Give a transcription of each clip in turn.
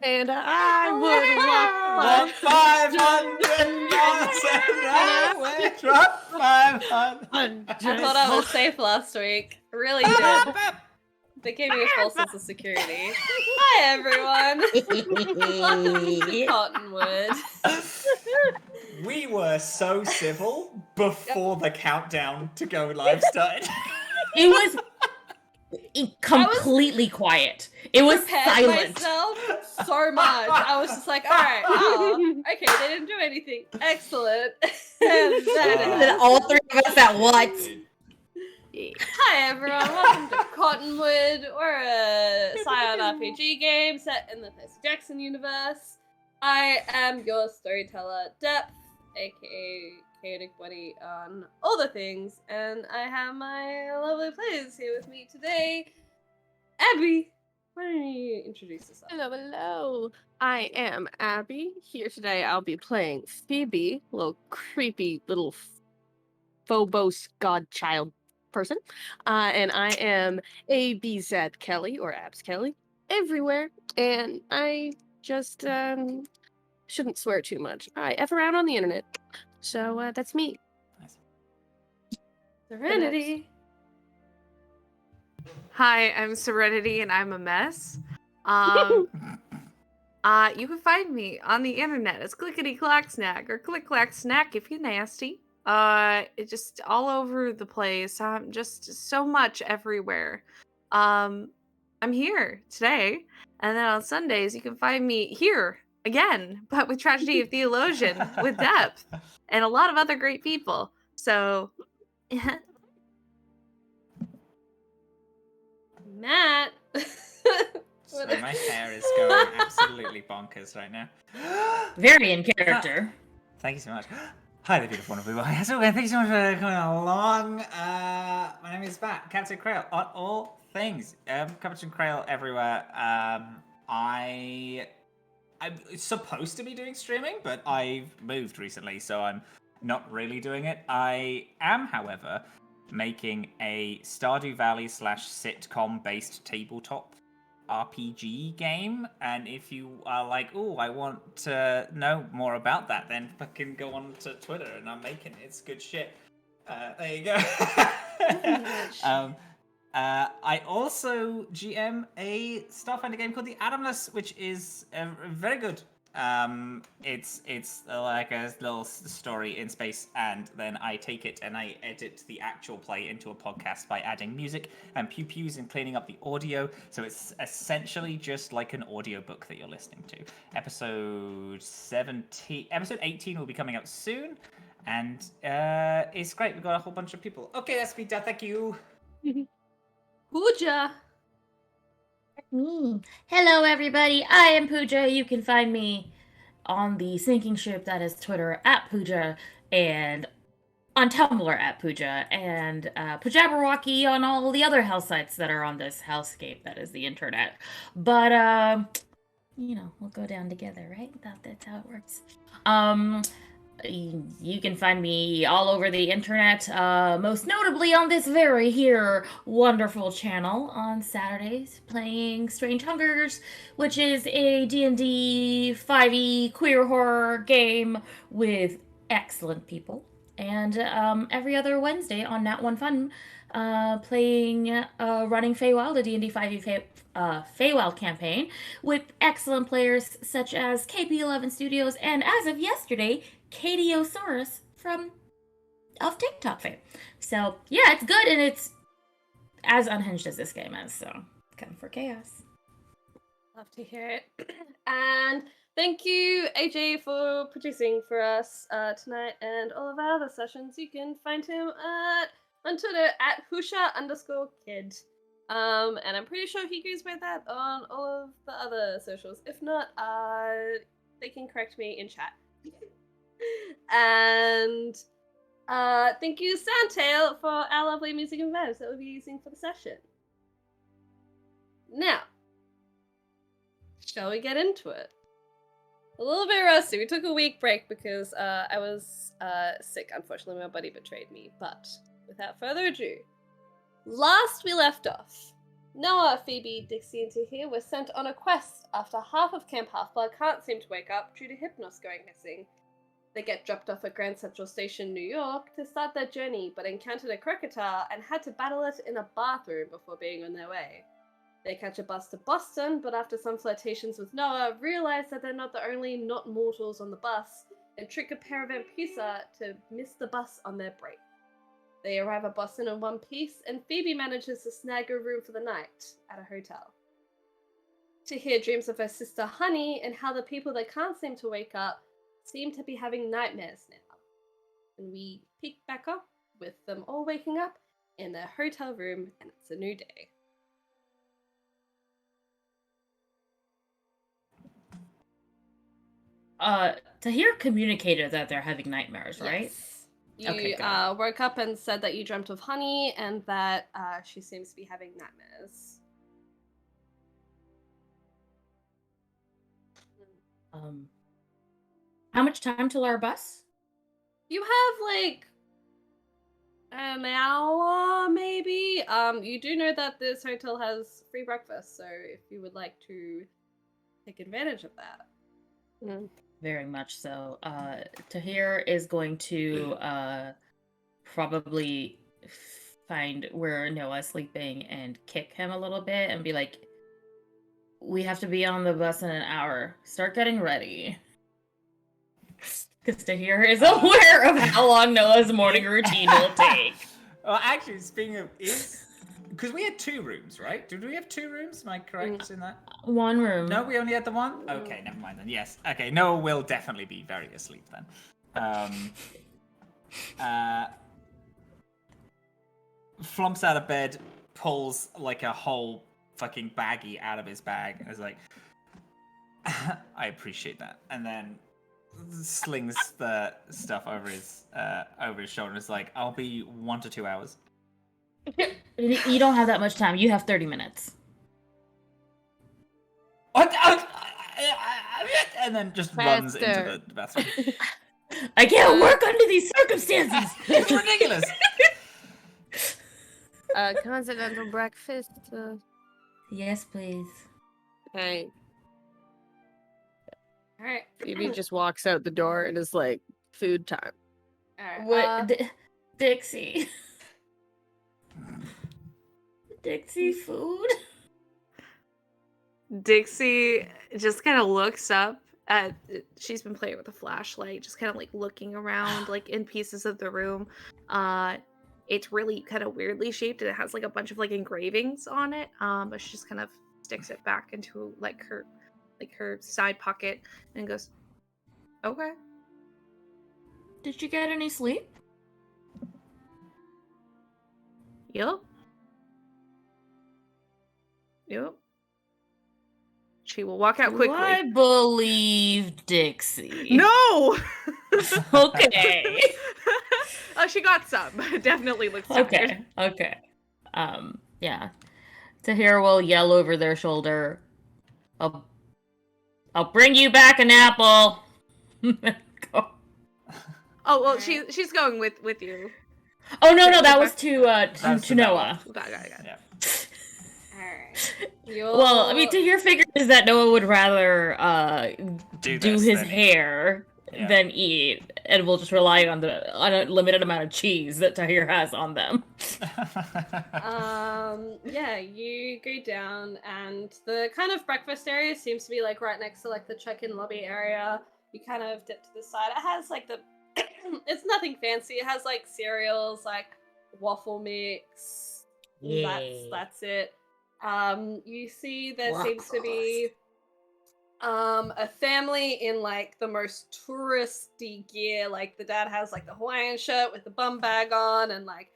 And I would want 500 drop 500. I thought I was safe last week. I really did. They gave me a false sense of security. Hi, everyone. Welcome to Cottonwood. We were so civil before the countdown to go live started. It was completely quiet. It was silent. Myself so much. I was just like, all right, oh, okay, they didn't do anything. Excellent. And then all three of us at once. Hi everyone, welcome to Cottonwood. We're a Scion RPG game set in the Percy Jackson Universe. I am your storyteller, Depthe, aka Chaotic Buddy on all the things, and I have my lovely players here with me today. Abbey, why don't you introduce yourself? Hello. I am Abbey. Here today I'll be playing Phoebe, little creepy little Phobos godchild person. And I am ABZ Kelly, or Abs Kelly, everywhere. And I just shouldn't swear too much. I F around on the internet. So that's me. Nice. Serenity. Hi, I'm Serenity and I'm a mess. You can find me on the internet as Clickety Clack Snack or Click Clack Snack if you're nasty. It's just all over the place. Just so much everywhere. I'm here today, and then on Sundays you can find me here again, but with Tragedy of Theologian with Depthe and a lot of other great people. So, Matt. So my hair is going absolutely bonkers right now. Very in character. Thank you so much. Hi there, beautiful people. Yes, okay, thank you so much for coming along. My name is Matt, Captain Crail on all things. Captain Crail everywhere. I'm supposed to be doing streaming, but I've moved recently, so I'm not really doing it. I am, however, making a Stardew Valley / sitcom-based tabletop RPG game, and if you are like, oh, I want to know more about that, then fucking go on to Twitter, and I'm making it. It's good shit. There you go. I also GM a Starfinder game called The Adamless, which is very good. It's like a little story in space, and then I take it and I edit the actual play into a podcast by adding music and pew-pews and cleaning up the audio. So it's essentially just like an audiobook that you're listening to. Episode 18 will be coming out soon, and it's great. We've got a whole bunch of people. Okay, that's me done. Thank you. Puja. Hello, everybody. I am Puja. You can find me on the sinking ship that is Twitter at Puja, and on Tumblr at Puja, and Pujabberwocky on all the other house sites that are on this hellscape that is the internet. But we'll go down together, right? That's how it works. You can find me all over the internet, most notably on this very here wonderful channel on Saturdays, playing Strange Hungers, which is a D&D 5e queer horror game with excellent people. And every other Wednesday on Nat One Fun, playing Running Feywild, a D&D 5e Feywild campaign with excellent players such as KP11 Studios and, as of yesterday, Katiosaurus of TikTok fame. So yeah, it's good, and it's as unhinged as this game is, so come for chaos. Love to hear it. And thank you, AJ, for producing for us tonight and all of our other sessions. You can find him on Twitter at Husha_kid. And I'm pretty sure he goes by that on all of the other socials. If not, they can correct me in chat. And thank you, Soundtail, for our lovely music and vibes that we'll be using for the session. Now, shall we get into it? A little bit rusty. We took a week break because I was sick. Unfortunately, my buddy betrayed me. But without further ado, last we left off, Noah, Phoebe, Dixie, and Tahir were sent on a quest after half of Camp Half-Blood can't seem to wake up due to Hypnos going missing. They get dropped off at Grand Central Station, New York, to start their journey, but encountered a crocodile and had to battle it in a bathroom before being on their way. They catch a bus to Boston, but after some flirtations with Noah, realize that they're not the only not mortals on the bus, and trick a pair of Vampisa to miss the bus on their break. They arrive at Boston in one piece, and Phoebe manages to snag a room for the night at a hotel. Tahir dreams of her sister Honey and how the people that can't seem to wake up seem to be having nightmares now. And we pick back up with them all waking up in their hotel room, and it's a new day. Tahir communicated that they're having nightmares, right? Yes. You Okay, woke up and said that you dreamt of Honey and that she seems to be having nightmares. How much time till our bus? You have like an hour, maybe. You do know that this hotel has free breakfast, so if you would like to take advantage of that. Very much so. Tahir is going to probably find where Noah's sleeping and kick him a little bit and be like, we have to be on the bus in an hour. Start getting ready. Because Tahir is aware of how long Noah's morning routine will take. Well, actually, speaking of, because we had 2 rooms, right? Did we have 2 rooms? Am I correct in that? One room. No, we only had the one? Okay, never mind then. Yes. Okay, Noah will definitely be very asleep then. Flumps out of bed, pulls like a whole fucking baggie out of his bag, and is like, I appreciate that. And then slings the stuff over his shoulder and is like, I'll be 1 to 2 hours. You don't have that much time. You have 30 minutes. And then just runs into the bathroom. I can't work under these circumstances. It's ridiculous. Continental breakfast. Yes, please. Hey, All right. Phoebe just walks out the door and is like, food time. All right. What? Dixie. Dixie food? Dixie just kind of looks up at. She's been playing with a flashlight, just kind of like looking around, like in pieces of the room. It's really kind of weirdly shaped, and it has like a bunch of like engravings on it. But she just kind of sticks it back into like her side pocket and goes, "Okay." Did you get any sleep? Yep. She will walk out quickly. I believe Dixie. No! Okay. Oh, she got some. Definitely looks tired. Okay. Yeah. Tahir will yell over their shoulder, I'll bring you back an apple. Go. Oh, well, she's going with you. Oh, no, that was to Noah. Got it. Yeah. Alright. Well, I mean, Tahir figures that Noah would rather do his hair than eat, and will just rely on a limited amount of cheese that Tahir has on them. Yeah, you go down, and the kind of breakfast area seems to be like right next to like the check-in lobby area. You kind of dip to the side. It has like the it's nothing fancy. It has like cereals, like waffle mix. That's it. You see there seems to be a family in like the most touristy gear. Like the dad has like the Hawaiian shirt with the bum bag on, and like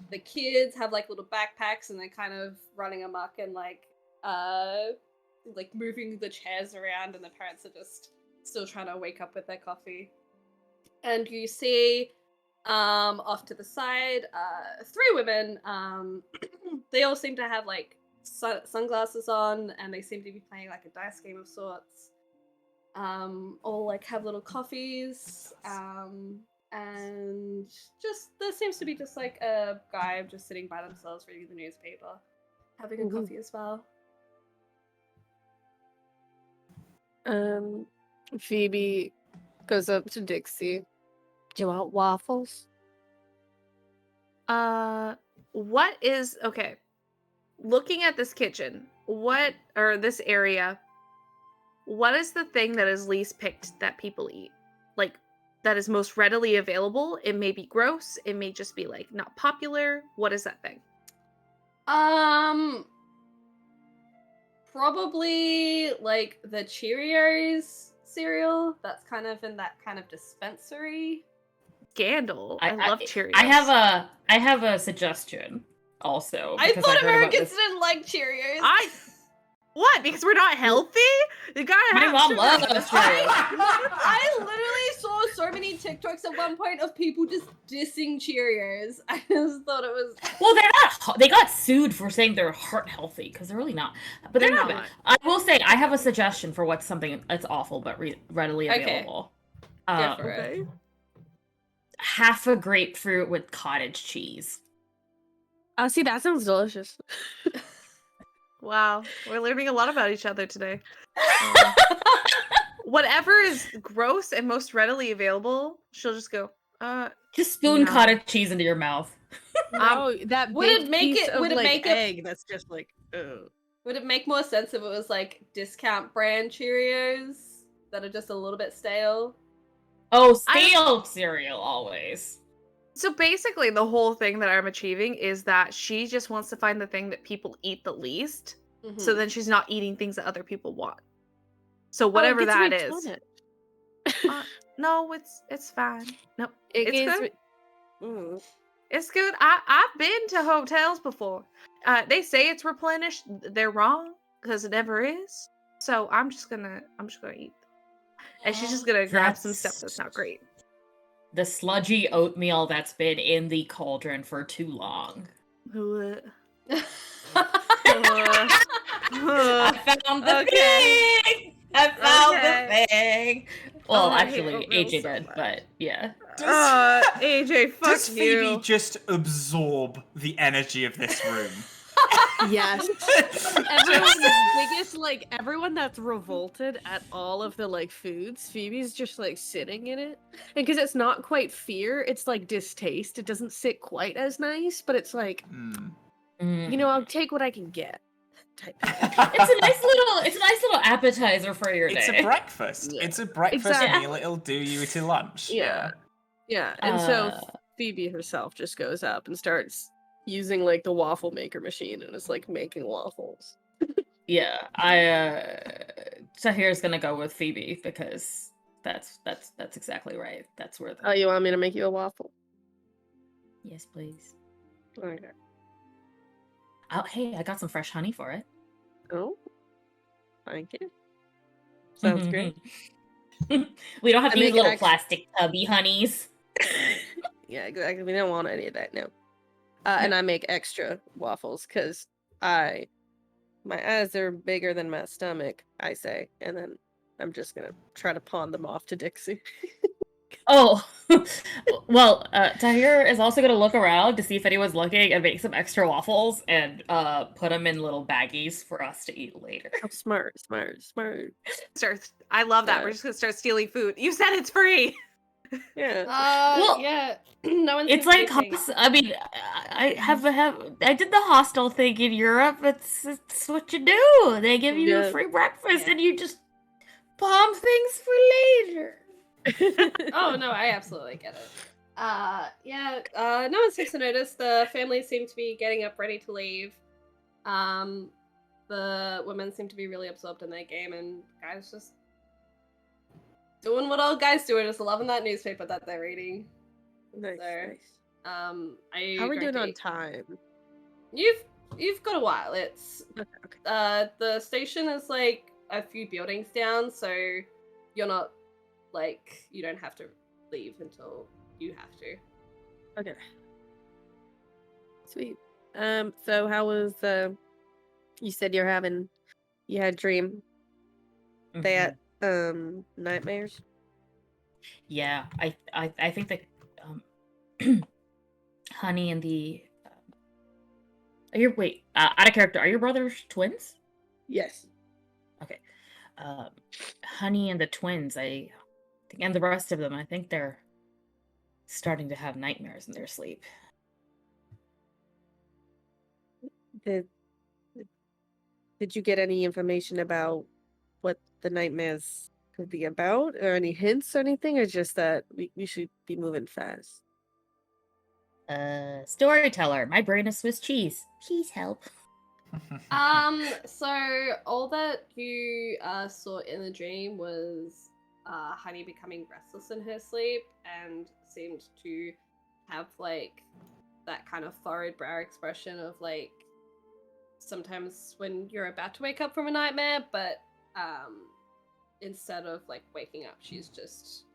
the kids have like little backpacks, and they're kind of running amok and like moving the chairs around, and the parents are just still trying to wake up with their coffee. And you see off to the side 3 women. They all seem to have like sunglasses on, and they seem to be playing like a dice game of sorts. All like have little coffees, and just there seems to be just like a guy just sitting by themselves reading the newspaper. having a coffee as well. Phoebe goes up to Dixie. Do you want waffles? What is okay? Looking at this kitchen, or this area, what is the thing that is least picked that people eat? Like, that is most readily available? It may be gross. It may just be like not popular. What is that thing? Probably like the Cheerios cereal. That's kind of in that kind of dispensary. Scandal. I love Cheerios. I have a suggestion also. I thought Americans didn't like Cheerios. What? Because we're not healthy? You gotta My have mom loves Cheerios. Cheerios. I literally saw so many TikToks at one point of people just dissing Cheerios. I just thought it was. Well, they're not. They got sued for saying they're heart healthy because they're really not. But they're not. I will say I have a suggestion for what's something that's awful but readily available. Go for it. Half a grapefruit with cottage cheese. Oh, see, that sounds delicious. Wow, we're learning a lot about each other today. Whatever is gross and most readily available, she'll just go, just spoon no. cottage cheese into your mouth. No, that would it make piece it- of, would it like, make it- egg that's just like, ugh. Would it make more sense if it was like discount brand Cheerios that are just a little bit stale? Oh, stale cereal always. So basically, the whole thing that I'm achieving is that she just wants to find the thing that people eat the least, so then she's not eating things that other people want. So whatever that is. No, it's fine. No, it's good. It's good. I've been to hotels before. They say it's replenished. They're wrong because it never is. So I'm just gonna eat. And she's just gonna grab some stuff that's not great. The sludgy oatmeal that's been in the cauldron for too long. I found the thing! I found the thing! Well, actually, AJ did, but yeah. AJ, fuck Does Phoebe you. just absorb the energy of this room? Yes. Everyone's biggest, like, everyone that's revolted at all of the, like, foods, Phoebe's just, like, sitting in it. And because it's not quite fear, it's, like, distaste. It doesn't sit quite as nice, but it's like, you know, I'll take what I can get. Type thing. It's a nice little appetizer for your day. It's a breakfast. Yeah. It's a breakfast Exactly. meal. It'll do you to lunch. Yeah. Yeah. And so Phoebe herself just goes up and starts using, like, the waffle maker machine and is, like, making waffles. Yeah, Tahir's gonna go with Phoebe because that's exactly right. That's where Oh, you want me to make you a waffle? Yes, please. Okay. Oh, hey, I got some fresh honey for it. Oh. Thank you. Sounds great. We don't have I these make little plastic tubby honeys. Yeah, exactly. We don't want any of that, no. And I make extra waffles because my eyes are bigger than my stomach, I say. And then I'm just going to try to pawn them off to Dixie. Oh, well, Tahir is also going to look around to see if anyone's looking and make some extra waffles and put them in little baggies for us to eat later. Oh, smart. I love that. Yeah. We're just gonna start stealing food. You said it's free. Yeah. Well, yeah. No one's It's like, confusing. I mean, I did the hostel thing in Europe. It's what you do. They give you a free breakfast and you just palm things for later. Oh no, I absolutely get it. No one seems to notice. The family seem to be getting up ready to leave. The women seem to be really absorbed in their game, and guys just doing what all guys do, and just loving that newspaper that they're reading. Nice, So, nice. How How are we doing on time? You've got a while. It's Okay. the station is like a few buildings down, so you're not like you don't have to leave until you have to. Okay. Sweet. So how was you said you had a dream. They had nightmares? Yeah, I think that honey and the Out of character, are your brothers twins? Yes. Okay. Honey and the twins, I think, and the rest of them, I think they're starting to have nightmares in their sleep. Did you get any information about what the nightmares could be about, or any hints or anything, or just that we should be moving fast? Storyteller, my brain is Swiss cheese. Please help. So all that you saw in the dream was Honey becoming restless in her sleep and seemed to have like that kind of furrowed brow expression of like sometimes when you're about to wake up from a nightmare, but instead of like waking up, she's just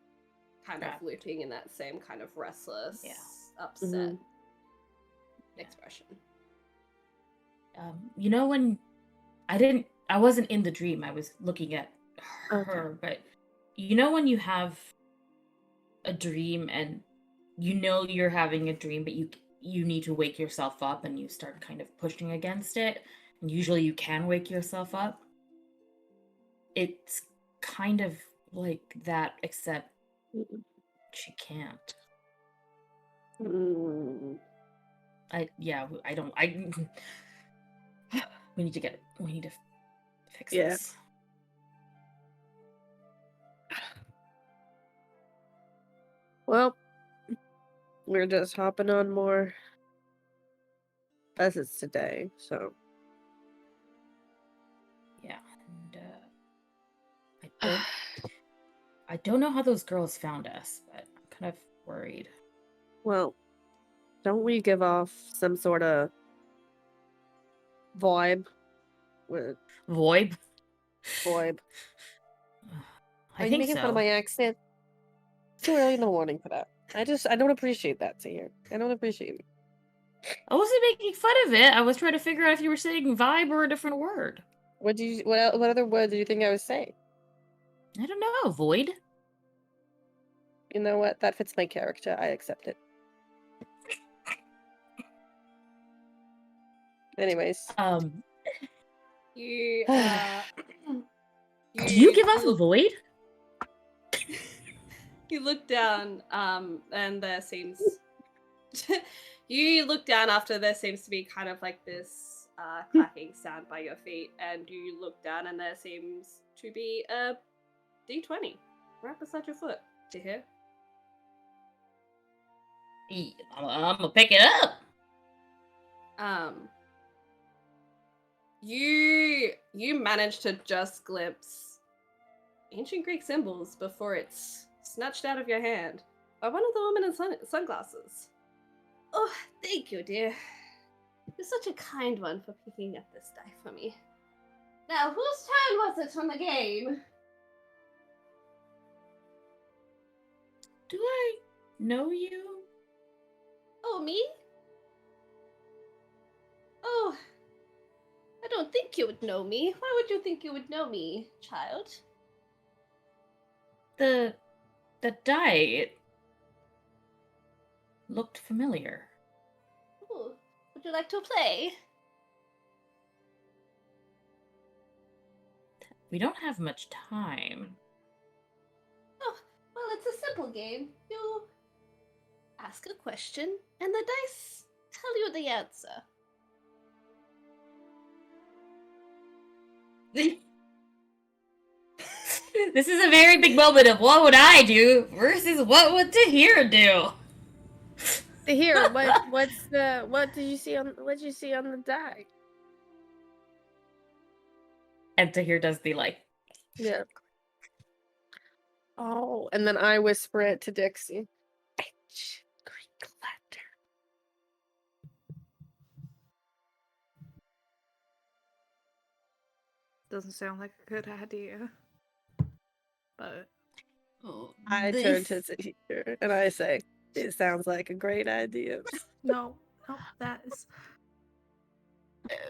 kind of looping in that same kind of restless, upset expression. You know, when I wasn't in the dream, I was looking at her, but you know when you have a dream and you know you're having a dream, but you need to wake yourself up and you start kind of pushing against it, and usually you can wake yourself up. It's kind of like that, except she can't. We need to fix this. Well, we're just hopping on more visits today, so. Yeah, and I don't know how those girls found us, but I'm kind of worried. Well, don't we give off some sort of vibe? Voib? Voib. I Are you think making so. fun of my accent? It's too early in the morning for that. I don't appreciate that, Tahir. I don't appreciate it. I wasn't making fun of it. I was trying to figure out if you were saying vibe or a different word. What other word did you think I was saying? I don't know. Void? You know what? That fits my character. I accept it. Anyways. You Do you give off a void? You look down, and there seems you look down after there seems to be kind of like this clacking sound by your feet, and you look down and there seems to be a D20 right beside your foot. Do you hear? I'm gonna pick it up. You manage to just glimpse ancient Greek symbols before it's snatched out of your hand by one of the women in sunglasses. Oh, thank you, dear. You're such a kind one for picking up this die for me. Now, whose turn was it on the game? Do I know you? Oh, me? Oh, I don't think you would know me. Why would you think you would know me, child? The die, it looked familiar. Ooh, would you like to play? We don't have much time. Oh, well, it's a simple game. You ask a question, and the dice tell you the answer. This is a very big moment of what would I do versus what would Tahir do. Tahir, what did you see on the die? And Tahir does the like. Yeah. Oh, and then I whisper it to Dixie. Ancient Greek letter. Doesn't sound like a good idea. But I turn to Tahir and I say, "It sounds like a great idea." no, that is.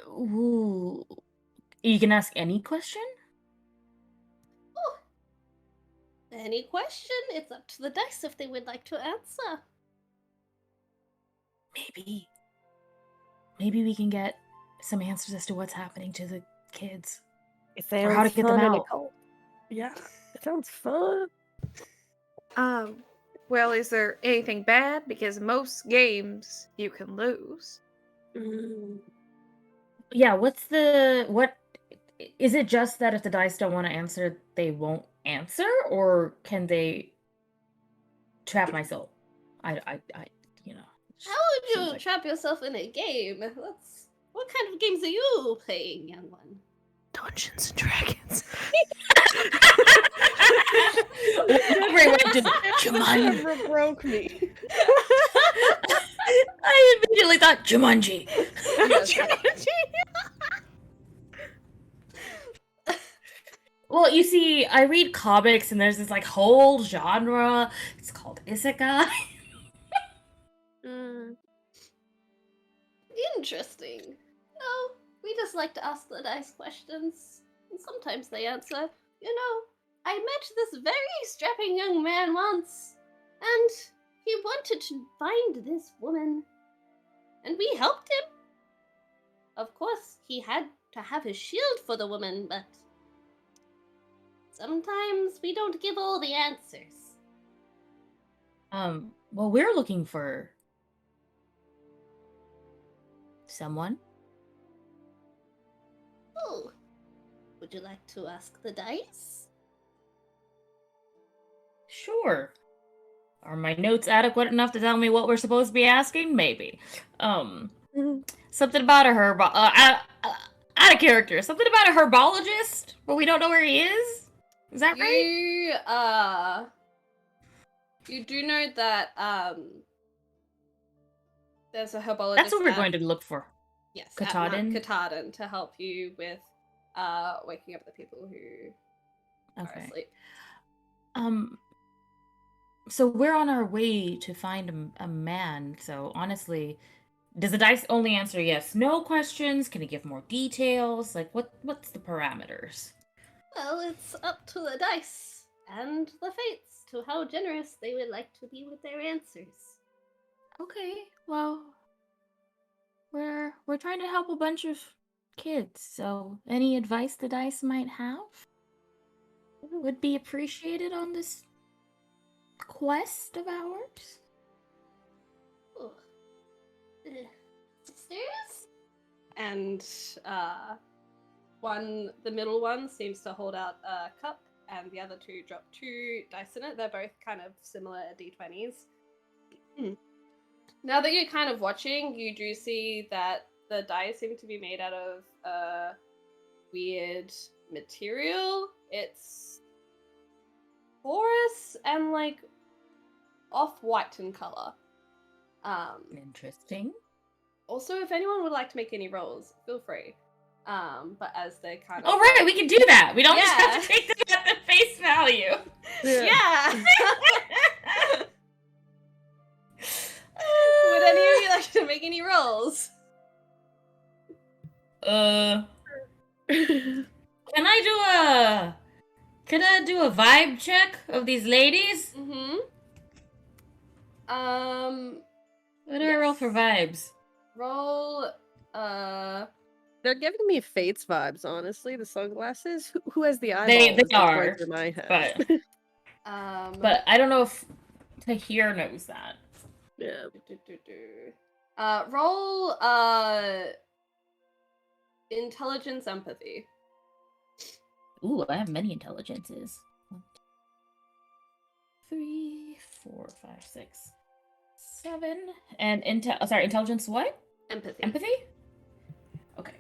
Ooh. You can ask any question? Oh, any question? It's up to the dice if they would like to answer. Maybe maybe we can get some answers as to what's happening to the kids. It Or how to sounds get them fun and out. occult. Yeah, it sounds fun. Well, is there anything bad? Because most games you can lose. Yeah, what is it just that if the dice don't want to answer, they won't answer, or can they trap my soul? I you know. How would you seems like- trap yourself in a game? What kind of games are you playing, young one? Dungeons and Dragons. Never broke me. I immediately thought Jumanji. Well, you see, I read comics and there's this like whole genre. It's called isekai. Interesting. No, we just like to ask the dice questions, and sometimes they answer. You know, I met this very strapping young man once, and he wanted to find this woman, and we helped him. Of course, he had to have his shield for the woman, but sometimes we don't give all the answers. Well, we're looking for someone. Oh, would you like to ask the dice? Sure. Are my notes adequate enough to tell me what we're supposed to be asking? Maybe. Something about a out of character. Something about a herbologist, but we don't know where he is. Is that right? You do know that there's a herbologist. That's what we're going to look for. Yes, Katahdin? Katahdin to help you with waking up the people who are asleep. So we're on our way to find a man. So honestly, does the dice only answer yes, no questions? Can it give more details? Like what's the parameters? Well, it's up to the dice and the fates to how generous they would like to be with their answers. Okay, well, we're trying to help a bunch of kids, so any advice the dice might have would be appreciated on this quest of ours. Oh. Sisters? And the middle one seems to hold out a cup, and the other two drop 2 dice in it. They're both kind of similar D20s. Now that you're kind of watching, you do see that the dice seem to be made out of a weird material. It's porous and like off-white in color. Interesting. Also, if anyone would like to make any rolls, feel free. But as they kind of... Oh, right, we can do that. We don't just have to take them at the face value. Yeah! Would any of you like to make any rolls? Can I do a vibe check of these ladies? Mm-hmm. What do I roll for vibes? Roll, They're giving me Fates vibes, honestly. The sunglasses. Who has the eyeballs? They That's are, going through my head. but I don't know if Tahir knows that. Yeah. Roll, intelligence empathy. Ooh, I have many intelligences. 1, 2, 3, 4, 5, 6, 7. And intelligence what? Empathy. Empathy? Okay.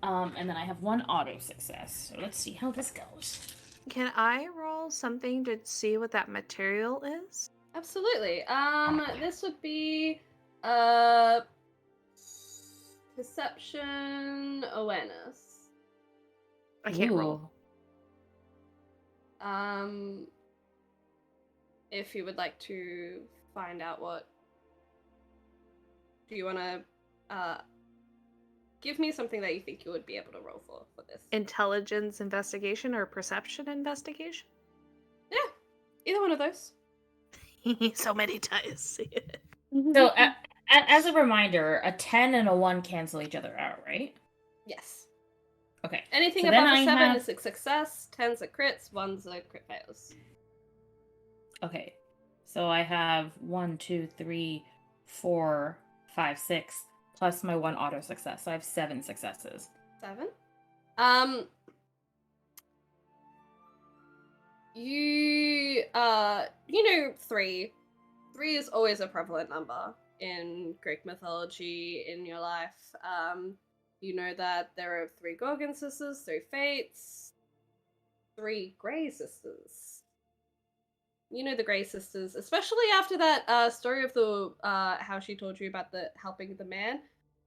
And then I have 1 auto success. So let's see how this goes. Can I roll something to see what that material is? Absolutely. This would be perception awareness. I can't roll. If you would like to find out what, do you want to give me something that you think you would be able to roll for this? Intelligence investigation or perception investigation? Yeah, either one of those. So many dice. So As a reminder, a 10 and a 1 cancel each other out, right? Yes. Okay. Anything So above then a I 7 have- is a success, 10's a crits, 1's a crit fails. Okay. So I have 1, 2, 3, 4, 5, 6, plus my 1 auto success. So I have 7 successes. 7. You know 3. 3 is always a prevalent number in Greek mythology in your life. You know that there are 3 Gorgon sisters, 3 Fates, 3 Grey sisters. You know the Grey sisters, especially after that story of the how she told you about the helping the man.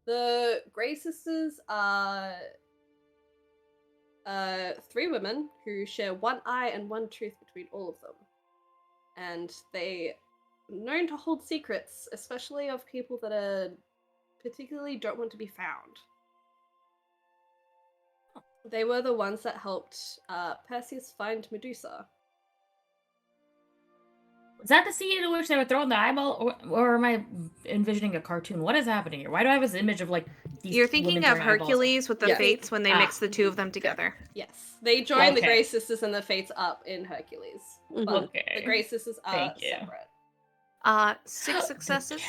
The Grey sisters are 3 women who share 1 eye and 1 tooth between all of them. And they are known to hold secrets, especially of people that are particularly don't want to be found. They were the ones that helped Perseus find Medusa. Is that the scene in which they were throwing the eyeball, or am I envisioning a cartoon? What is happening here? Why do I have this image of like these You're thinking women of throwing eyeballs? Hercules with the Yeah. Fates when they Ah. mix the two of them together. Yes, they joined the Okay. Grey Sisters and the Fates up in Hercules, but Okay. the Grey Sisters are Thank you. separate. 6 successes.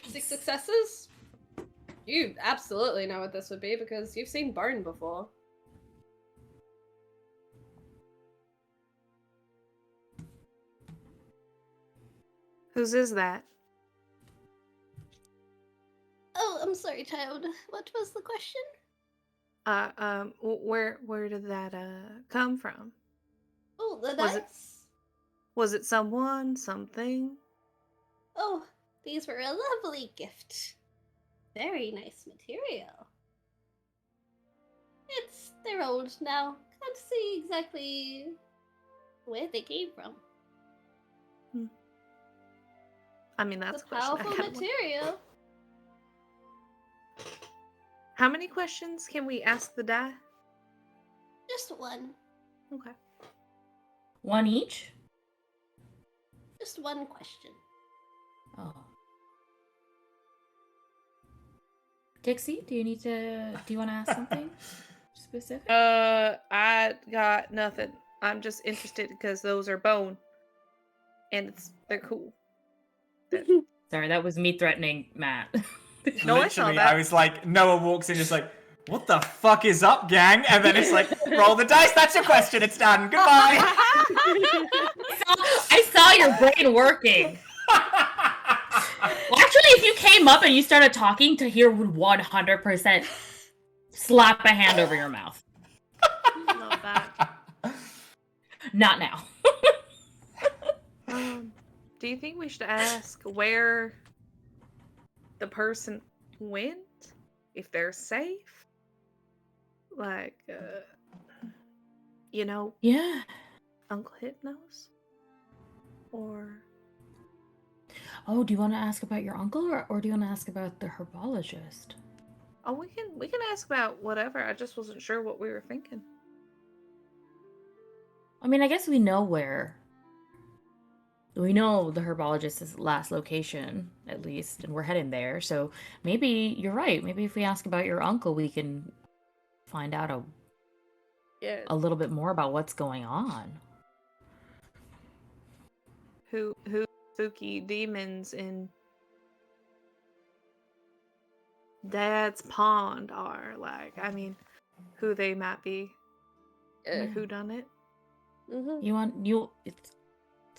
6 successes? You absolutely know what this would be because you've seen Bone before. Whose is that? Oh, I'm sorry, child. What was the question? Where did that come from? Oh, the Was it- dice. Was it someone, something? Oh, these were a lovely gift. Very nice material. They're old now. Can't see exactly where they came from. I mean, that's It's a a question I powerful had one. material. How many questions can we ask the die? Just one. Okay. 1 each? Just one question. Oh. Dixie, do you want to ask something specific? I got nothing. I'm just interested because those are bone, and they're cool. Sorry, that was me threatening Matt. No, I saw Literally, that. I was like, Noah walks in just like, what the fuck is up, gang? And then it's like, roll the dice, that's your question, it's done, goodbye. I saw your brain working. Well, actually, if you came up and you started talking, Tahir would 100% slap a hand over your mouth. Love that. Not now. Do you think we should ask where the person went? If they're safe? Like, Yeah. Uncle Hypnos? Or... Oh, do you want to ask about your uncle, or do you want to ask about the herbologist? Oh, we can ask about whatever. I just wasn't sure what we were thinking. I mean, I guess we know where. We know the herbologist's last location, at least, and we're heading there. So maybe you're right. Maybe if we ask about your uncle, we can find out a little bit more about what's going on. Who spooky demons in Dad's pond are, like, I mean, who they might be. Like, who done it?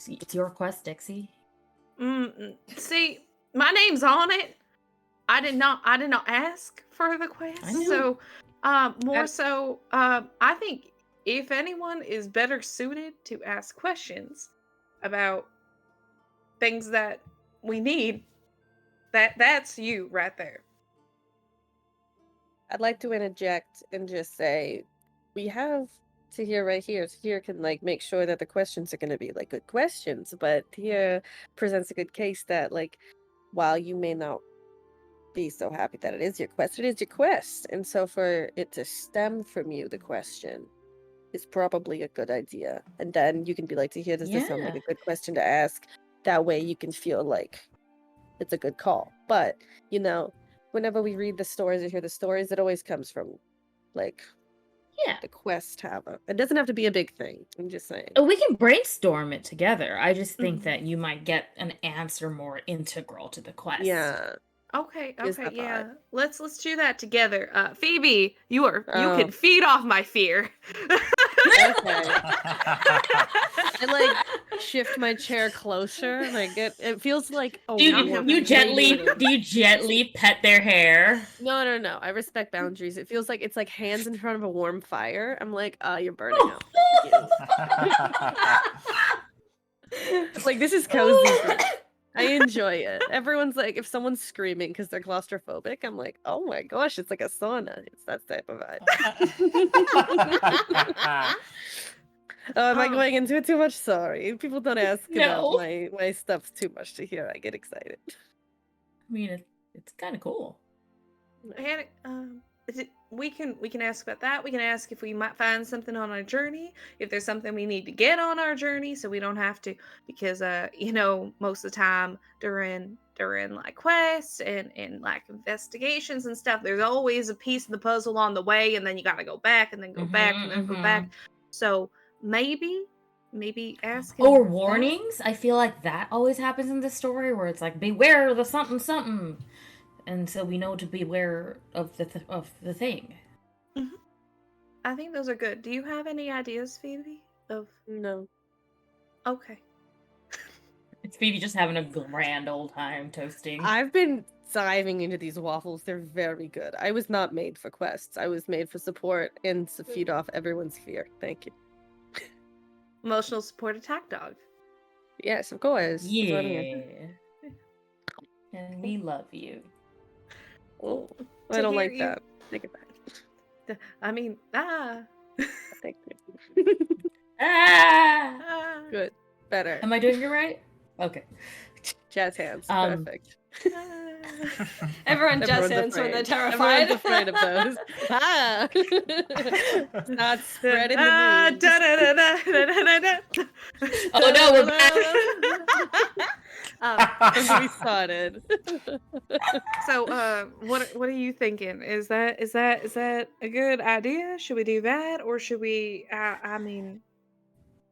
It's your quest, Dixie. See, my name's on it. I did not ask for the quest. I know. So, I think if anyone is better suited to ask questions about things that we need, that's you right there. I'd like to interject and just say, we have Tahir right here. Tahir can make sure that the questions are going to be good questions, but Tahir presents a good case that while you may not be so happy that it is your quest, it is your quest, and so for it to stem from you, the question is probably a good idea, and then you can be like, Tahir, does this sound like a good question to ask? That way you can feel it's a good call. But, whenever we read the stories or hear the stories, it always comes from, like, Yeah. the quest it doesn't have to be a big thing. I'm just saying. We can brainstorm it together. I just think that you might get an answer more integral to the quest. Yeah. Okay, Is the yeah. vibe. Let's do that together. Phoebe, you can feed off my fear. Okay. I like shift my chair closer and I get it feels like Do you gently pet their hair? No. I respect boundaries. It feels like it's like hands in front of a warm fire. I'm like, you're burning out. It's like this is cozy. I enjoy it. Everyone's like, if someone's screaming because they're claustrophobic, I'm like, oh my gosh, it's like a sauna. It's that type of vibe. Am I going into it too much? Sorry. People don't ask about my stuff too much to hear. I get excited. I mean, it's kind of cool. We can ask about that. We can ask if we might find something on our journey, if there's something we need to get on our journey, so we don't have to, because most of the time during like quests and like investigations and stuff, there's always a piece of the puzzle on the way, and then you gotta go back and then go back and then go back. So maybe ask or warnings. I feel like that always happens in the story where it's like, beware of the something. And so we know to beware of the thing. Mm-hmm. I think those are good. Do you have any ideas, Phoebe? No. Okay. It's Phoebe just having a grand old time toasting. I've been diving into these waffles. They're very good. I was not made for quests. I was made for support and to feed off everyone's fear. Thank you. Emotional support attack dog. Yes, of course. Yeah. And we love you. Oh, I don't like that. Take it back. I mean, Thank you. Good. Better. Am I doing it right? Okay. Jazz hands. Perfect. Everyone jazz hands when they're terrified. Everyone's afraid of those. Not spreading the news. Oh no, we're back. We started. So, what are you thinking? Is that a good idea? Should we do that, or should we? I mean,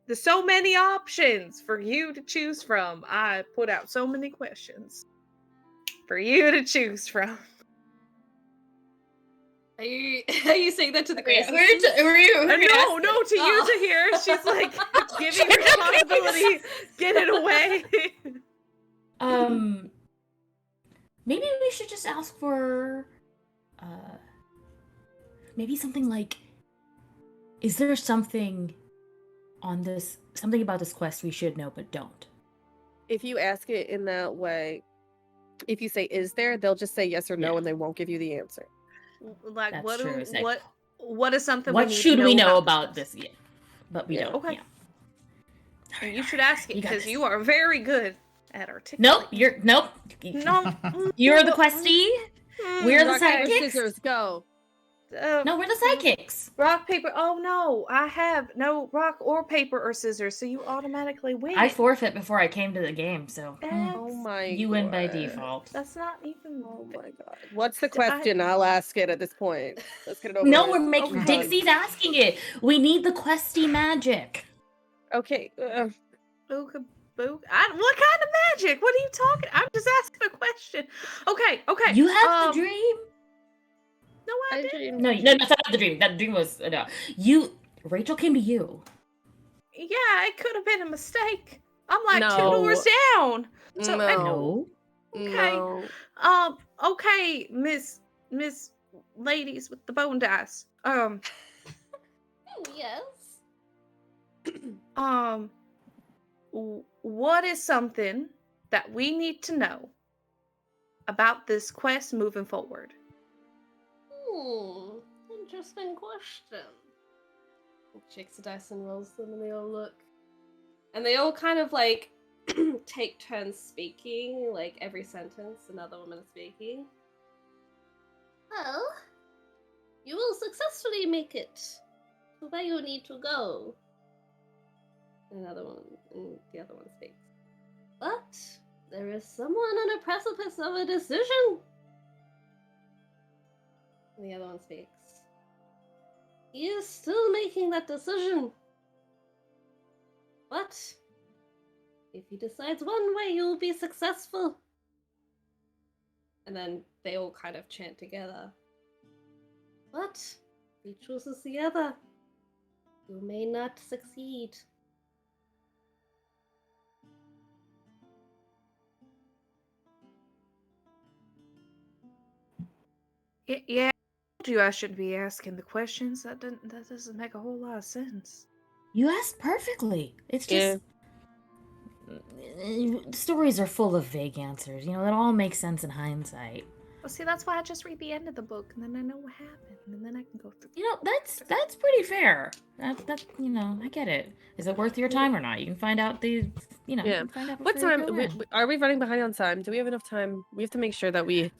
there's so many options for you to choose from. I put out so many questions for you to choose from. Are you saying that to the grace? No, to you to hear. She's like, give me responsibility. Get it away. Maybe we should just ask for, maybe something like, is there something about this quest we should know but don't? If you ask it in that way, if you say, is there, they'll just say yes or no, and they won't give you the answer. Like, That's what true. what is something what we need should to know we know about this? Yeah, but we don't. Okay. Yeah. And you should ask it, because you are very good at articulating. No. You're the questie. We're the sidekicks. Scissors, go. No, we're the sidekicks. Rock, paper. Oh no, I have no rock or paper or scissors, so you automatically win. I forfeit before I came to the game, so Oh my you win by default. That's not even. Oh my god. What's the question? I'll ask it at this point. Let's get it over No, with. we're making Dixie's asking it. We need the questie magic. Okay. What kind of magic? What are you talking? I'm just asking a question. Okay. You have the dream. No, I didn't. No, that's not the dream. That dream was no. Rachel came to you. Yeah, it could have been a mistake. I'm like 2 doors down. So No. Okay. No. Okay, Miss Ladies with the bone dice. Yes. What is something that we need to know about this quest moving forward? Interesting question. Shakes the dice and rolls them, and they all look. And they all kind of like take turns speaking, like every sentence another woman is speaking. Well, you will successfully make it to where you need to go. And the other one speaks. But There is someone on a precipice of a decision. And the other one speaks. He is still making that decision. But if he decides one way, he will be successful. And then they all kind of chant together. But if he chooses the other, you may not succeed. Yeah, I told you I shouldn't be asking the questions. That doesn't make a whole lot of sense. You asked perfectly. It's just stories are full of vague answers. You know, it all makes sense in hindsight. Well, see, that's why I just read the end of the book, and then I know what happened, and then I can go through. You know, that's pretty fair. That you know, I get it. Is it worth your time or not? You can find out you can find out What before you time go in. are we running behind on time? Do we have enough time? We have to make sure that we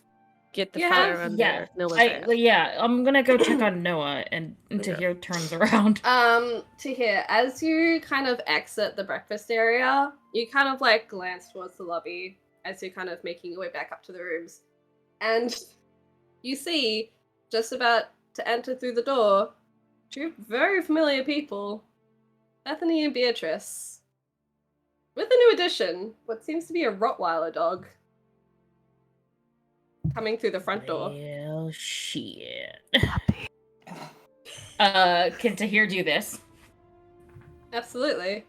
get the Yeah, fire on there. I'm gonna go check on Noah and Tahir turns around. Tahir, as you kind of exit the breakfast area, you kind of like glance towards the lobby as you're kind of making your way back up to the rooms. And you see, just about to enter through the door, two very familiar people, Bethany and Beatrice. With a new addition, what seems to be a Rottweiler dog. Coming through the front door. Well, shit. Can Tahir do this? Absolutely.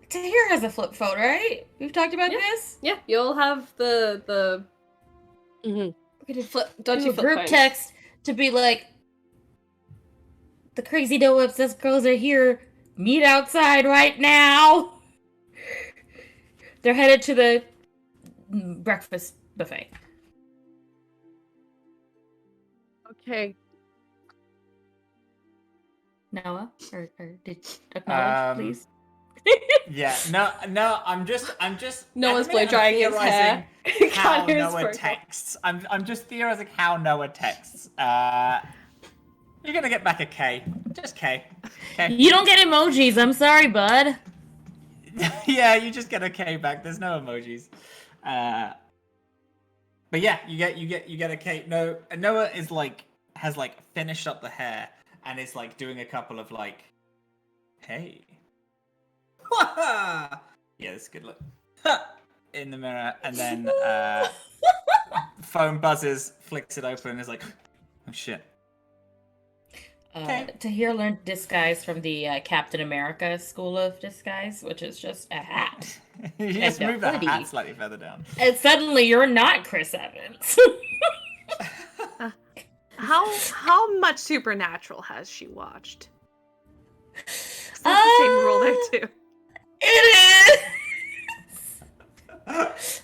Tahir has a flip phone, right? We've talked about Yeah. this. Yeah, you'll have the Mhm. We're gonna flip do dodgy a flip group phones. text to be like, the crazy no obsessed girls are here. Meet outside right now. They're headed to the breakfast buffet. Okay. Noah, or did acknowledge, please? Yeah, no, I'm just. No at one's the minute, blow drying I'm his hair. theorizing How Connor's Noah profile. texts. I'm just theorizing how Noah texts. You're gonna get back a K. Just K. Okay. You don't get emojis. I'm sorry, bud. Yeah, you just get a K back. There's no emojis. But yeah, you get a K. No, Noah is has finished up the hair and is doing a couple of hey. Yeah, that's a good look. In the mirror, and then phone buzzes, flicks it open, and is like, oh shit. Tahir learned disguise from the Captain America School of Disguise, which is just a hat. You just And a move that hoodie. hat slightly further down. And suddenly you're not Chris Evans. How much Supernatural has she watched? That's the same rule there too. It is!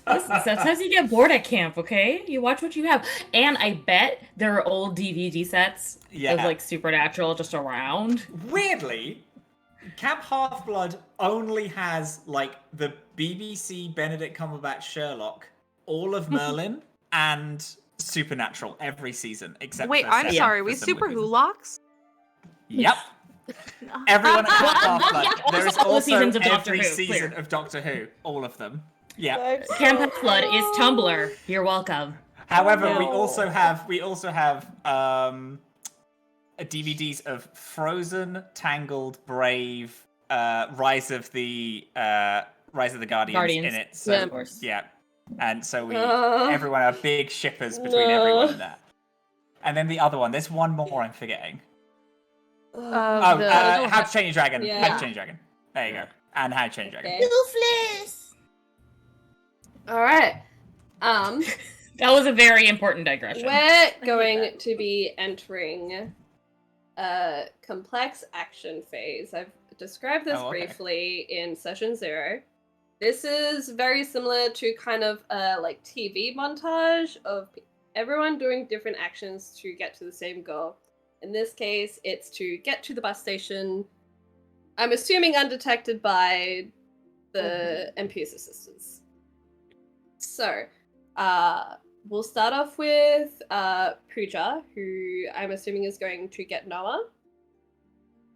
Listen, sometimes you get bored at camp, okay? You watch what you have. And I bet there are old DVD sets of Supernatural just around. Weirdly, Camp Half-Blood only has the BBC Benedict Cumberbatch Sherlock, all of Merlin, and Supernatural every season, except Wait, for I'm Seven sorry, for we some Super weird reason. Wholocks? Yep. Everyone at Camp Half-Blood. There is all the also seasons of Doctor every Who, season clear. of Doctor Who, all of them. Yeah. Camp Half-Blood is Tumblr. You're welcome. However, we also have DVDs of Frozen, Tangled, Brave, Rise of the Guardians in it. So, Yeah, of course. yeah. And so everyone are big shippers between everyone in that. And then the other one, there's one more I'm forgetting. How to Train Your Dragon. Yeah. How to Train Your Dragon. There you go. And How to Train Your Dragon. Okay. Toothless! Alright. That was a very important digression. We're going to be entering a complex action phase. I've described this briefly in session 0. This is very similar to kind of a TV montage of everyone doing different actions to get to the same goal. In this case, it's to get to the bus station. I'm assuming undetected by the MP's assistants. So, we'll start off with Puja, who I'm assuming is going to get Noah.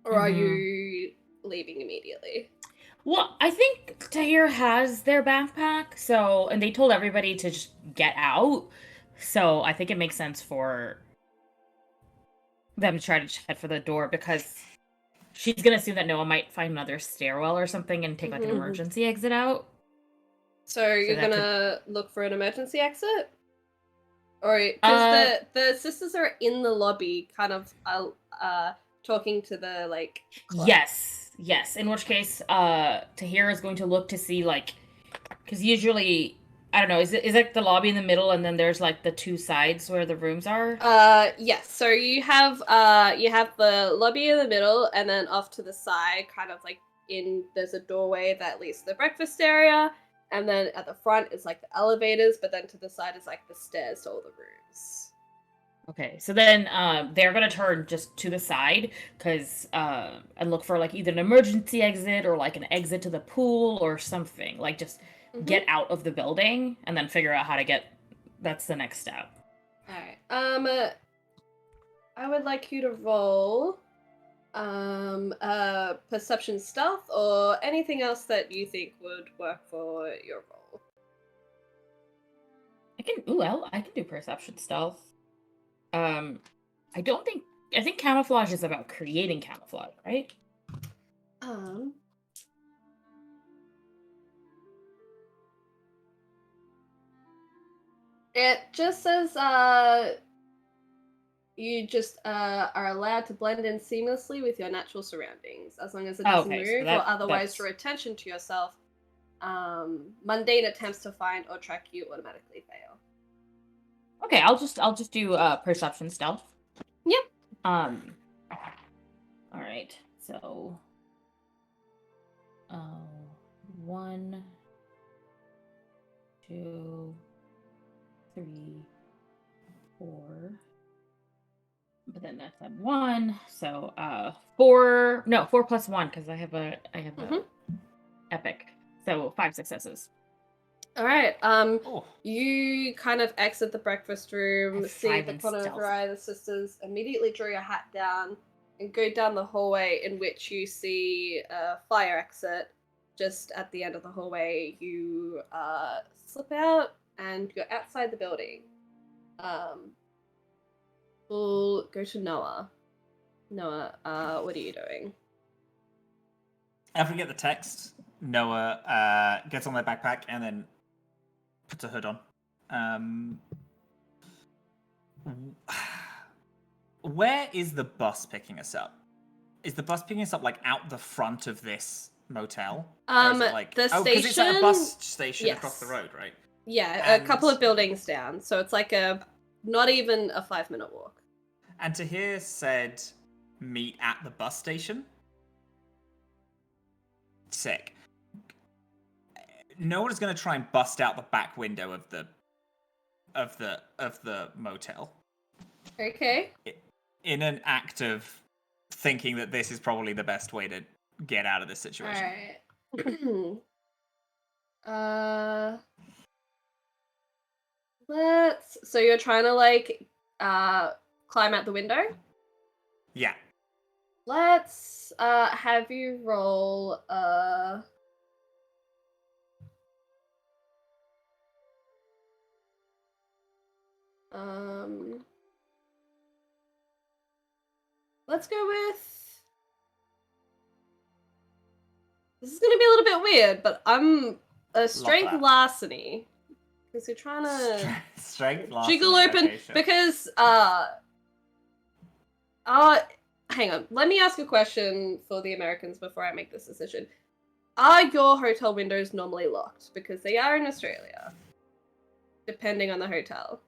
Or are you leaving immediately? Well, I think Tahir has their backpack, so and they told everybody to just get out. So I think it makes sense for them to try to head for the door because she's gonna assume that Noah might find another stairwell or something and take like an emergency exit out. So you're gonna look for an emergency exit? Or because the sisters are in the lobby, kind of talking to the like. Club. Yes. In which case, Tahir is going to look to see like, because usually I don't know, is like the lobby in the middle and then there's like the two sides where the rooms are? Yes. So you have the lobby in the middle and then off to the side, kind of like there's a doorway that leads to the breakfast area, and then at the front is like the elevators, but then to the side is like the stairs to all the rooms. Okay, so then they're gonna turn just to the side, cause and look for like either an emergency exit or like an exit to the pool or something. Like just get out of the building and then figure out how to get. That's the next step. All right. I would like you to roll, perception stealth or anything else that you think would work for your role. I can do perception stealth. I think camouflage is about creating camouflage, right? It just says you just are allowed to blend in seamlessly with your natural surroundings as long as it doesn't move or otherwise draw attention to yourself. Mundane attempts to find or track you automatically fail. Okay, I'll just do perception stealth. Yep. All right. So 1, 2, 3, 4. But then that's at 1. So 4 plus 1 because I have a epic. So 5 successes. All right. You kind of exit the breakfast room, see the corner of your eye of the sisters, immediately draw your hat down, and go down the hallway in which you see a fire exit. Just at the end of the hallway, you slip out, and you're outside the building. We'll go to Noah. Noah, what are you doing? After we get the text, Noah gets on their backpack and then puts a hood on. Where is the bus picking us up? Is the bus picking us up like out the front of this motel? Or is it like the station. because it's like a bus station across the road, right? Yeah, a couple of buildings down. So it's like not even a 5-minute walk. And Tahir said, "Meet at the bus station." Sick. No one's going to try and bust out the back window of the motel. Okay. In an act of thinking that this is probably the best way to get out of this situation. All right. So you're trying to like climb out the window? Yeah. Let's have you roll let's go with, this is gonna be a little bit weird, but I'm a strength larceny. Because you're trying to strength larceny, jiggle open okay, sure. because hang on. Let me ask a question for the Americans before I make this decision. Are your hotel windows normally locked? Because they are in Australia. Depending on the hotel.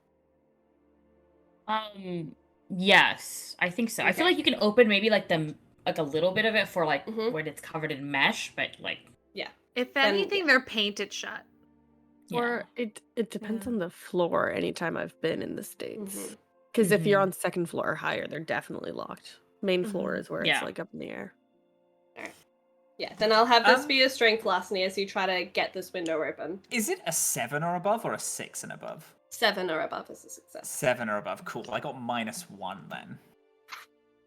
Yes, I think so. Okay. I feel like you can open maybe like a little bit of it for like when it's covered in mesh, but like if anything, they're painted shut. Yeah. Or it depends on the floor. Anytime I've been in the States, because if you're on second floor or higher, they're definitely locked. Main floor is where it's like up in the air. Alright. Yeah, then I'll have this be a strength larceny as you try to get this window open. Is it a 7 or above or a 6 and above? 7 or above is a success. 7 or above, cool. I got -1 then.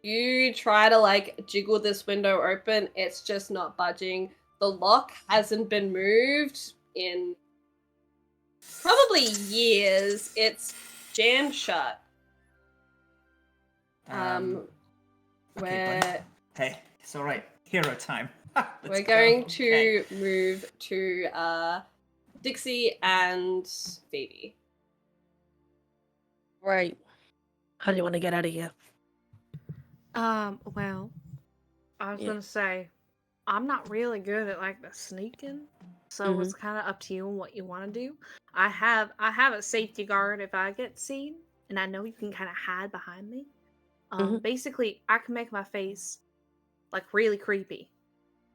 You try to like jiggle this window open, it's just not budging. The lock hasn't been moved in probably years. It's jammed shut. Okay, Where buddy. Hey, it's all right. Hero time. we're going to move to Dixie and Phoebe. Right. How do you want to get out of here? Well, I was gonna say, I'm not really good at like the sneaking, so it's kind of up to you and what you want to do. I have a safety guard if I get seen, and I know you can kind of hide behind me. Basically, I can make my face like really creepy.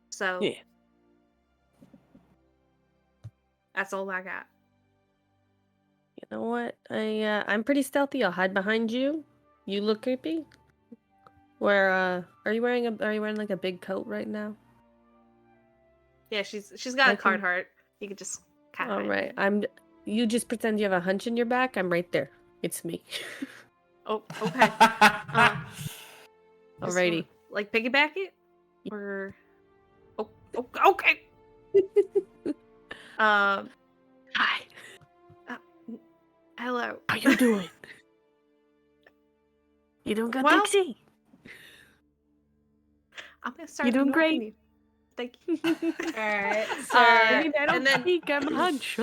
So that's all I got. You know what? I'm pretty stealthy. I'll hide behind you. You look creepy. Where are you wearing like a big coat right now? Yeah, she's got a card heart. You could just kind of. All right. You just pretend you have a hunch in your back. I'm right there. It's me. Oh, okay. Alrighty. Like piggyback it, or okay. Hi. Hello. How you doing? You doing good, Well, Dixie? I'm gonna start. You doing ignoring great? You. Thank you. Alright, so I don't and then- think I'm a hunch.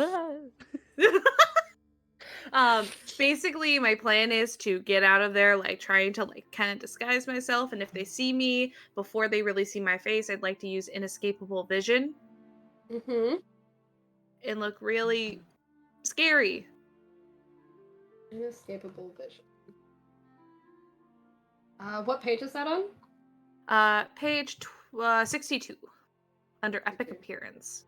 Basically my plan is to get out of there, like trying to like kind of disguise myself, and if they see me before they really see my face, I'd like to use inescapable vision and look really scary. Inescapable vision. What page is that on? Page 62 under epic appearance.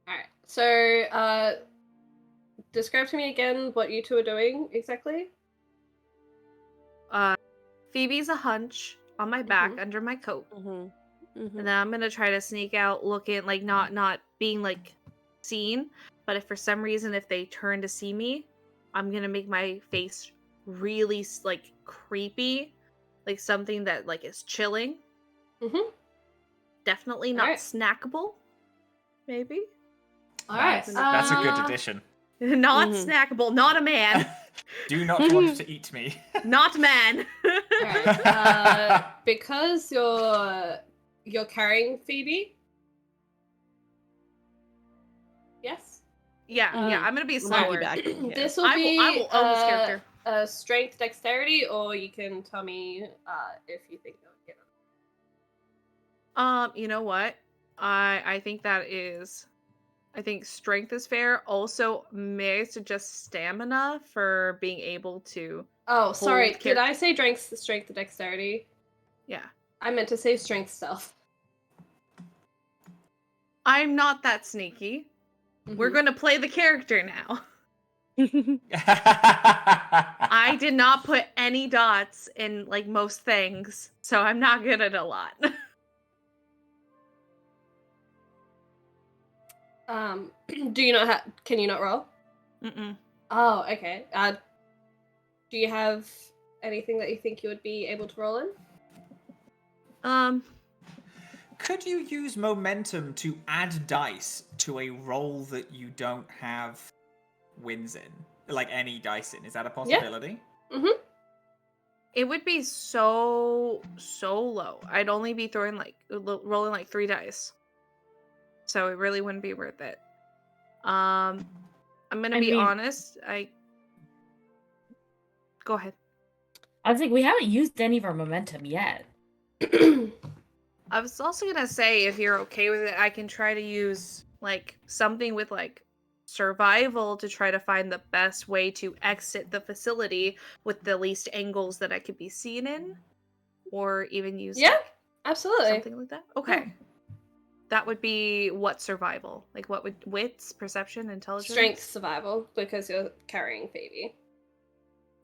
Alright, so describe to me again what you two are doing exactly. Phoebe's a hunch on my back under my coat. And then I'm gonna try to sneak out looking like not being like seen, but if for some reason if they turn to see me, I'm gonna make my face really like creepy, like something that like is chilling. Definitely not snackable. Maybe. Alright. That's a good addition. Not snackable, not a man. Do not want to eat me. Not man. Alright. Because you're carrying Phoebe. Yes. Yeah, I'm gonna be slower. This will be I will own this character. A strength dexterity, or you can tell me if you think they'll get it. You know what? I think that is. I think strength is fair. Also, may I suggest stamina for being able to. Oh, sorry. hold Did I say strength to dexterity? Yeah. I meant to say strength stealth. I'm not that sneaky. We're going to play the character now. I did not put any dots in like most things, so I'm not good at a lot. Do you not have? Can you not roll? Mm-mm. Oh, okay. Do you have anything that you think you would be able to roll in? Could you use momentum to add dice to a roll that you don't have wins in? Like any dice in? Is that a possibility? Yeah. It would be so low. I'd only be throwing like rolling like 3 dice. So it really wouldn't be worth it. I'm gonna be honest. Go ahead. I think we haven't used any of our momentum yet. I was also gonna say, if you're okay with it, I can try to use like something with like survival to try to find the best way to exit the facility with the least angles that I could be seen in, or even use absolutely something like that. Okay. That would be what survival? Like what would wits, perception, intelligence? Strength, survival, because you're carrying Phoebe.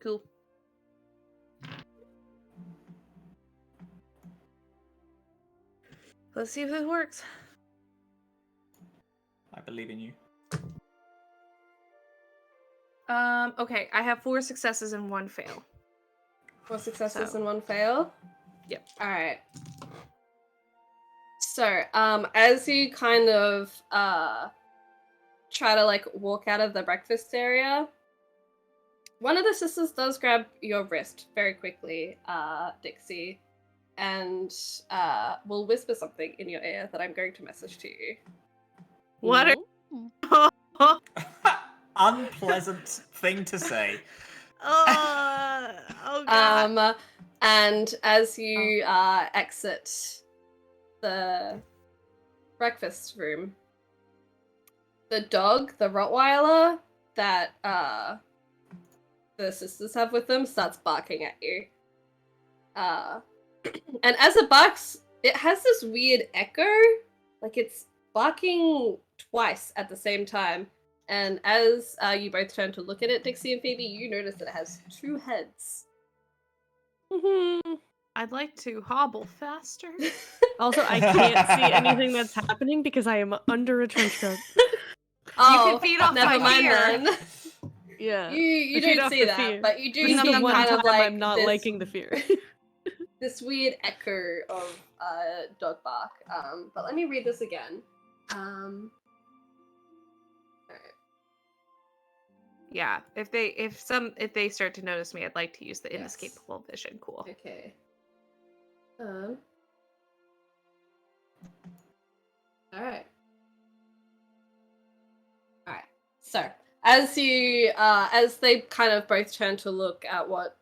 Cool. Let's see if this works. I believe in you. Okay, I have 4 successes and 1 fail. 4 successes So- and 1 fail? Yep. Alright. So, as you kind of, try to, like, walk out of the breakfast area, one of the sisters does grab your wrist very quickly, Dixie, and, will whisper something in your ear that I'm going to message to you. What Unpleasant thing to say. oh god. And as you exit the breakfast room, the dog, the Rottweiler that the sisters have with them, starts barking at you. And as it barks, it has this weird echo, like it's barking twice at the same time. And as you both turn to look at it, Dixie and Phoebe, you notice that it has 2 heads. I'd like to hobble faster. Also, I can't see anything that's happening because I am under a trench coat. Oh, can feed off never my mind fear. then. Yeah. You I feed don't off see the that, fear. but you do This is see the one kind time of like I'm not this, liking the fear. this weird echo of dog bark. But let me read this again. Alright. Yeah, if they start to notice me, I'd like to use the Yes. inescapable vision. Cool. Okay. Alright. Alright. So, as you as they kind of both turn to look at what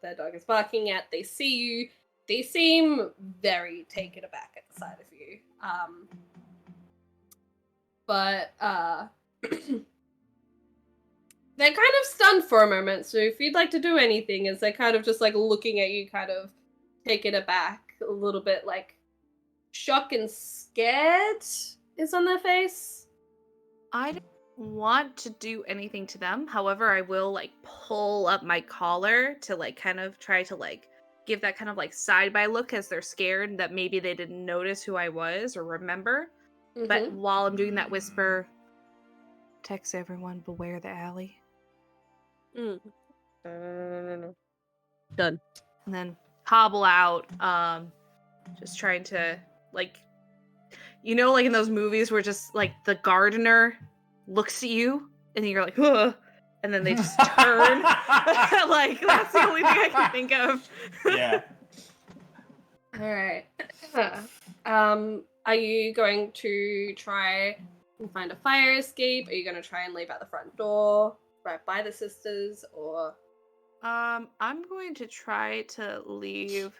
their dog is barking at, they see you. They seem very taken aback at the sight of you. But they're kind of stunned for a moment, so if you'd like to do anything, is they're kind of just like looking at you, kind of taken aback, a little bit like shock and scared is on their face. I don't want to do anything to them. However, I will like pull up my collar to like kind of try to like give that kind of like side by look as they're scared that maybe they didn't notice who I was or remember. But Mhm. while I'm doing that whisper, text everyone, beware the alley. No. And then hobble out, just trying to like, you know, like in those movies where just like the gardener looks at you and you're like, ugh, and then they just turn. Like that's the only thing I can think of. Yeah. Alright. Are you going to try and find a fire escape? Are you going to try and leave out the front door right by the sisters, or I'm going to try to leave.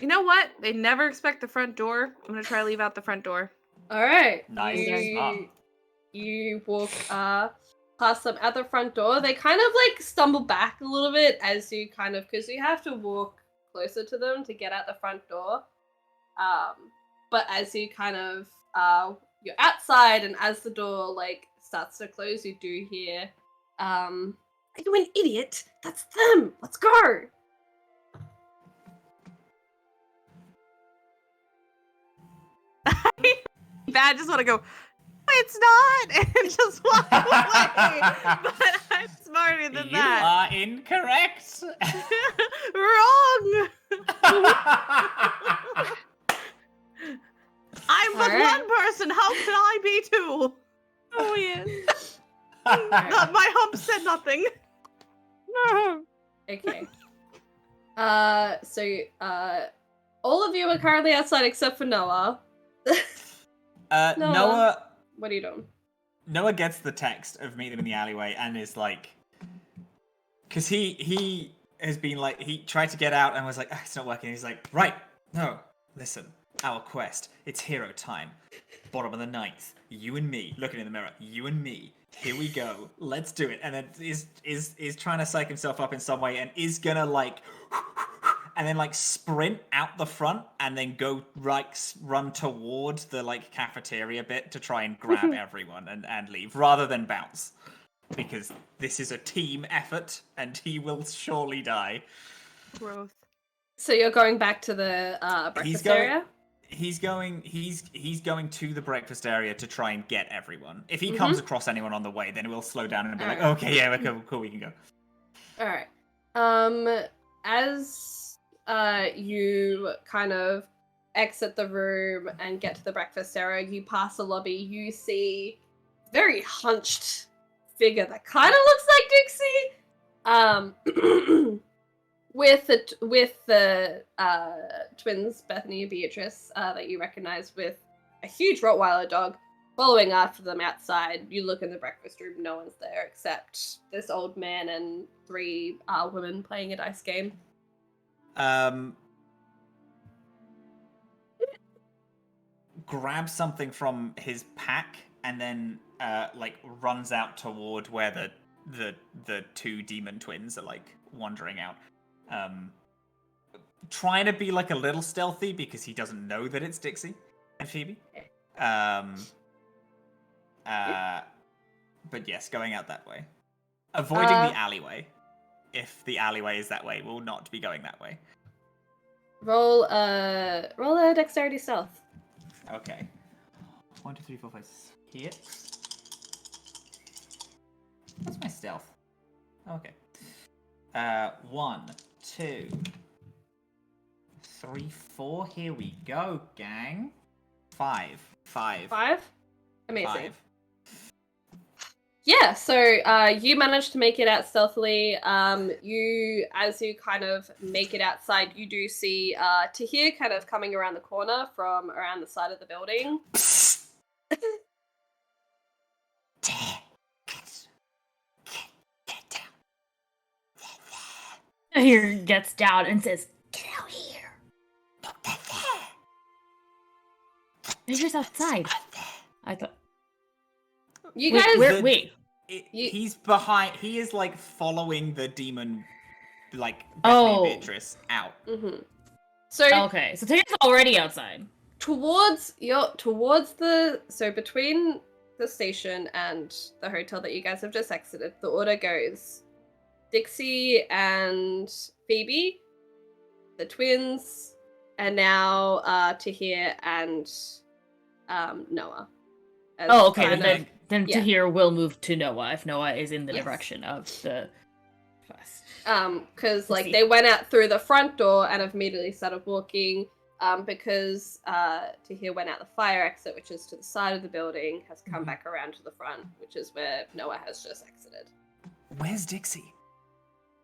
You know what? They never expect the front door. I'm gonna try to leave out the front door. Alright. Nice. Smart. You walk past them at the front door. They kind of like stumble back a little bit as you kind of, because you have to walk closer to them to get out the front door. But as you kind of you're outside, and as the door like starts to close, you do hear, "Are you an idiot? That's them. Let's go." I just want to go, it's not, and just walk away. But I'm smarter than You that. are incorrect. Wrong. I'm but Alright. one person. How can I be two? Oh yes. My hump said nothing. Okay. So all of you are currently outside except for Noah. Noah What are you doing? Noah gets the text of meet them in the alleyway and is like, because he has been like, he tried to get out and was like, it's not working. He's like, right, no, listen, our quest, it's hero time. Bottom of the ninth, you and me, looking in the mirror, you and me, here we go, let's do it. And then is trying to psych himself up in some way and is gonna like, and then like sprint out the front and then go run towards the like cafeteria bit to try and grab everyone and leave rather than bounce, because this is a team effort and he will surely die. Growth. So you're going back to the breakfast area? He's going to the breakfast area to try and get everyone. If he comes across anyone on the way, then we'll slow down and be like, okay, yeah, we're cool, we can go. All right. As you kind of exit the room and get to the breakfast area, you pass the lobby, you see a very hunched figure that kind of looks like Dixie. With the twins, Bethany and Beatrice, that you recognize, with a huge Rottweiler dog following after them outside. You look in the breakfast room, no one's there except this old man and 3 women playing a dice game. Grabs something from his pack and then runs out toward where the 2 demon twins are like wandering out. Trying to be like a little stealthy because he doesn't know that it's Dixie and Phoebe. But yes, going out that way. Avoiding the alleyway. If the alleyway is that way, we'll not be going that way. Roll a dexterity stealth. Okay. 1, 2, 3, 4, 5. Here. What's my stealth? Okay. 1, 2, 3, 4. Here we go, gang. 5. 5? Amazing. 5. Yeah, so you managed to make it out stealthily. As you kind of make it outside, you do see Tahir kind of coming around the corner from around the side of the building. Tahir gets down and says, "Get out here." They're just outside. I thought. You guys, wait. He's behind. He is like following the demon, like Bethany Beatrice out. Mm-hmm. So okay, so Tahir's already outside. Between the station and the hotel that you guys have just exited, the order goes Dixie and Phoebe, the twins, and now Tahir and Noah. Okay. Then Tahir will move to Noah if Noah is in the direction of the quest. Because they went out through the front door and have immediately started walking. Because Tahir went out the fire exit, which is to the side of the building, has come back around to the front, which is where Noah has just exited. Where's Dixie?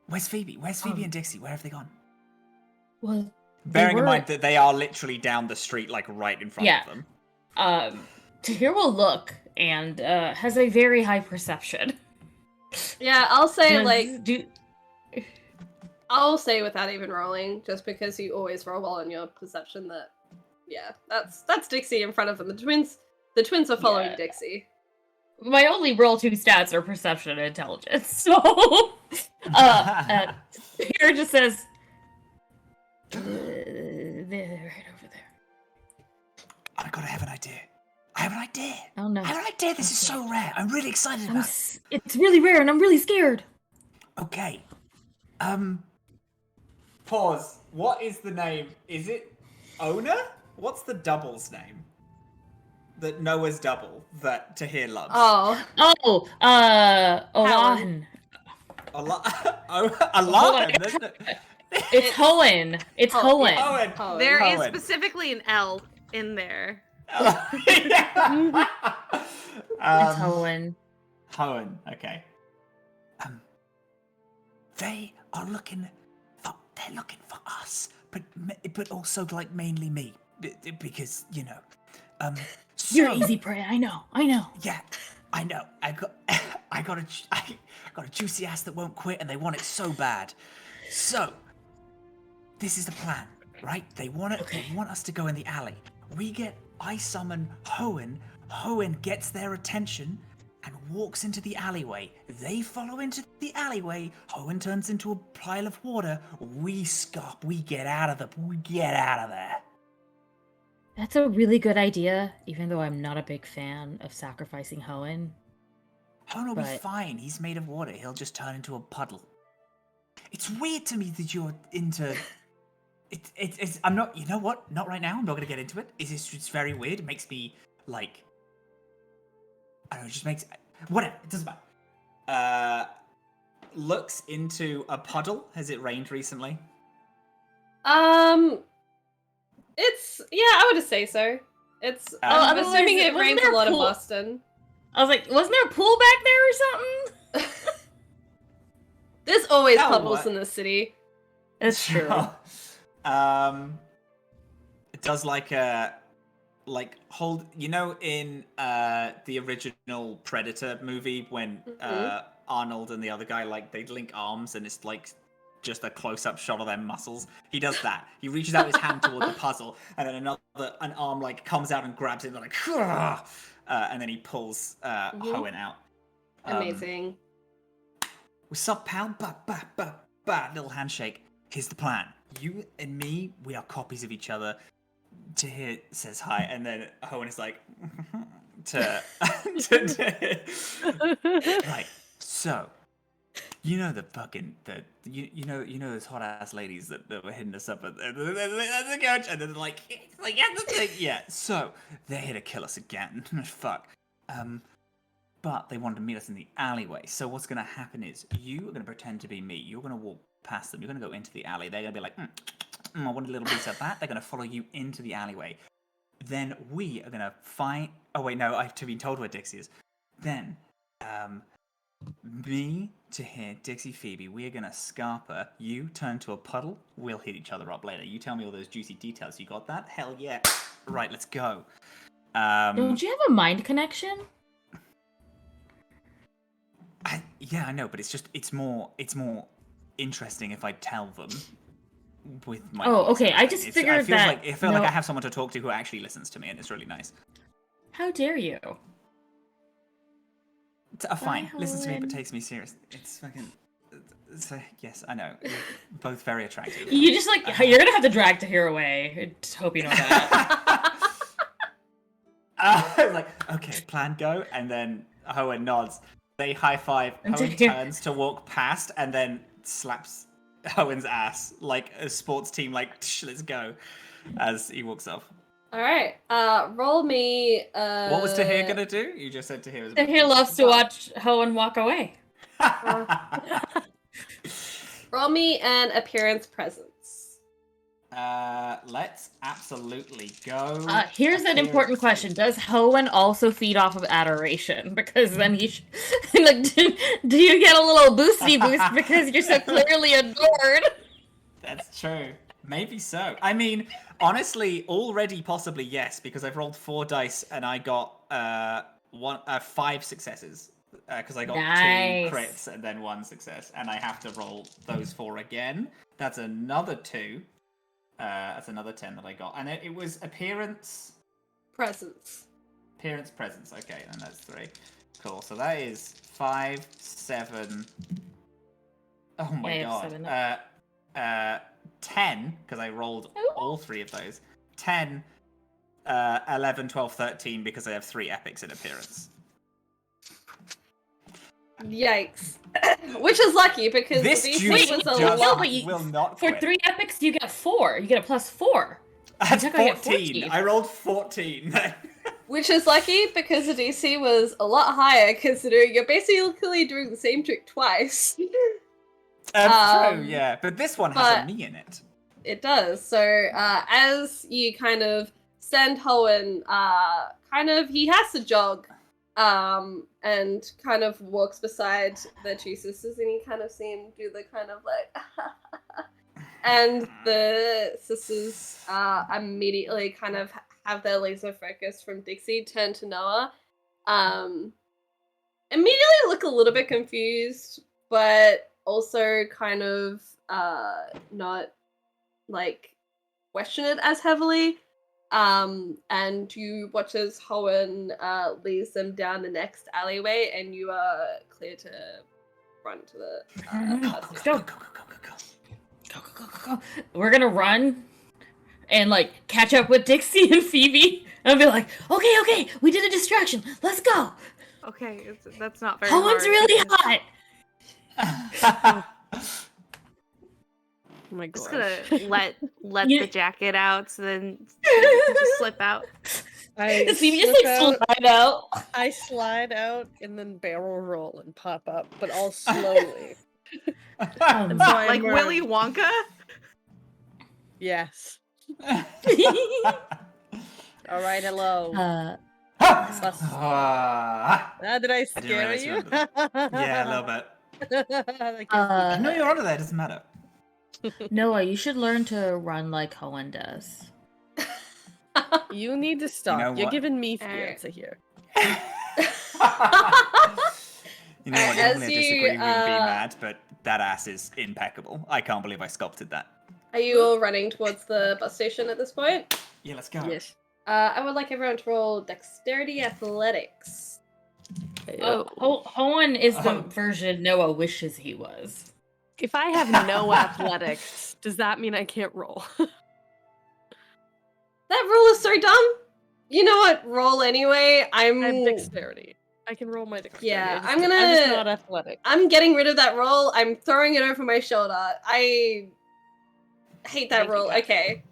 Where's Phoebe? Where's Phoebe and Dixie? Where have they gone? Well, bearing in mind that they are literally down the street, like right in front of them. Tahir will look and has a very high perception. Yeah, I'll say I'll say without even rolling, just because you always roll well on your perception. That's Dixie in front of them. The twins are following Dixie. My only roll 2 stats are perception and intelligence. So Tahir just says, "They're right over there." Oh my god, I have an idea. Oh no. I have an idea. This is so rare. I'm really excited about it. It's really rare and I'm really scared. Okay. Pause. What is the name? Is it Owner? What's the double's name? The Noah's double that Tahir loves. Olahan. Alahan. It's Hohen. It's Hohen. There is specifically an L in there. It's Hohen. Hohen. Okay. They are looking for. They're looking for us, but also like mainly me, because You're easy prey. I know. Yeah, I know. I got a juicy ass that won't quit, and they want it so bad. So this is the plan, right? They want us to go in the alley. I summon Hohen. Hohen gets their attention and walks into the alleyway. They follow into the alleyway. Hohen turns into a pile of water. We scop. We get out of there. That's a really good idea, even though I'm not a big fan of sacrificing Hohen. Hohen will be fine. He's made of water. He'll just turn into a puddle. It's weird to me that you're into It's I'm not. You know what? Not right now. I'm not gonna get into it. It's very weird. It makes me like. I don't know. It just makes whatever. It doesn't matter. Looks into a puddle. Has it rained recently? It's I would say so. It's I'm assuming it rains a lot in Boston. I was like, wasn't there a pool back there or something? There's always puddles in the city. That's true. It does hold, in the original Predator movie when Arnold and the other guy they link arms and it's just a close-up shot of their muscles. He does that. He reaches out his hand toward the puzzle, and then an arm comes out and grabs it, and and then he pulls Hoenn out. Amazing. What's up, pal? Little handshake. Here's the plan. You and me, we are copies of each other. Tahir says hi, and then Hoenn is like, to right. So, you know the fucking you know those hot ass ladies that were hitting us up at the couch, and then yeah. So they're here to kill us again. Fuck. But they wanted to meet us in the alleyway. So what's gonna happen is you are gonna pretend to be me. You're gonna walk past them. You're gonna go into the alley. They're gonna be like, I want a little piece of that. They're gonna follow you into the alleyway. Then we are gonna find. Oh wait, no. I've been told where Dixie is. Then, me, Tahir, Dixie, Phoebe. We are gonna scarper. You turn to a puddle. We'll hit each other up later. You tell me all those juicy details. You got that? Hell yeah. Right, let's go. Don't you have a mind connection? Yeah, I know, but it's more interesting if I tell them with my. Oh, okay. I just figured that. I feel like I have someone to talk to who actually listens to me, and it's really nice. How dare you? Fine, listens to me but takes me serious. It's fucking. Yes, I know. You're both very attractive. You just you're gonna have to drag Tahir away. I just hope you know that. I was like, okay, plan go, and then Hoenn nods. They high five. Hoenn turns to walk past, and then slaps Hoenn's ass like a sports team. Let's go, as he walks off. All right. Roll me. What was Tahir gonna do? You just said Tahir was. Tahir loves to watch Hoenn walk away. Roll me an appearance presence. Let's absolutely go. Here's an important question: does Hoenn also feed off of adoration? Because then he do you get a little boosty boost because you're so clearly adored? That's true. Maybe so. I mean, honestly, already possibly yes, because I've rolled 4 dice and I got 5 successes. Because I got 2 crits and then 1 success, and I have to roll those 4 again. That's another 2. That's another 10 that I got, and it was appearance, presence. Appearance, presence. Okay, and that's 3. Cool. So that is 5, 7. Oh my god. 10 because I rolled all 3 of those. 10, 11, 12, 13 because I have 3 epics in appearance. Yikes. Which is lucky because this DC was a lot. Will not for quit. 3 epics, you get 4. You get a plus 4. That's 14. I rolled 14. Which is lucky because the DC was a lot higher considering you're basically doing the same trick twice. That's true, yeah. But this one has a me in it. It does. So as you kind of send Hoenn, he has to jog. And kind of walks beside the 2 sisters, and you kind of see him do the kind of and the sisters immediately kind of have their laser focus from Dixie turn to Noah. Immediately look a little bit confused, but also kind of not question it as heavily. And you watch as Hoenn leads them down the next alleyway, and you are clear to run to the. Go. We're gonna run and catch up with Dixie and Phoebe, and be like, okay, we did a distraction. Let's go. Okay, that's not very. Hoenn's really hot. Oh my Just gosh. gonna let Yeah. the jacket out, so then you can just slip out. I See, just slip like out, slide out. I slide out and then barrel roll and pop up, but all slowly. And so I Like emerge. Willy Wonka. Yes. All right, hello. Did I scare realize you you? were yeah, a little bit. I can see No, you're under there. It doesn't matter. Noah, you should learn to run like Cohen does. you need to stop. know You're what? giving me fear Alright. to hear. You know what? As Normally I you, disagree with you being mad, but that ass is impeccable. I can't believe I sculpted that. Are you all running towards the bus station at this point? Yeah, let's go. Yes. I would like everyone to roll dexterity athletics. Cohen is the Oh. version Noah wishes he was. If I have no athletics, does that mean I can't roll? That roll is so dumb. You know what? Roll anyway. I have dexterity. I can roll my dexterity. Yeah, I'm just not athletic. I'm getting rid of that roll. I'm throwing it over my shoulder. I hate that Thank you, roll. guys. Okay.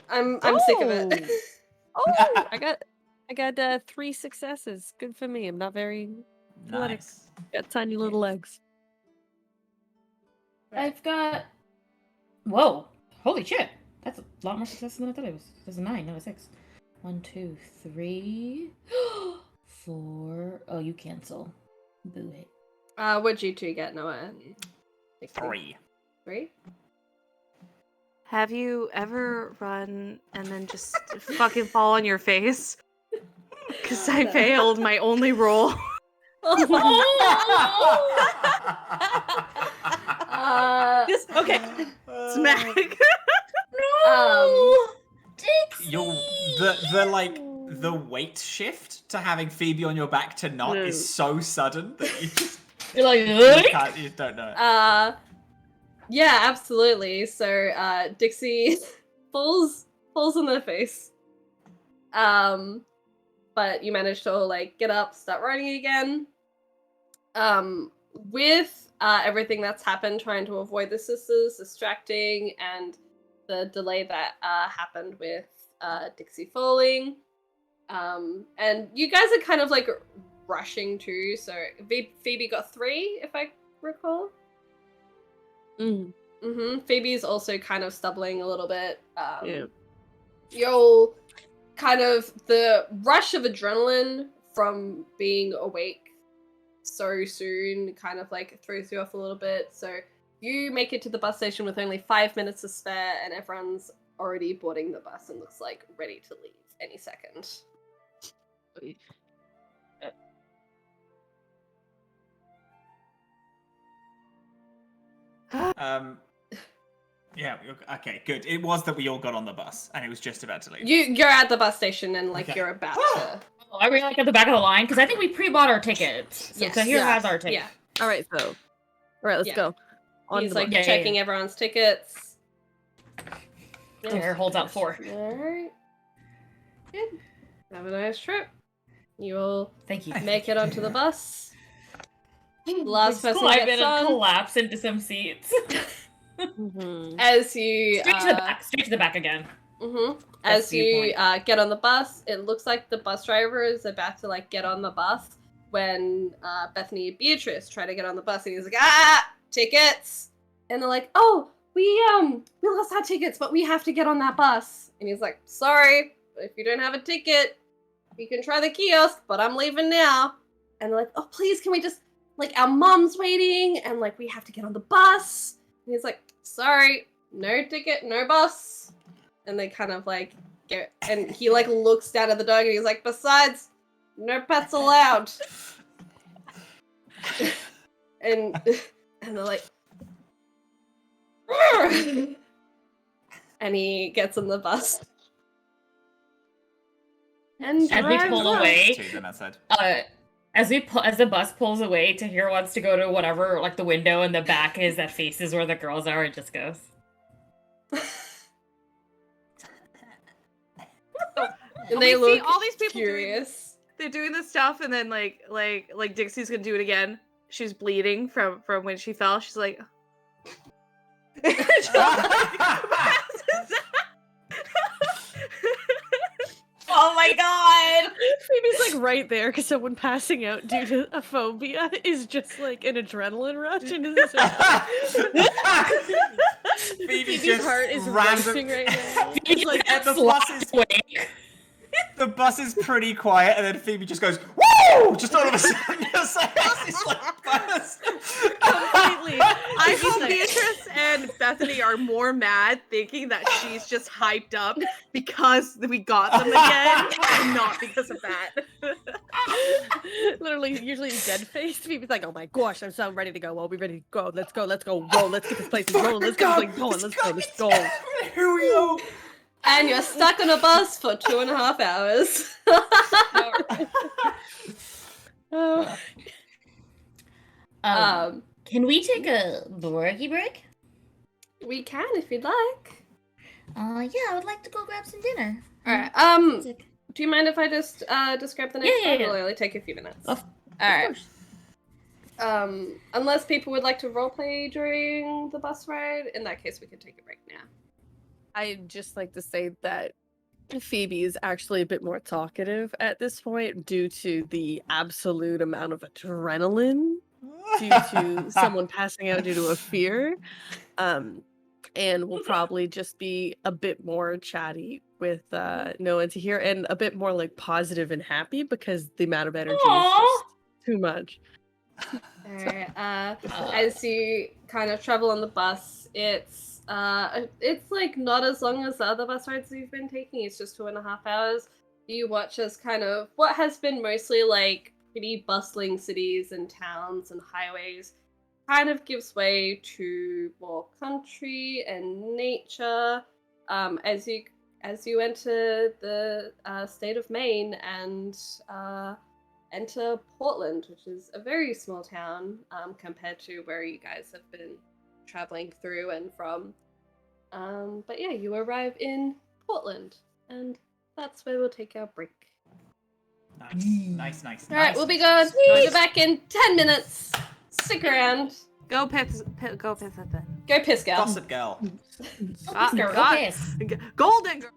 I'm sick of it. Oh, I got 3 successes. Good for me. I'm not very athletic. Nice. Got tiny little legs. I've got. Whoa! Holy shit! That's a lot more success than I thought it was. There's a 9, not a 6. 1, 2, 3, 4. Oh, you cancel. Boo it. What'd you two get, Noah? And Dixie? 3. 3? Have you ever run and then just fucking fall on your face? Because I failed my only roll. Okay. Smack. Dixie! The weight shift to having Phoebe on your back to not is so sudden that you just You're like, you don't know it. Yeah, absolutely. So, Dixie falls in the face. But you manage to like get up, start running again. With everything that's happened, trying to avoid the sisters, distracting, and the delay that happened with Dixie falling. And you guys are kind of like rushing too. So Phoebe got 3, if I recall. Phoebe's also kind of stumbling a little bit. Yeah. You'll kind of the rush of adrenaline from being awake so soon kind of like throws you off a little bit. So you make it to the bus station with only 5 minutes to spare, and everyone's already boarding the bus and looks like ready to leave any second. Yeah, okay, good. It was that we all got on the bus and it was just about to leave. You're at the bus station and like Okay. you're about to. Oh, are we like at the back of the line? Because I think we pre-bought our tickets. So Yes. Tahir Yeah. has our ticket. Yeah. All right, so. All right, let's Yeah. go. On He's the like bus. Yeah, yeah, checking yeah. everyone's tickets. Tahir holds out 4. Alright. Good. Have a nice trip. You will Thank you. make it onto the bus. Last person I've gets been on. collapse into some seats. Mhm. As you Straight to the back. Straight to the back again. As the you get on the bus, it looks like the bus driver is about to like get on the bus when Bethany and Beatrice try to get on the bus, and he's like, tickets, and they're like, oh, we lost our tickets, but we have to get on that bus, and he's like, sorry, but if you don't have a ticket, you can try the kiosk, but I'm leaving now, and they're like, oh, please, can we just like our mom's waiting, and like we have to get on the bus, and he's like, sorry, no ticket, no bus. And they kind of like get, and he like looks down at the dog and he's like, besides, no pets allowed. and they're like, "Rrr!" And he gets on the bus. And As we drives pull off. away, Two them outside. as the bus pulls away, Tahir wants to go to whatever, like the window in the back is that faces where the girls are, and just goes. And they we see look all these people curious. They're doing this stuff, and then like Dixie's gonna do it again. She's bleeding from when she fell. She's like, Oh my god! Phoebe's like right there because someone passing out due to a phobia is just like an adrenaline rush into this. Phoebe's Phoebe's just heart is random- racing right now. It's like, and the bus is awake. the bus is pretty quiet, and then Phoebe just goes, "Woo!" Just all of a sudden, it's like burst. Completely. I hope Beatrice and Bethany are more mad thinking that she's just hyped up because we got them again, and not because of that. Literally, usually dead faced. Phoebe's like, "Oh my gosh, I'm so ready to go. Well, we ready to go. Let's go. Let's go. Roll. Let's get this place rolling. Let's get this thing going. Let's go. Let's go." Here we go. And you're stuck on a bus for 2.5 hours. Oh. Can we take a break? We can if you'd like. Yeah, I would like to go grab some dinner. Alright, do you mind if I just describe the next Yeah. one? It'll only take a few minutes. Of Alright. course. Unless people would like to roleplay during the bus ride, in that case we can take a break now. I'd just like to say that Phoebe is actually a bit more talkative at this point due to the absolute amount of adrenaline due to someone passing out due to a fear. And will probably just be a bit more chatty with Noah and Tahir and a bit more like positive and happy because the amount of energy is just too much. Alright, as you kind of travel on the bus, it's like not as long as the other bus rides you've been taking, it's just 2.5 hours. You watch as kind of what has been mostly like pretty bustling cities and towns and highways kind of gives way to more country and nature as you enter the state of Maine and enter Portland, which is a very small town compared to where you guys have been traveling through and from. But yeah, you arrive in Portland, and that's where we'll take our break. Nice. All right, we'll be good. We'll be back in 10 minutes. Stick around. Go piss. Go piss, gal. Gossip girl. Yes. Golden girl.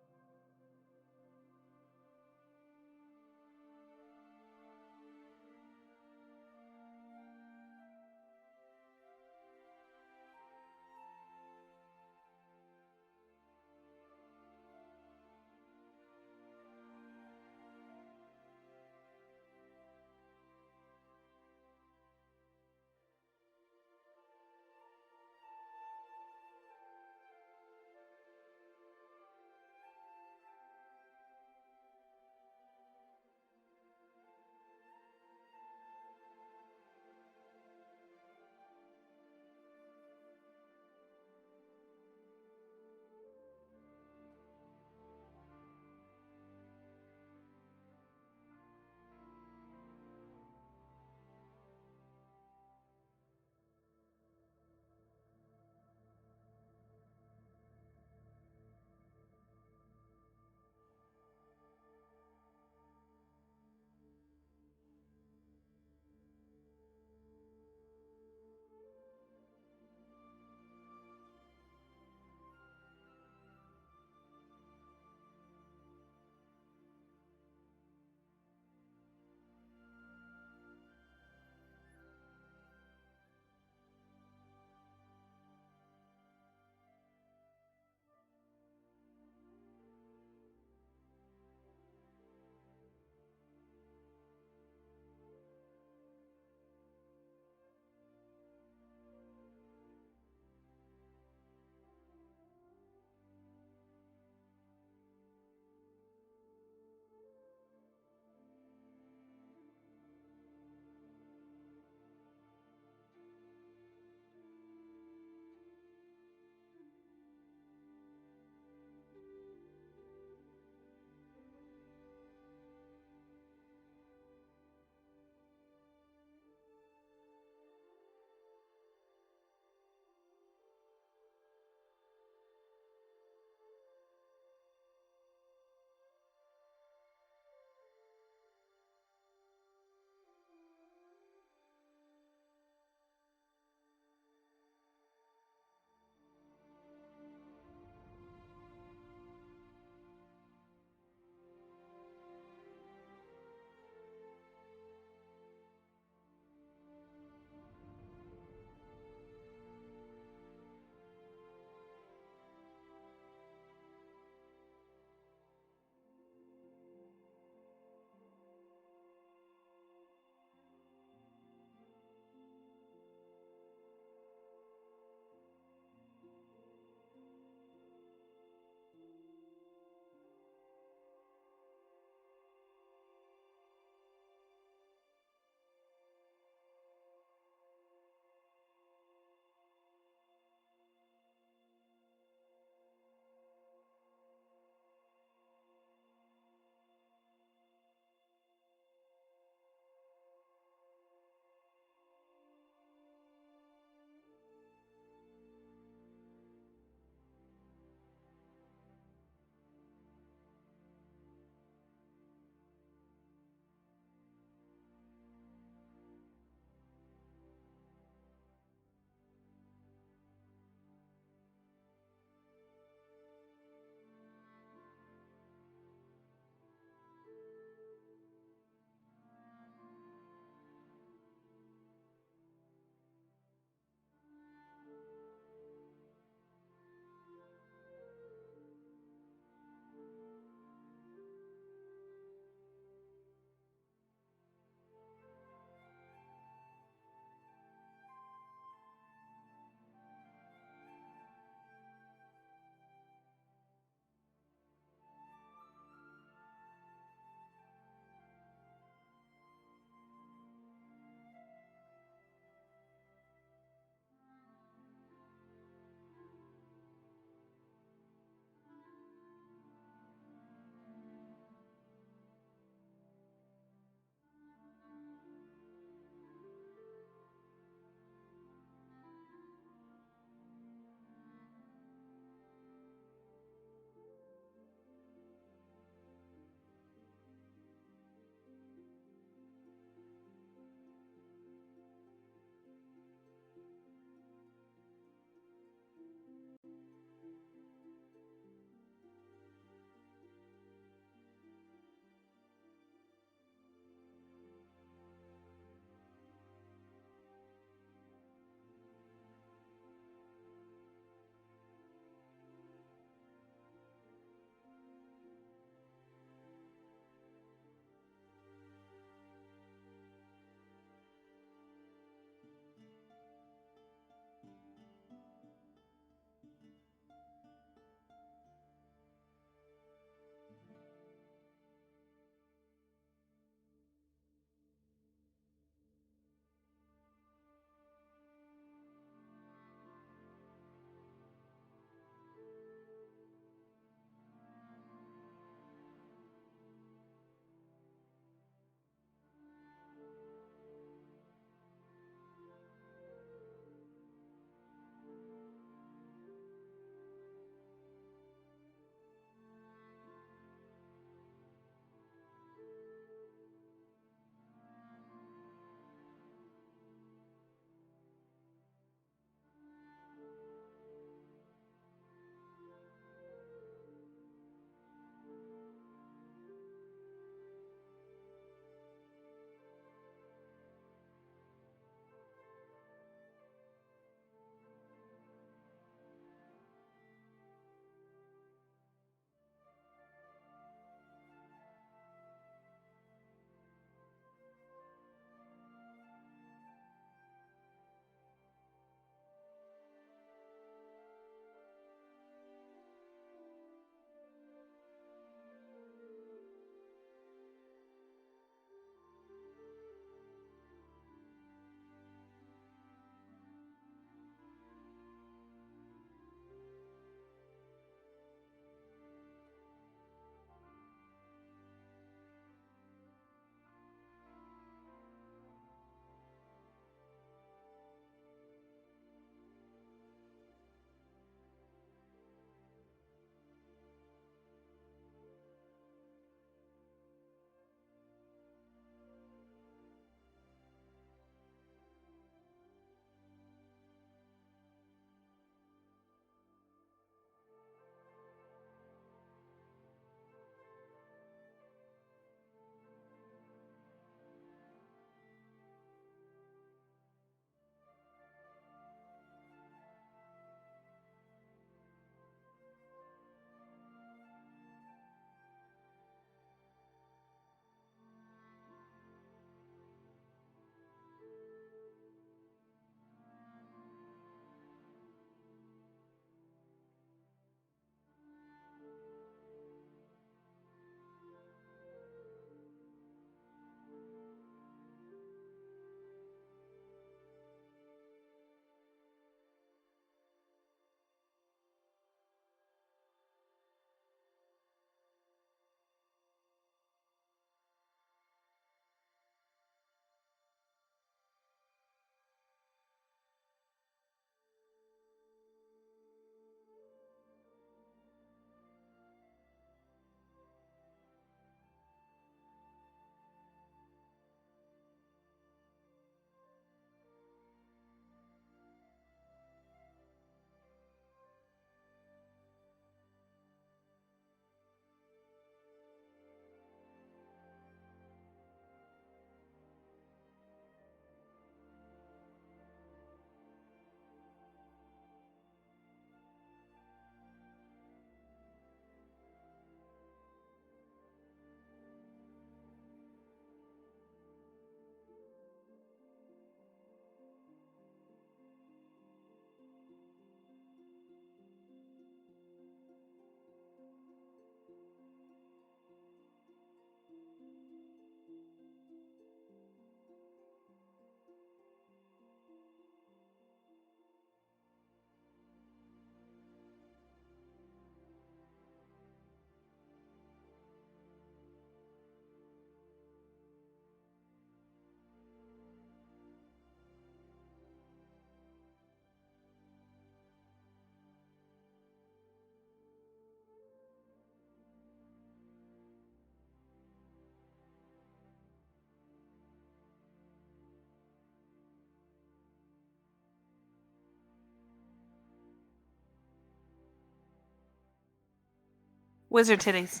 Wizard titties.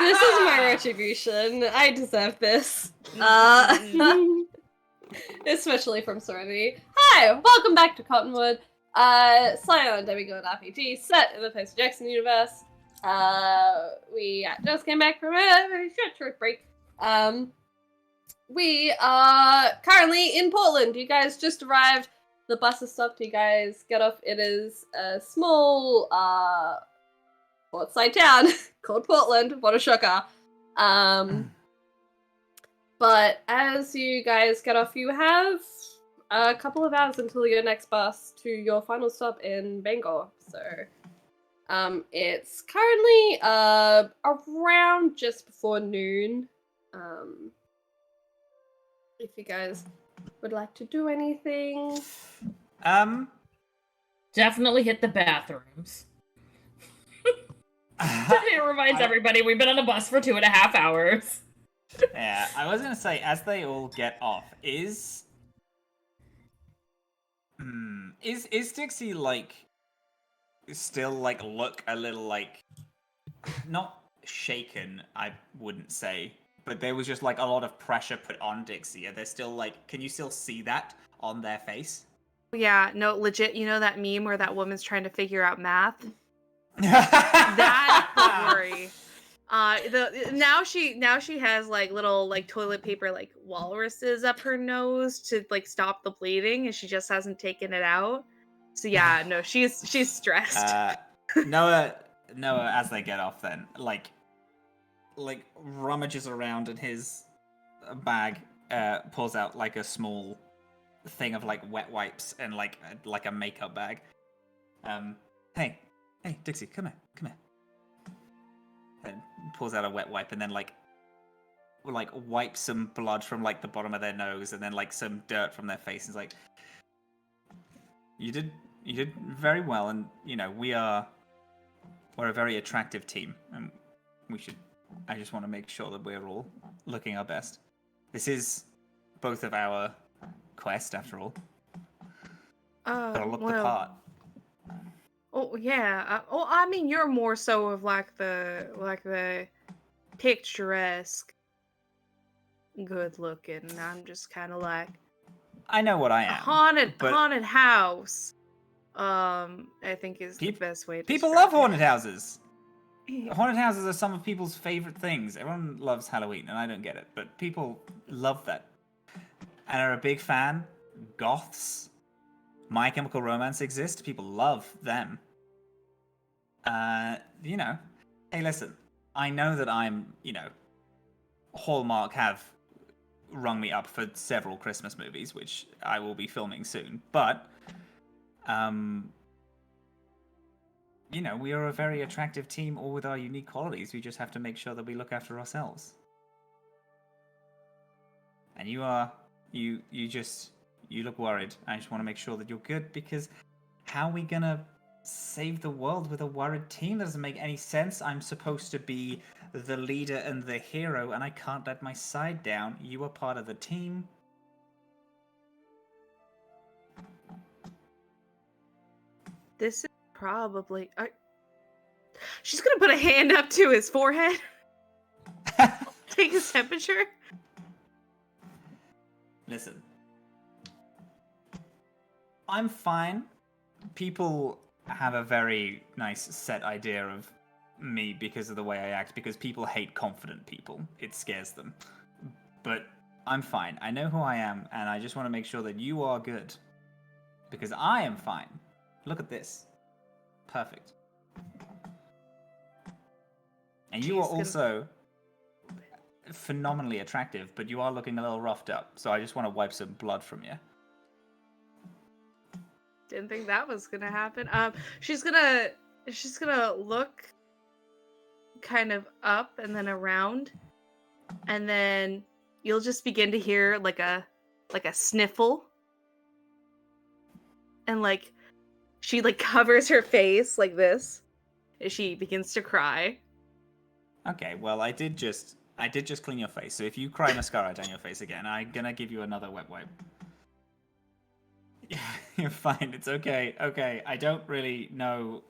This is my retribution. I deserve this. Especially from Serenity. Hi, welcome back to Cottonwood. Scion, Demigod RPG, set in the Percy Jackson Universe. We just came back from a very short break. We are currently in Portland. You guys just arrived. The bus has stopped. You guys get off. It is a small, portside town called Portland. What a shocker. But as you guys get off, you have a couple of hours until your next bus to your final stop in Bangor. So, it's currently around just before noon. If you guys would like to do anything, Definitely hit the bathrooms. It reminds everybody we've been on a bus for 2.5 hours. Yeah, I was gonna say, as they all get off, is Dixie like still like look a little like not shaken, I wouldn't say, but there was just like a lot of pressure put on Dixie. Are they still like, can you still see that on their face? Yeah, no, legit. You know that meme where that woman's trying to figure out math? That's the worry. Now she has like little like toilet paper like walruses up her nose to like stop the bleeding, and she just hasn't taken it out. So yeah, no, she's stressed. Noah, as they get off, then like rummages around in his bag, pulls out like a small thing of like wet wipes and like a makeup bag. Hey, Dixie, come here. And pulls out a wet wipe and then like wipes some blood from like the bottom of their nose and then like some dirt from their face. And is like, you did very well, and you know we're a very attractive team, and I just want to make sure that we're all looking our best. This is both of our quest, after all. Gotta look the part. Oh yeah. I mean, you're more so of like the picturesque, good looking. I'm just kind of like, I know what I am. Haunted house. I think is the best way to people describe love haunted houses. it. Haunted houses are some of people's favorite things. Everyone loves Halloween, and I don't get it, but people love that and are a big fan. Goths, My Chemical Romance exist. People love them. You know, hey, listen, I know that I'm, you know, Hallmark have rung me up for several Christmas movies, which I will be filming soon, but, you know, we are a very attractive team, all with our unique qualities. We just have to make sure that we look after ourselves. And you look worried. I just want to make sure that you're good, because how are we gonna save the world with a worried team? That doesn't make any sense. I'm supposed to be the leader and the hero, and I can't let my side down. You are part of the team. This is probably. She's gonna put a hand up to his forehead. Take his temperature. Listen, I'm fine. People have a very nice set idea of me because of the way I act, because people hate confident people. It scares them. But I'm fine. I know who I am, and I just want to make sure that you are good. Because I am fine. Look at this. Perfect. And you are also phenomenally attractive, but you are looking a little roughed up, so I just want to wipe some blood from you. Didn't think that was gonna happen. She's gonna look kind of up and then around, and then you'll just begin to hear like a sniffle, and like she like covers her face like this as she begins to cry. Okay, well, I did just clean your face, so if you cry mascara down your face again, I'm gonna give you another wet wipe. You're fine. It's okay. Okay. I don't really know.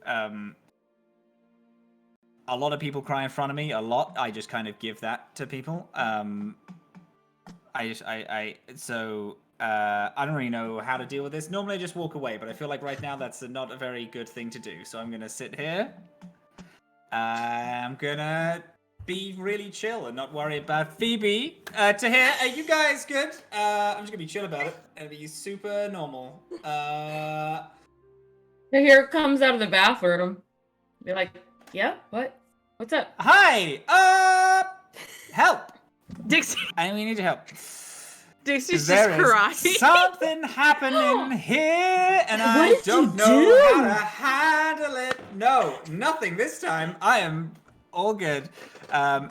A lot of people cry in front of me. A lot. I just kind of give that to people. I don't really know how to deal with this. Normally I just walk away, but I feel like right now that's not a very good thing to do. So I'm gonna sit here. I'm gonna be really chill and not worry about Phoebe. Tahir, are you guys good? I'm just gonna be chill about it and be super normal. Tahir comes out of the bathroom. Be like, yeah, what? What's up? Hi! Help! Dixie. We need your help. Dixie's There just is crying. something happening here, and What I did don't you know do? how to handle it. No, nothing this time. I am all good.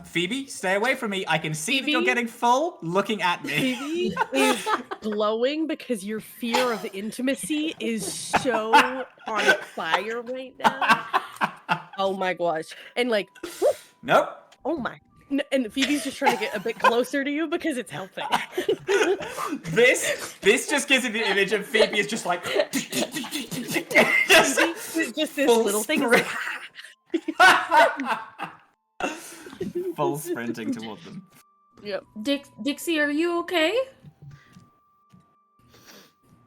Phoebe, stay away from me. I can see that you're Phoebe? getting full looking at me. Phoebe is glowing because your fear of intimacy is so on fire right now. Oh my gosh. And like, Nope. oh my. And Phoebe's just trying to get a bit closer to you because it's helping. This just gives me the image of Phoebe is just like just this full little thing is sprint. like, Full sprinting toward them. yep. Dixie, are you okay?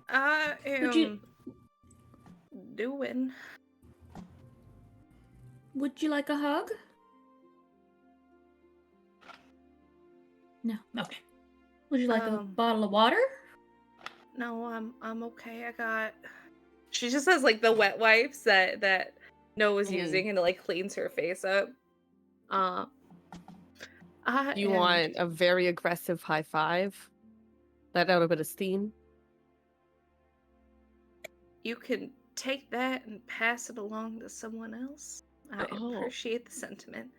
I Would you- am doing. Would you like a hug? No. Okay. Would you like a bottle of water? No, I'm okay. I got. She just has like the wet wipes that Noah's using, and it like cleans her face up. Do you want a very aggressive high five? Let out a bit of steam. You can take that and pass it along to someone else. I appreciate the sentiment.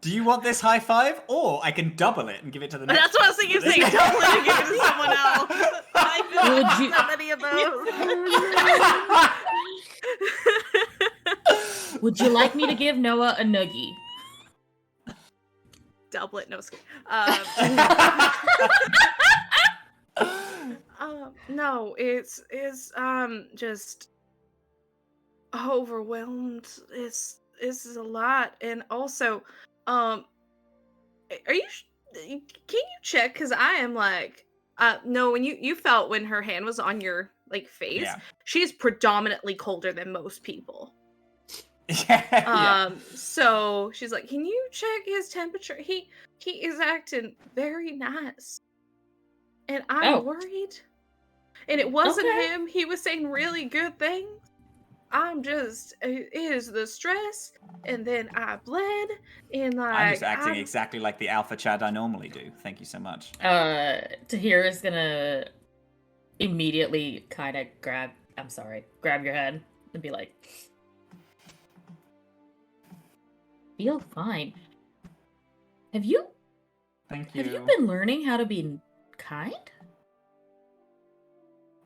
Do you want this high five, or I can double it and give it to the next? That's what I was thinking. Saying double it and give it to someone else. I've Would done you- so many of those. Would you like me to give Noah a noogie? Double it, no skip. No, it's just overwhelmed. It's a lot, and also, are you? Can you check? Because I am like, no. When you felt when her hand was on your like face, Yeah. she's predominantly colder than most people. Yeah. So she's like, can you check his temperature? He is acting very nice, and I'm worried. And it wasn't him. He was saying really good things. It is the stress, and then I bled, and like I'm just acting exactly like the alpha Chad I normally do. Thank you so much. Tahir is gonna immediately kind of grab your head and be like, feel fine. Have you Thank you. been learning how to be kind?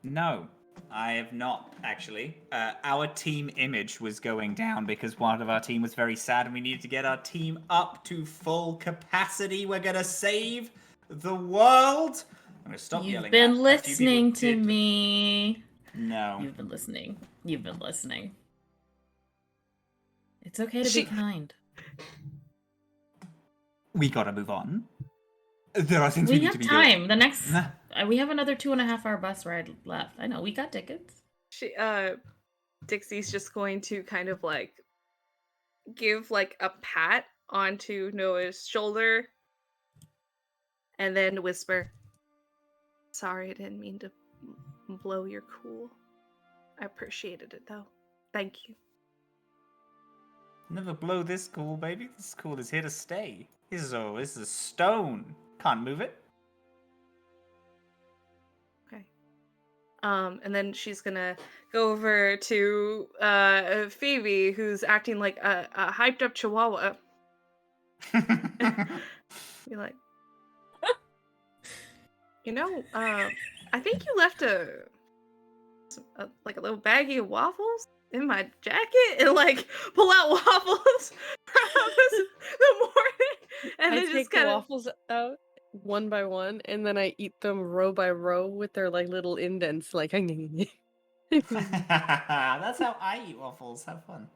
No, I have not, actually. Our team image was going down because one of our team was very sad and we needed to get our team up to full capacity. We're gonna save the world. I'm gonna stop yelling. You've been A few listening people to did. me. No. You've been listening. It's okay to be kind. We gotta move on. There are things we We need have to be time. doing. The next, we have another 2.5 hour bus ride left. I know we got tickets. Dixie's just going to kind of like give like a pat onto Noah's shoulder, and then whisper, "Sorry, I didn't mean to blow your cool. I appreciated it though. Thank you." Never blow this cool, baby. This cool is here to stay. This is a stone. Can't move it. Okay. And then she's gonna go over to Phoebe, who's acting like a hyped up chihuahua. Be like, I think you left a little baggie of waffles in my jacket, and like pull out waffles from the morning, and I then take just the kind of waffles out one by one, and then I eat them row by row with their like little indents. Like, That's how I eat waffles. Have fun.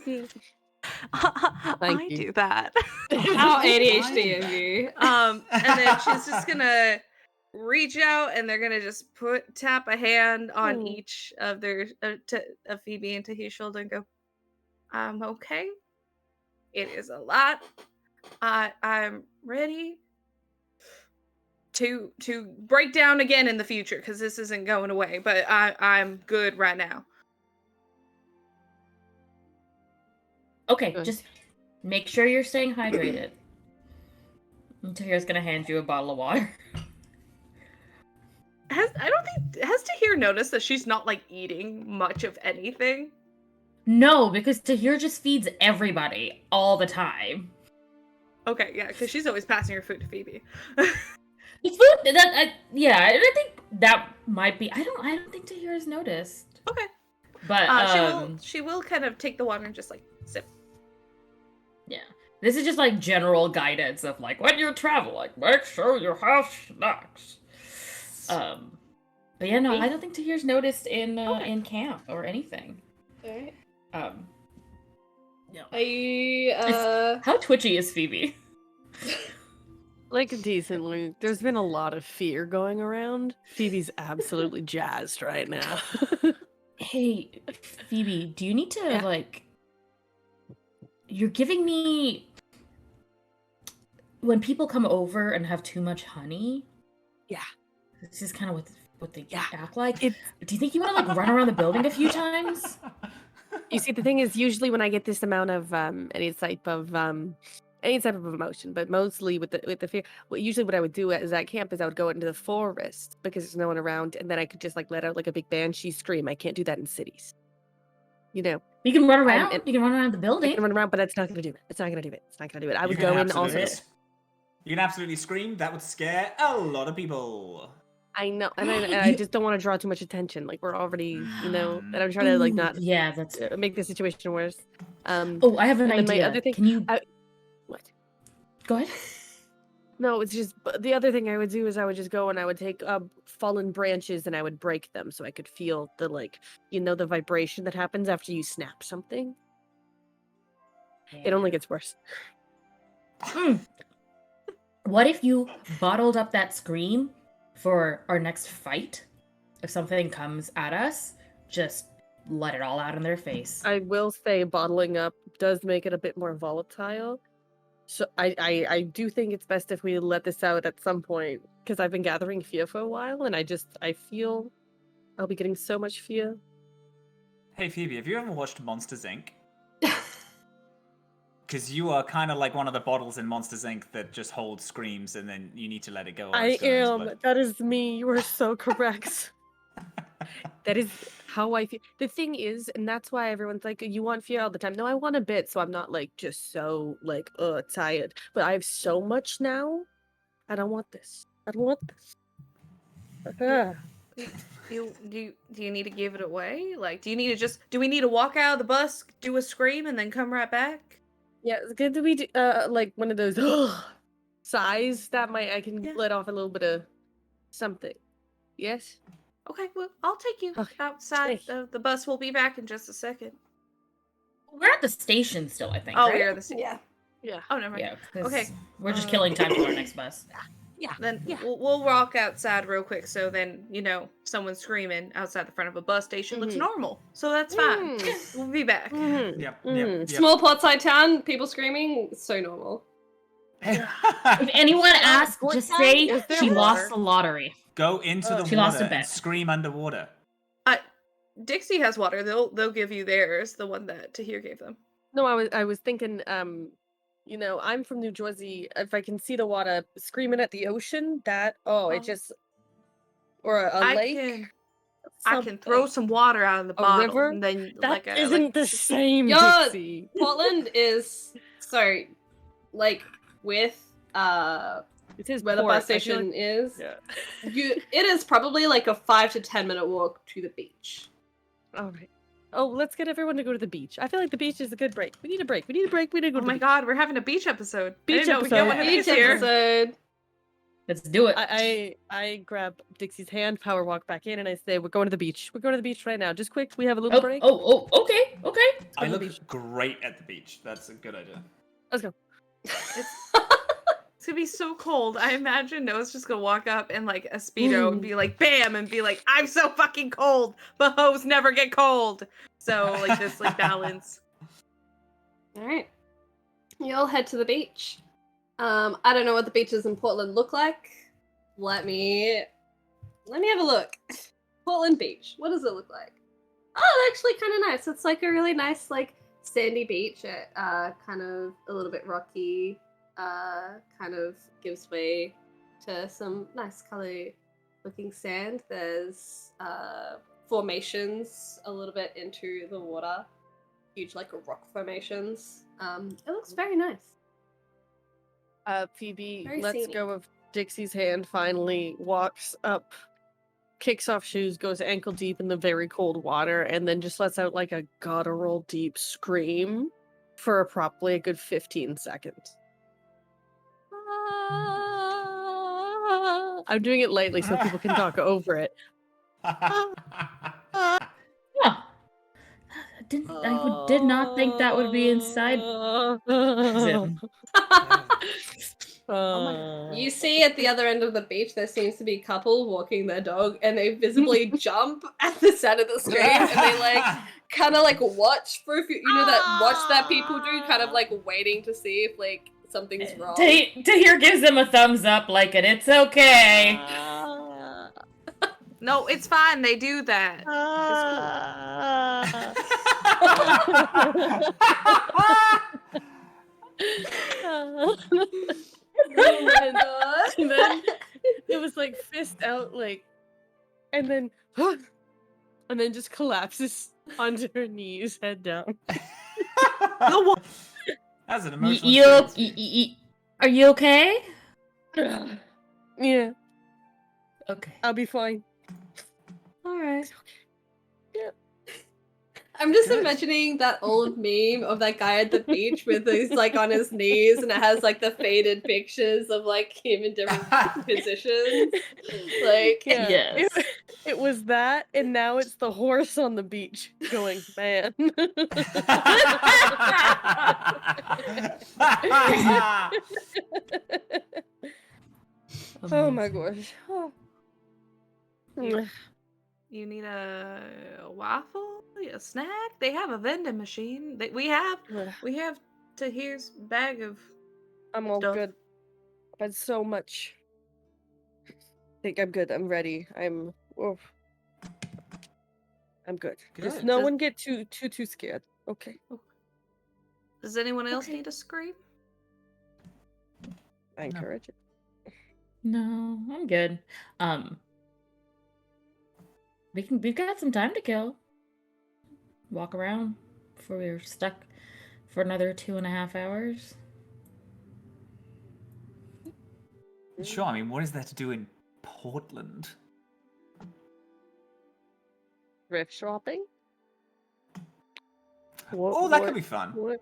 I you. do that. How I ADHD do of that. you? And then she's just gonna reach out, and they're gonna just tap a hand on Oh. each of their of Phoebe and Tahir's shoulder and go, "I'm okay. It is a lot. I'm ready to break down again in the future because this isn't going away. But I'm good right now." Okay, Good. just make sure you're staying hydrated. And Tahir's gonna hand you a bottle of water. Has Tahir noticed that she's not like eating much of anything? No, because Tahir just feeds everybody all the time. Okay, yeah, because she's always passing her food to Phoebe. It's food yeah, I think that might be. I don't think Tahir has noticed. Okay. But she will kind of take the water and just like sip. yeah, this is just like general guidance of like when you travel, like make sure you have snacks. But yeah, no, I don't think Tahir's noticed in camp or anything. Alright. No. Are you How twitchy is Phoebe? Like decently. There's been a lot of fear going around. Phoebe's absolutely jazzed right now. Hey, Phoebe, do you need to Yeah. like? You're giving me when people come over and have too much honey. Yeah. This is kind of what they Yeah. act like. It- Do you think you want to like run around the building a few times? You see, the thing is, usually when I get this amount of any type of emotion, but mostly with the fear, usually what I would do at camp is I would go into the forest because there's no one around, and then I could just like let out like a big banshee scream. I can't do that in cities. You know, You can run around. and- You can run around the I building. can run around, but that's not gonna do it. It's not gonna do it. It's not gonna do it. I You would can go in absolutely- also. You can absolutely scream. That would scare a lot of people. I know, and I You- just don't want to draw too much attention. Like we're already, and I'm trying to like Ooh, not Yeah, that's. make the situation worse. Oh, I have an and then my idea. other thing- Can you What? go ahead? No, it's just the other thing I would do is I would just go and I would take fallen branches and I would break them so I could feel the like the vibration that happens after you snap something. It only gets worse. What if you bottled up that scream for our next fight? If something comes at us, just let it all out in their face. I will say bottling up does make it a bit more volatile. So I do think it's best if we let this out at some point because I've been gathering fear for a while and I feel I'll be getting so much fear. Hey Phoebe, have you ever watched Monsters Inc? Because you are kind of like one of the bottles in Monsters Inc. that just holds screams and then you need to let it go. I am. But... That is me. You are so correct. That is how I feel. The thing is, and that's why everyone's like, you want fear all the time. No, I want a bit, so I'm not like just so like tired. But I have so much now. I don't want this. I don't want this. Do you need to give it away? Like, do we need to walk out of the bus, do a scream, and then come right back? Yeah, it's good to be like one of those sighs that I can Yeah. let off a little bit of something. Yes. Okay, well, I'll take you Okay, outside. stay. The bus will be back in just a second. We're at the station still, I think. Oh, right? we are the Yeah. Yeah. Oh, never mind. Yeah. 'Cause Okay. We're just killing time till our next bus. Then Yeah. we'll walk outside real quick. So then someone screaming outside the front of a bus station looks Mhm. normal. So that's fine. We'll be back. Mhm. Yep, Mhm. yep, yep. Small portside town, people screaming, so normal. If anyone asks, what just time say is there she lost water? the lottery. Go into the She lost water a bet. and scream underwater. Dixie has water. They'll give you theirs, the one that Tahir gave them. No, I was thinking, I'm from New Jersey. If I can see the water screaming at the ocean, it Oh. just or a I lake. can I can throw something. some water out of the A bottle, river? and then That like isn't the same, Yeah. Dixie. Portland is like with It is where the port. bus I feel station like- is. Yeah. It is probably like a 5 to 10 minute walk to the beach. All right. Oh, let's get everyone to go to the beach. I feel like the beach is a good break. We need a break. We need to go Oh to my the beach. god, we're having a beach episode. I Beach didn't know we get episode. one of Beach these here. episode. Let's do it. I grab Dixie's hand, power walk back in, and I say, "We're going to the beach. We're going to the beach right now. Just quick. We have a little break. Okay. I look great at the beach. That's a good idea. Let's go." It's gonna be so cold. I imagine Noah's just gonna walk up in like a Speedo and be like, bam, and be like, I'm so fucking cold, but hoes never get cold. So like this like balance. All right. You all head to the beach. I don't know what the beaches in Portland look like. Let me have a look. Portland Beach. What does it look like? Oh, actually kind of nice. It's like a really nice like sandy beach. Kind of a little bit rocky. Kind of gives way to some nice color looking sand. There's formations a little bit into the water. Huge like rock formations. It looks very nice. Phoebe Very lets scenic. go of Dixie's hand, finally walks up, kicks off shoes, goes ankle deep in the very cold water, and then just lets out like a guttural deep scream for probably a good 15 seconds. I'm doing it lightly so people can talk over it. Huh. I did not think that would be inside. Zim. You see at the other end of the beach, there seems to be a couple walking their dog, and they visibly jump at the side of the screen, and they like kind of like watch for a few, that watch that people do, kind of like waiting to see if like something's wrong. Tahir gives them a thumbs up, like it. It's okay. No, it's fine. They do that. Oh my god. And then it was like fist out, like, and then just collapses onto her knees, head down. That's an emotional experience. Are you okay? Yeah, Okay. I'll be fine. All right. I'm just imagining that old meme of that guy at the beach with his like on his knees, and it has like the faded pictures of like him in different positions. Like, Yeah. Yes. It was that, and now it's the horse on the beach going, man. Oh my gosh. Oh. You need a waffle, a snack. They have a vending machine. We have Tahir's bag of. I'm all stuff. good. I've had so much. I think I'm good. I'm ready. I'm good. Just Good. no one get too scared. Okay. Does anyone else Okay. need a scream? I encourage it. No, I'm good. We've got some time to kill. Walk around before we're stuck for another 2.5 hours. Sure, I mean, what is there to do in Portland? Thrift shopping? Oh, that could be fun. What?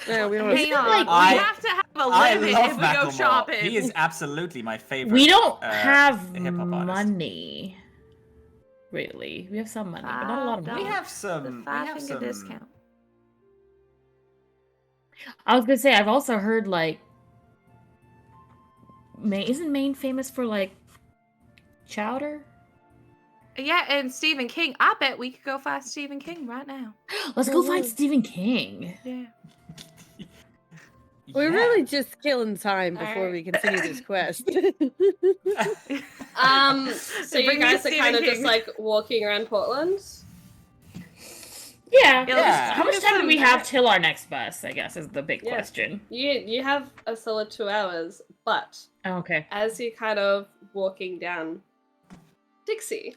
Yeah, we don't Hang have on, I- we have to have a I limit love if we go Macklemore. shopping. He is absolutely my favorite. We don't have hip-hop artist. money. Really. We have some money, but not a lot of money. We have The some. We have 5-finger some. discount. I was gonna say, I've also heard, like, isn't Maine famous for, like, chowder? Yeah, and Stephen King. I bet we could go find Stephen King right now. Let's go find Stephen King. Yeah. We're Yeah. really just killing time before Alright. we continue this quest. so you Bring me guys are Stephen kind of just King. like walking around Portland. Yeah. Yeah. How much time do we have till our next bus, I guess, is the big Yeah. question. You have a solid 2 hours, but Oh, okay. as you're kind of walking down, Dixie.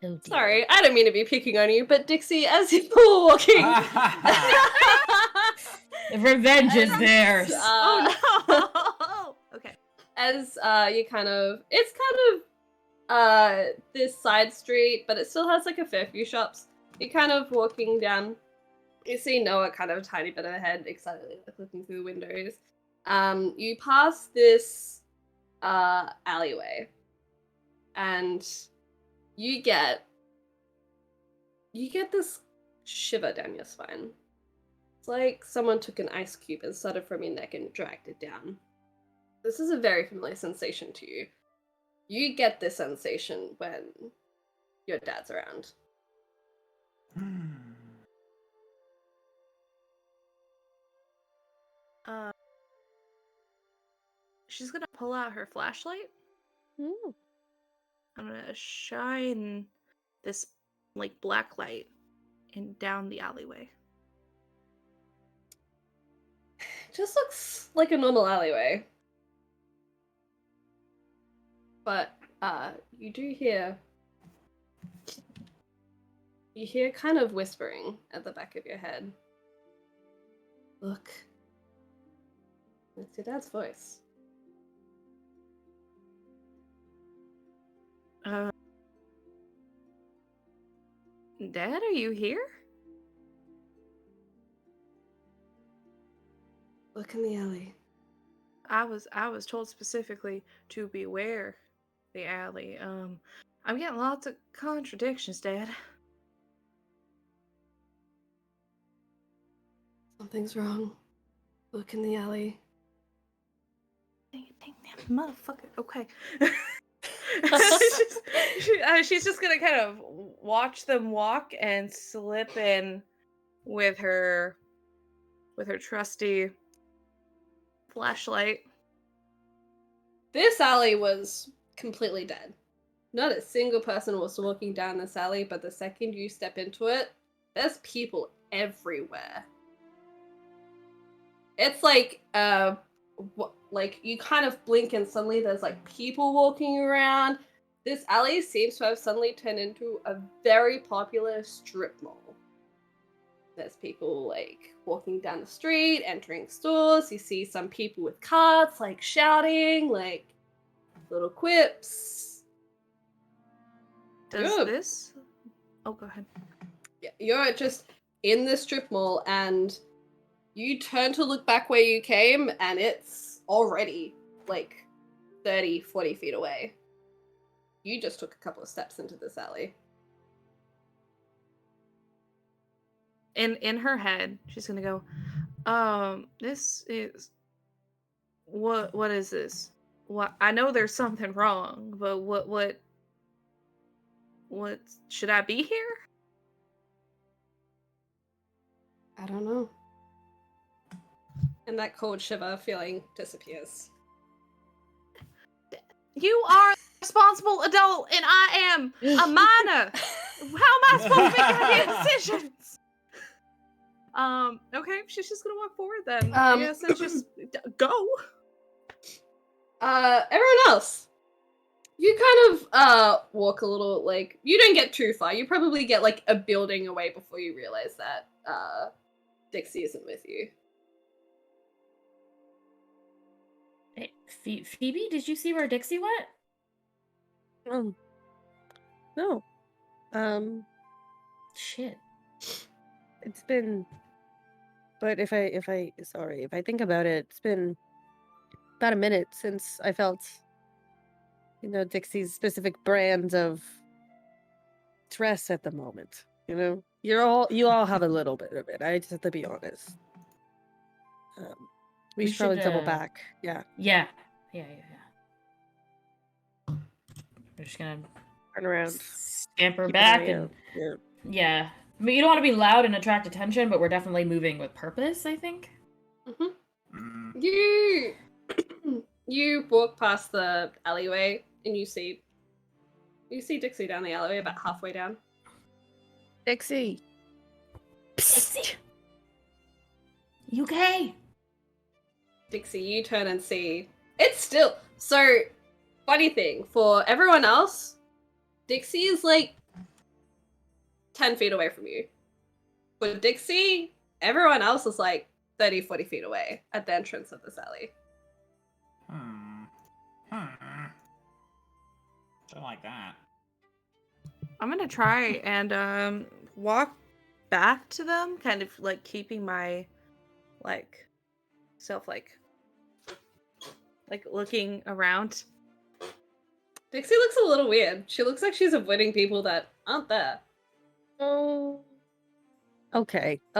Oh, dear. Sorry, I don't mean to be picking on you, but Dixie, as you're walking. The revenge is theirs. Oh no. Okay. As you it's this side street, but it still has like a fair few shops. You're kind of walking down. You see Noah kind of a tiny bit ahead, excitedly looking through the windows. You pass this alleyway. And you get this shiver down your spine. It's like someone took an ice cube and started from your neck and dragged it down. This is a very familiar sensation to you. You get this sensation when your dad's around. She's gonna pull out her flashlight. Ooh. I'm gonna shine this like black light down the alleyway. It just looks like a normal alleyway. But you do hear kind of whispering at the back of your head. Look. It's your dad's voice. Dad, are you here? Look in the alley. I was told specifically to beware the alley. I'm getting lots of contradictions, Dad. Something's wrong. Look in the alley. Dang that motherfucker. Okay. She's just gonna kind of watch them walk and slip in with her trusty flashlight. This alley was completely dead. Not a single person was walking down this alley, but the second you step into it, there's people everywhere. It's like, like you kind of blink and suddenly there's like people walking around. This alley seems to have suddenly turned into a very popular strip mall. There's people like walking down the street, entering stores. You see some people with carts like shouting, like little quips. Does this? Oh, go ahead. Yeah, you're just in the strip mall and you turn to look back where you came and it's already like 30, 40 feet away. You just took a couple of steps into this alley. In her head, she's gonna go, this is what is this? What, I know there's something wrong, but what should I be here? I don't know. And that cold shiver feeling disappears. You are a responsible adult and I am a minor. How am I supposed to make any decisions? Okay, she's just gonna walk forward then. I guess and just go. Everyone else. You kind of walk a little, like, you don't get too far. You probably get like a building away before you realize that Dixie isn't with you. Hey, Phoebe, did you see where Dixie went? No. Shit. It's been, but if I think about it, it's been about a minute since I felt, Dixie's specific brand of dress at the moment. You all have a little bit of it. I just have to be honest. We should probably double back. Yeah. Yeah. We're just gonna Turn around. scamper Keep an back eye and out. Yeah. yeah. I mean, you don't want to be loud and attract attention, but we're definitely moving with purpose, I think. Mm-hmm. You walk past the alleyway and you see Dixie down the alleyway about halfway down. Dixie. Dixie. You okay? Dixie, you turn and see it's still so. Funny thing for everyone else, Dixie is like 10 feet away from you. For Dixie, everyone else is like 30, 40 feet away at the entrance of this alley. Don't like that. I'm gonna try and walk back to them, kind of like keeping my self like looking around. Dixie looks a little weird. She looks like she's avoiding people that aren't there. Oh. Okay. I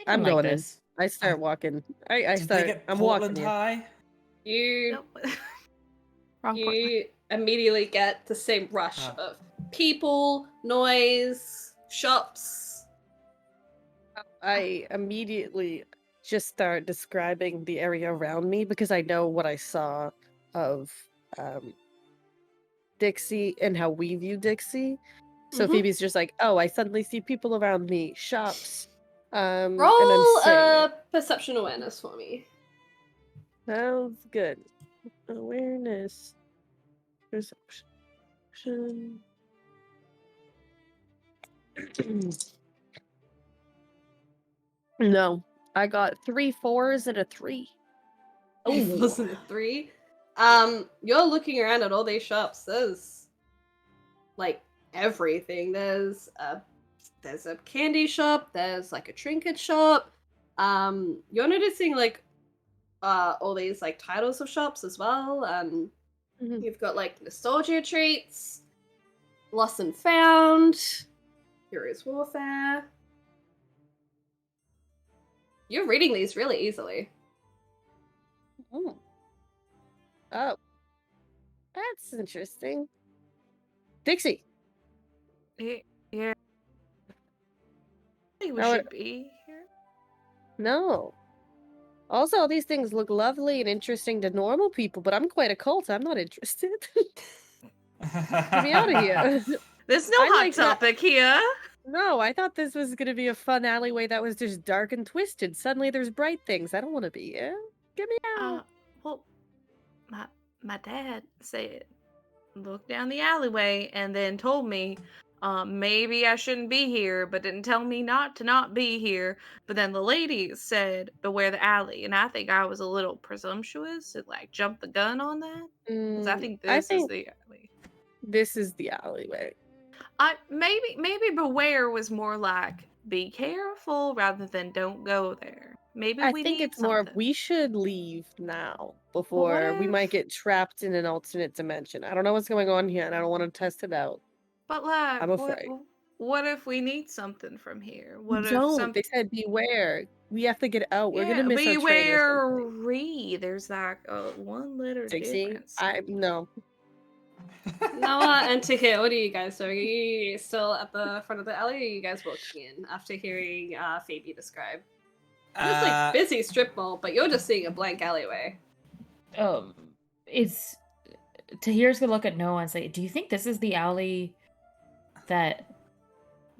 I'm don't like going in. this. I start walking. I Did start. they get I'm Portland walking. Here. High? You Nope. Wrong Portland. you immediately get the same rush Oh. of people, noise, shops. I immediately just start describing the area around me because I know what I saw of Dixie and how we view Dixie. So Mhm. Phoebe's just like, oh, I suddenly see people around me, shops. And Roll I'm saying, perception awareness for me. sounds good. Awareness. Perception. No, I got 3 4s and a 3. It wasn't a 3. You're looking around at all these shops. There's like everything. There's a candy shop. There's like a trinket shop. You're noticing like all these like titles of shops as well. Mhm. You've got like nostalgia treats, lost and found, Heroes Warfare. You're reading these really easily. Oh, that's interesting. Dixie, Yeah. I think we Now should be here. no. Also, all these things look lovely and interesting to normal people, but I'm quite a cult. I'm not interested. Get me out of here. There's no I hot like that- topic here. No, I thought this was gonna be a fun alleyway that was just dark and twisted. Suddenly there's bright things. I don't want to be here. Get me out. Well, my dad said, look down the alleyway, and then told me, maybe I shouldn't be here, but didn't tell me not to be here. But then the lady said, beware the alley, and I think I was a little presumptuous and like jumped the gun on that. Because I think this is the alley. This is the alleyway. Maybe beware was more like be careful rather than don't go there. Maybe I we think need it's more something. we should leave now before we might if- get trapped in an alternate dimension. I don't know what's going on here and I don't want to test it out. But like, I'm afraid. what if we need something from here? What if Don't. some? They said beware. We have to get out. We're gonna miss our train or beware something. re. There's like a 1 letter Dixie, difference. no. Noah and Tahir, what are you guys doing? Are you still at the front of the alley, or are you guys walking in after hearing Phoebe describe? It's like busy strip mall, but you're just seeing a blank alleyway. Is Tahir's gonna look at Noah and say, "Do you think this is the alley that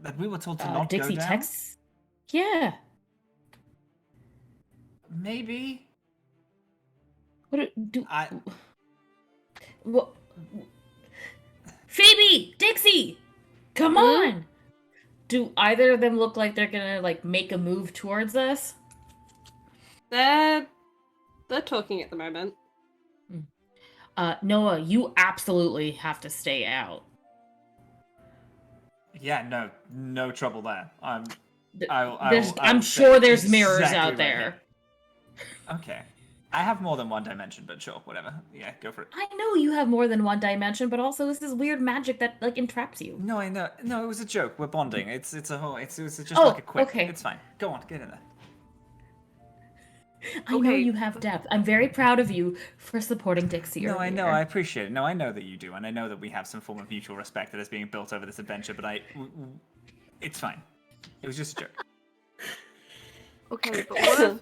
That we were told to not Dixie go down? texts?" Yeah. Maybe. Do I What? Phoebe, Dixie, come on! Do either of them look like they're gonna like make a move towards us? They're talking at the moment. Noah, you absolutely have to stay out. Yeah, no trouble there. I'm I'm sure there's mirrors exactly out right there. here. Okay. I have more than one dimension, but sure, whatever. Yeah, go for it. I know you have more than one dimension, but also this is weird magic that like entraps you. No, I know. No, it was a joke. We're bonding. It's just Oh, like a quick. okay. It's fine. Go on, get in there. I know you have depth. I'm very proud of you for supporting Dixie. No, I know. earlier. I appreciate it. No, I know that you do, and I know that we have some form of mutual respect that is being built over this adventure. But it's fine. It was just a joke. Okay, but what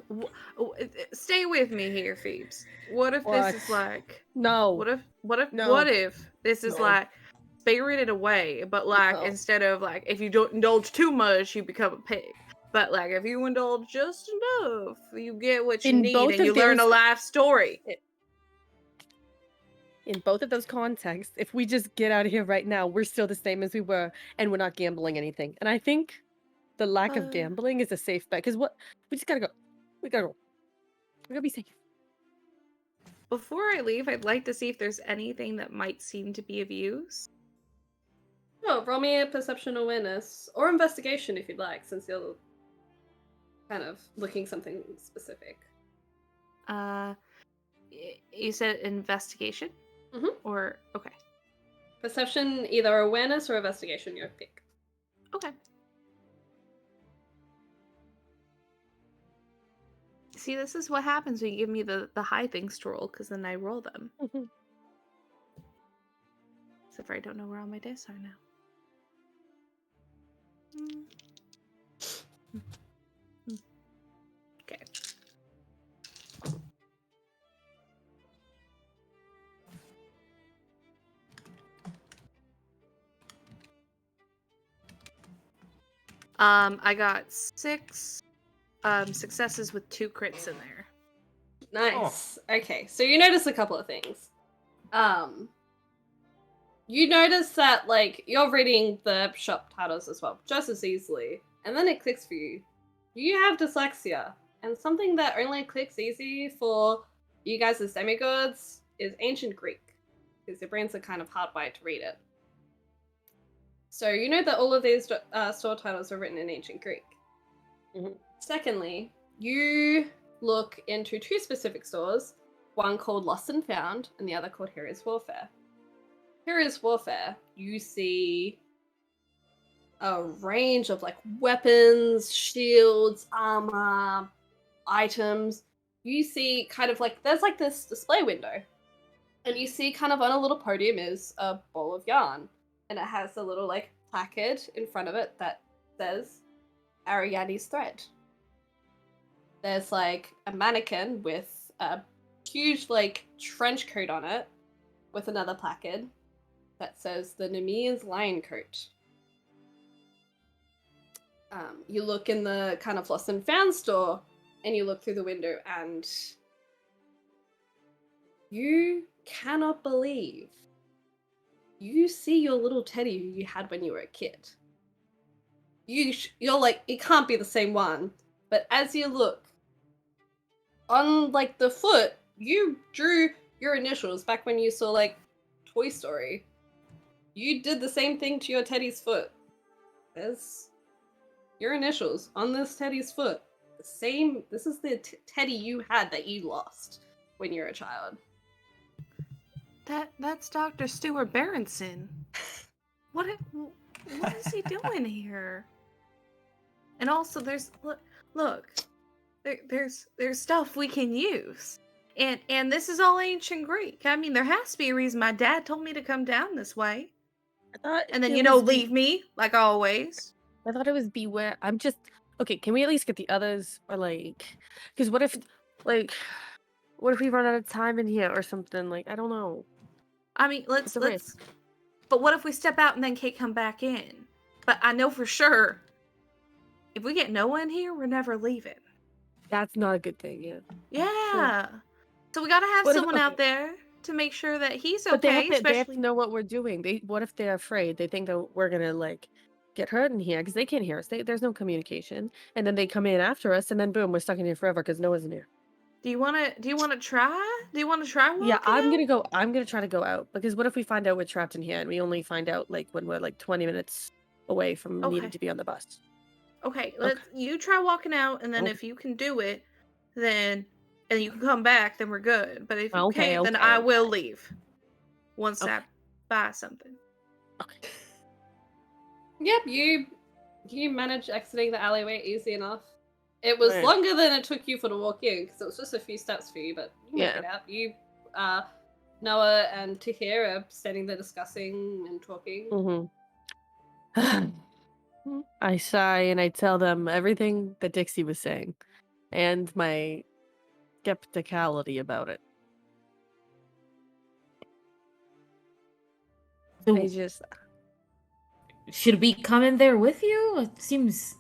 if? Stay with me here, Phoebes. What if What? this is like? No. What if No. this is No. like spirited away, but like No. instead of like if you don't indulge too much, you become a pig. But like if you indulge just enough, you get what you In need both and of you learn a those- life story. In both of those contexts, if we just get out of here right now, we're still the same as we were, and we're not gambling anything. And I think the lack of gambling is a safe bet. Because we just gotta go. We gotta go. We gotta be safe. Before I leave, I'd like to see if there's anything that might seem to be of use. Oh, roll me a perception awareness or investigation if you'd like, since you're kind of looking something specific. You said investigation? Mhm. Or, okay. Perception, either awareness or investigation, your pick. Okay. See, this is what happens when you give me the high things to roll, because then I roll them. Except for I don't know where all my dice are now. Okay. I got 6 successes with 2 crits in there. Nice. Okay, so you notice a couple of things. You notice that, like, you're reading the shop titles as well, just as easily, and then it clicks for you. You have dyslexia, and something that only clicks easy for you guys as demigods is ancient Greek, because your brains are kind of hardwired to read it. So you know that all of these store titles are written in ancient Greek. Mhm. Secondly, you look into 2 specific stores, one called Lost and Found, and the other called Heroes Warfare. Heroes Warfare, you see a range of like weapons, shields, armor, items. You see kind of like, there's like this display window, and you see kind of on a little podium is a ball of yarn, and it has a little like placard in front of it that says Ariadne's thread. There's like a mannequin with a huge like trench coat on it with another placard that says the Nemean's lion coat. You look in the kind of Lost and Found store, and you look through the window, and you cannot believe you see your little teddy you had when you were a kid. You're like, it can't be the same one, but as you look, on like the foot, you drew your initials back when you saw like Toy Story. You did the same thing to your teddy's foot. There's your initials on this teddy's foot. The same. This is the teddy you had that you lost when you were a child. That's Dr. Stuart Berenson. What is he doing here? And also, there's stuff we can use, and this is all ancient Greek. I mean, there has to be a reason my dad told me to come down this way, I thought and then it was leave me like always. I thought it was beware. I'm just okay. Can we at least get the others, or like, because what if we run out of time in here or something? Like, I don't know. I mean, It's a risk. But what if we step out and then can't come back in? But I know for sure, if we get Noah in here, we're never leaving. That's not a good thing. Yeah. Yeah. So we gotta have What if- someone out okay. there to make sure that he's okay. But they have to especially know what we're doing. What if they're afraid? They think that we're gonna like get hurt in here because they can't hear us. There's no communication, and then they come in after us, and then boom, we're stuck in here forever because Noah's in here. Do you wanna try? Do you wanna try walking Yeah, I'm out? gonna go. I'm gonna try to go out because what if we find out we're trapped in here and we only find out like when we're like 20 minutes away from needing Okay. to be on the bus? Okay, you try walking out, and then Okay. if you can do it, then and you can come back, then we're good. But if you Okay, can't, then okay, I will okay. leave. Once Okay. I buy something. Okay. Yep, you managed exiting the alleyway easy enough. It was Right. longer than it took you for to walk in, because it was just a few steps for you, but you make Yeah. it out. You, Noah and Tahir are standing there discussing and talking. Mm-hmm. I sigh and I tell them everything that Dixie was saying and my skepticality about it. So, I just should we come in there with you? It seems.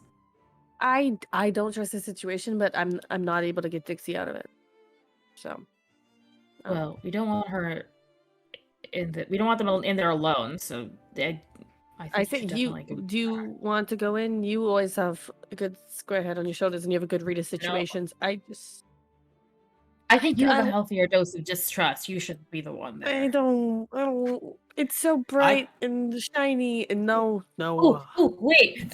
I don't trust the situation, but I'm not able to get Dixie out of it. So Well, we don't want her we don't want them in there alone. So I think I we think should definitely go. do you want to go in? You always have a good square head on your shoulders and you have a good read of situations. I think you have a I- healthier dose of distrust. You should be the one there. I don't it's so bright and shiny and no. Oh, wait.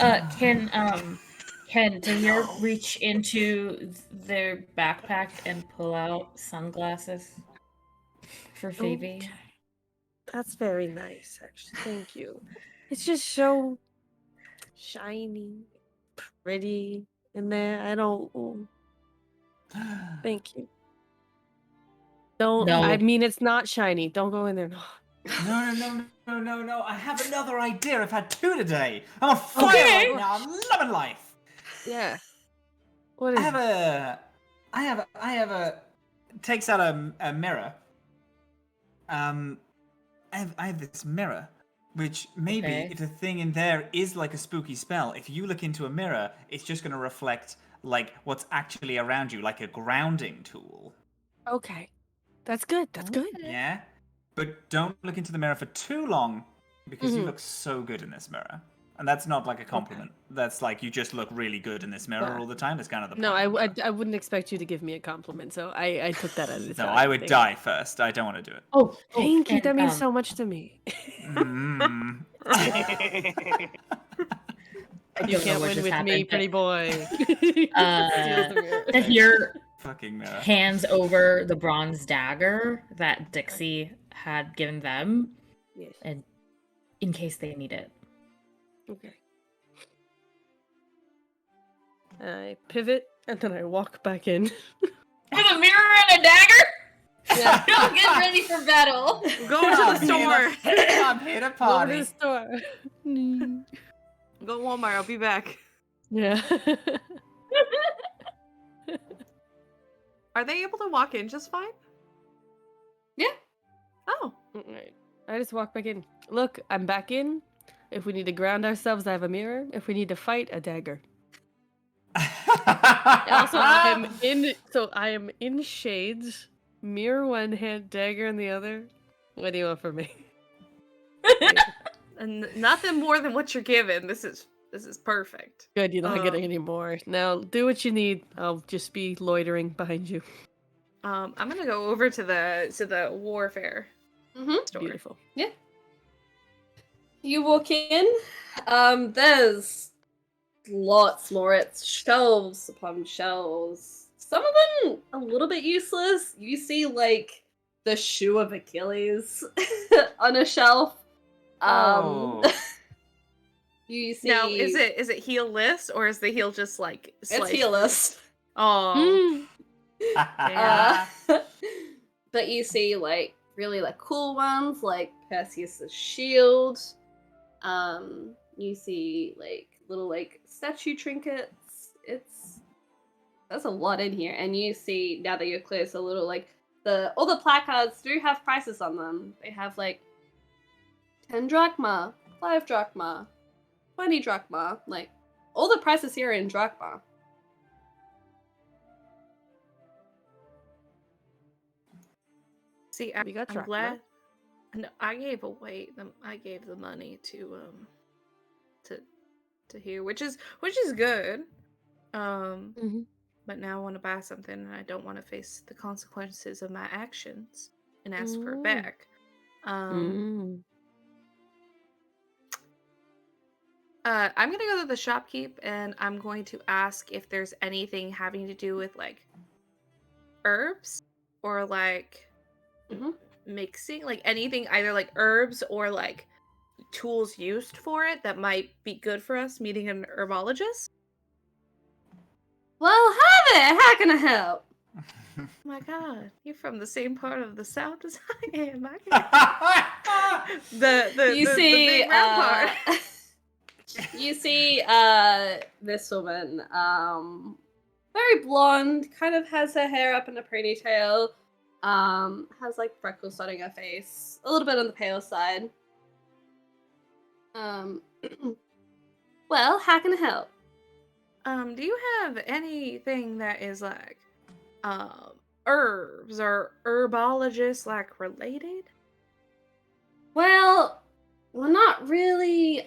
Can Tahir reach into their backpack and pull out sunglasses? for Phoebe. Okay. That's very nice, actually. Thank you. It's just so shiny, pretty in there. I don't. Thank you. Don't. No. I mean, it's not shiny. Don't go in there. No. No. I have another idea. I've had 2 today. I'm on fire Okay. right now. I'm loving life. Yeah. What is? I have a. Takes out a mirror. I have this mirror, which maybe Okay. if the thing in there is like a spooky spell, if you look into a mirror, it's just going to reflect like what's actually around you, like a grounding tool. Okay. That's good. That's good. Yeah? But don't look into the mirror for too long because you Mhm. look so good in this mirror. And that's not like a compliment. That's like you just look really good in this mirror Yeah. all the time. It's kind of the No, point. I wouldn't expect you to give me a compliment, so I took that as a No, sign. I would Thank die first. I don't want to do it. Oh, Thank you. and, That means so much to me. Mm. I You don't know can't what win just with happened, me, but, pretty boy. Steals the mirror. Tahir Fucking mirror. hands over the bronze dagger that Dixie had given them, Yes. and in case they need it. Okay. I pivot and then I walk back in. With a mirror and a dagger? Yeah. Don't get ready for battle. Go to the store. I'm here to Over to party. the store. Go to Walmart. I'll be back. Yeah. Are they able to walk in just fine? Yeah. Oh. Alright. I just walk back in. Look, I'm back in. If we need to ground ourselves, I have a mirror. If we need to fight, a dagger. Also, I'm in. So I am in shades. Mirror one hand, dagger in the other. What do you want from me? And nothing more than what you're given. This is perfect. Good, you're not Oh. getting any more. Now, do what you need. I'll just be loitering behind you. I'm gonna go over to the warfare store. Beautiful. You walk in, there's lots more. It's shelves upon shelves. Some of them a little bit useless. You see like the shoe of Achilles on a shelf. Oh. You see Now, is it heelless or is the heel just like it's sliced? heelless. Oh. Uh, but you see like really like cool ones like Perseus' shield. You see like little like statue trinkets. There's a lot in here, and you see now that you're close a little like all the placards do have prices on them. They have like 10 drachma, 5 drachma, 20 drachma. Like all the prices here are in drachma. See, We got I'm drachma. glad. No, I gave the money to here, which is good. But now I want to buy something, and I don't want to face the consequences of my actions and ask for it Ooh. back. I'm gonna go to the shopkeep, and I'm going to ask if there's anything having to do with like herbs or like mixing, like anything, either like herbs or like tools used for it that might be good for us meeting an herbologist. Well, hi there. How can I help? Oh my god, you're from the same part of the South as I am. You see, the big round part. you see, this woman, very blonde, kind of has her hair up in a ponytail, has like freckles starting her face, a little bit on the pale side. Well, how can I help? Do you have anything that is like, herbs or herbologist like related? Well, we're not really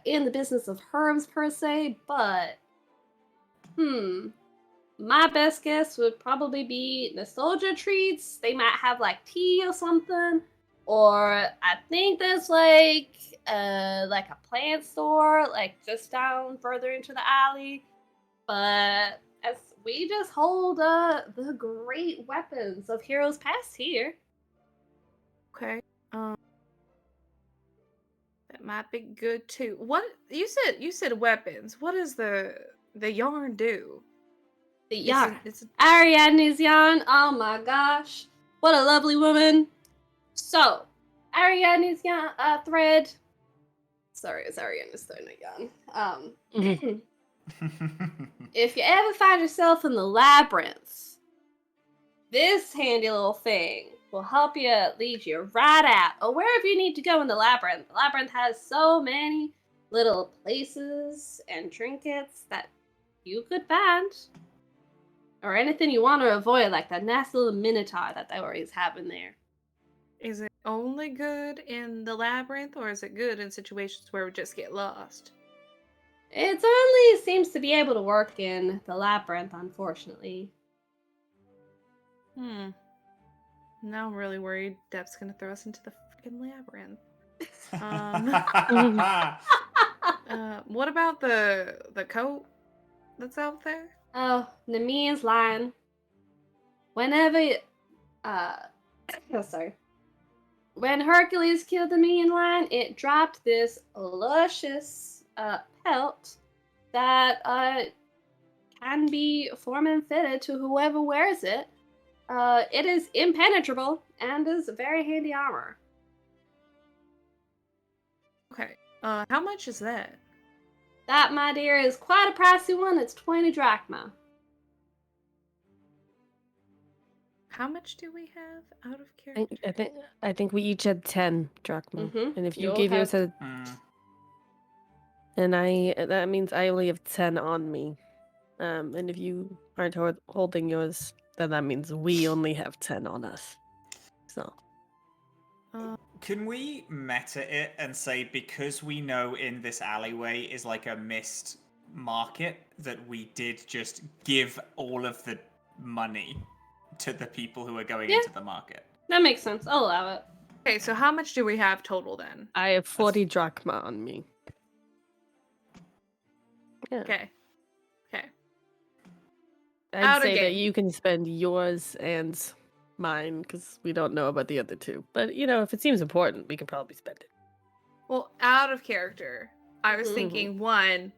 in the business of herbs per se, but my best guess would probably be nostalgia treats. They might have like tea or something, or I think there's like a plant store like just down further into the alley. But as we just hold the great weapons of heroes past here. Okay. That might be good too. What you said weapons. What does the yarn do? The yarn. It's Ariadne's yarn. Oh my gosh. What a lovely woman. So, Ariadne's yarn thread. Sorry, it's Ariadne's thread, not yarn. If you ever find yourself in the labyrinth, this handy little thing will help you lead you right out, or wherever you need to go in the labyrinth. The labyrinth has so many little places and trinkets that you could find, or anything you want to avoid, like that nasty little minotaur that they always have in there. Is it only good in the labyrinth, or is it good in situations where we just get lost? It only seems to be able to work in the labyrinth, unfortunately. Now I'm really worried Depthe's gonna throw us into the freaking labyrinth. What about the coat that's out there? Oh, Nemean's line. Whenever, sorry. When Hercules killed the Nemean lion, it dropped this luscious pelt that can be form and fitted to whoever wears it. It is impenetrable and is very handy armor. Okay. How much is that? That, my dear, is quite a pricey one. It's 20 drachma. How much do we have out of character? I think we each had 10 drachma. Mm-hmm. And if you You'll gave yours have- that means I only have 10 on me. And if you aren't holding yours, then that means we only have 10 on us. So. Can we meta it and say, because we know in this alleyway is like a missed market, that we did just give all of the money to the people who are going into the market? That makes sense. I'll allow it. Okay, so how much do we have total then? I have 40 drachma on me. Yeah. Okay. I'd Out of say that game. you can spend yours and mine, because we don't know about the other two. But, if it seems important, we can probably spend it. Well, out of character, I was Mhm. thinking, one,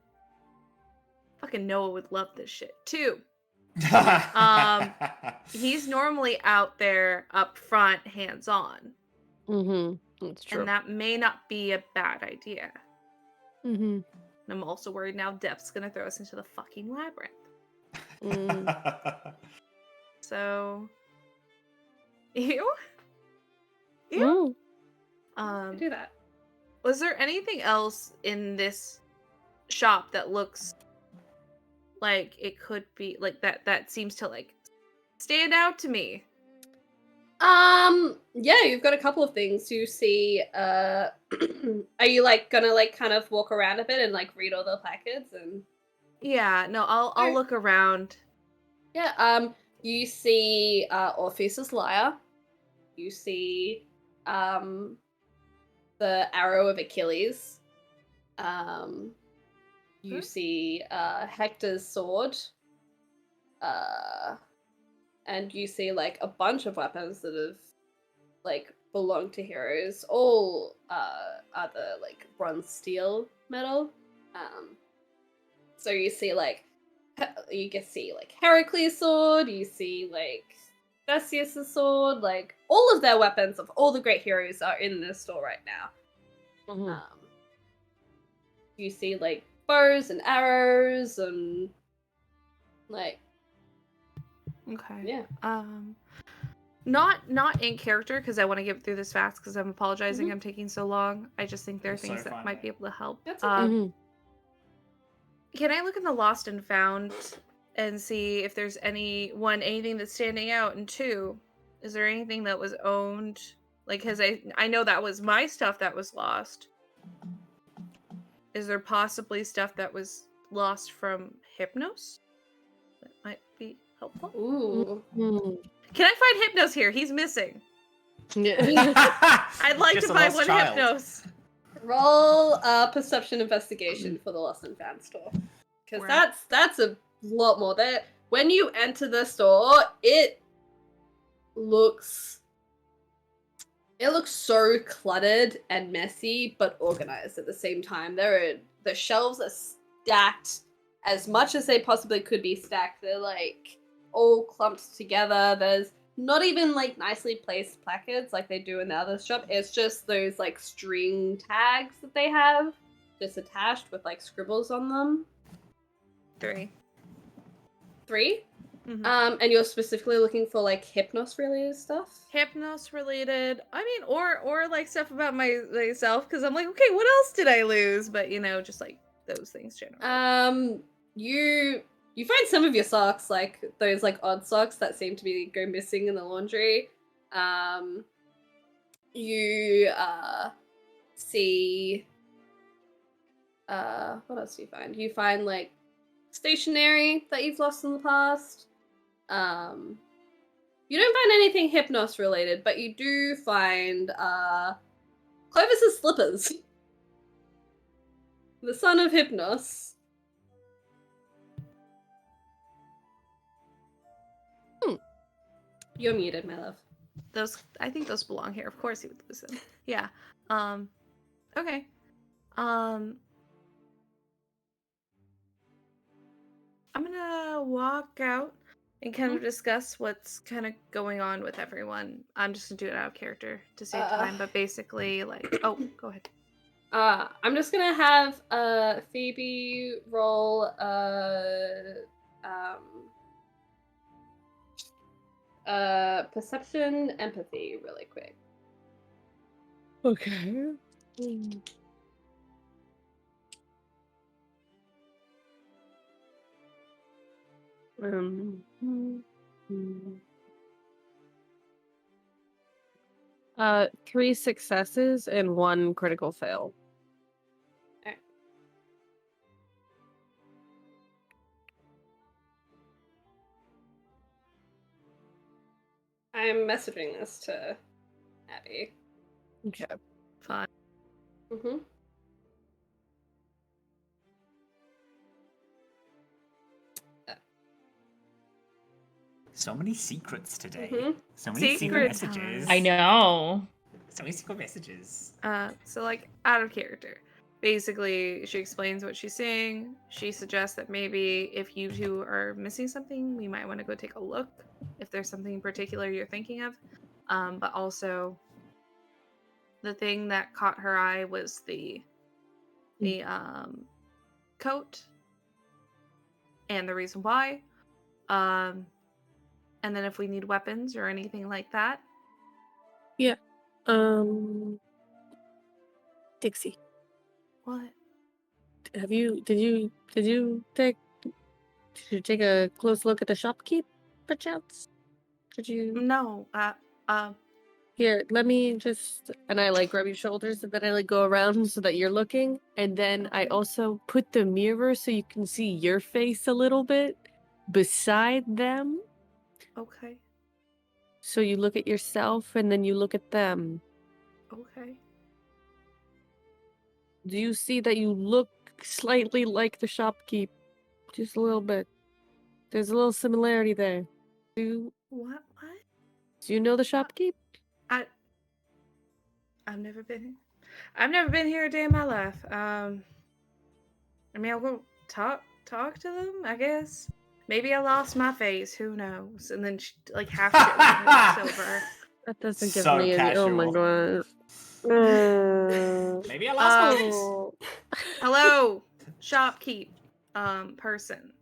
fucking Noah would love this shit. Two, he's normally out there up front, hands-on. That's true. And that may not be a bad idea. Mm-hmm. And I'm also worried now Depthe's gonna throw us into the fucking labyrinth. So, ew. Do that. Was there anything else in this shop that looks like it could be like that seems to like stand out to me? Yeah, you've got a couple of things. You see, are you like gonna like kind of walk around a bit and like read all the placards and? Yeah, no, I'll look around. Yeah, you see Orpheus's lyre. You see the arrow of Achilles. You see Hector's sword. And you see like a bunch of weapons that have like belonged to heroes. All other like bronze, steel, metal. So you see like Heracles' sword, you see like Theseus' sword, like all of their weapons of all the great heroes are in this store right now. You see like bows and arrows and like Okay. yeah. Not in character because I want to get through this fast because I'm apologizing Mhm. I'm taking so long. I just think there are That's things so that fine, might mate. be able to help. That's okay. Can I look in the lost and found and see if there's anything that's standing out? And two, is there anything that was owned? Like, because I know that was my stuff that was lost. Is there possibly stuff that was lost from Hypnos? That might be helpful. Ooh. Can I find Hypnos here? He's missing. Yeah. I'd like Just to a find lost one child. Hypnos. Roll perception investigation for the lost and found store. Because Right. that's a lot more there. When you enter the store, it looks It looks so cluttered and messy, but organized at the same time. The shelves are stacked as much as they possibly could be stacked. They're like all clumped together. There's not even like nicely placed placards like they do in the other shop. It's just those like string tags that they have just attached with like scribbles on them. 3. 3? Mhm. And you're specifically looking for like Hypnos related stuff? Hypnos related. I mean, or like stuff about myself, because I'm like, okay, what else did I lose? But just like those things generally. You find some of your socks, like those like odd socks that seem to be go missing in the laundry. You see what else do you find? You find like stationery that you've lost in the past. You don't find anything Hypnos related, but you do find Clovis's slippers. The son of Hypnos. You're muted, my love. I think those belong here. Of course he would lose them. Yeah. Okay. I'm gonna walk out and kind of discuss what's kind of going on with everyone. I'm just gonna do it out of character to save time, but basically, like, oh, go ahead. I'm just gonna have Phoebe roll perception empathy really quick. Okay. 3 successes and 1 critical fail. I'm messaging this to Abbey. Okay. Fine. Mm-hmm. So many secrets today. Mm-hmm. So many secret Secret messages. time. I know. So many secret messages. So like out of character. Basically, she explains what she's seeing. She suggests that maybe if you two are missing something, we might want to go take a look if there's something in particular you're thinking of. But also, the thing that caught her eye was the coat and the reason why. And then if we need weapons or anything like that. Yeah. Dixie, What? did you take a close look at the shopkeep, perchance? Did you? No. Here, let me just, and I like rub your shoulders, and then I like go around so that you're looking, and then I also put the mirror so you can see your face a little bit beside them. Okay. So you look at yourself, and then you look at them. Okay. Do you see that you look slightly like the shopkeep? Just a little bit. There's a little similarity there. Do What? you know the shopkeep? I've never been here. I've never been here a day in my life. I mean, I'll go talk to them, I guess. Maybe I lost my face. Who knows? And then she, like half silver. That doesn't give So me any. Oh my casual. god. Maybe I lost my face. Oh. Hello, shopkeep, person.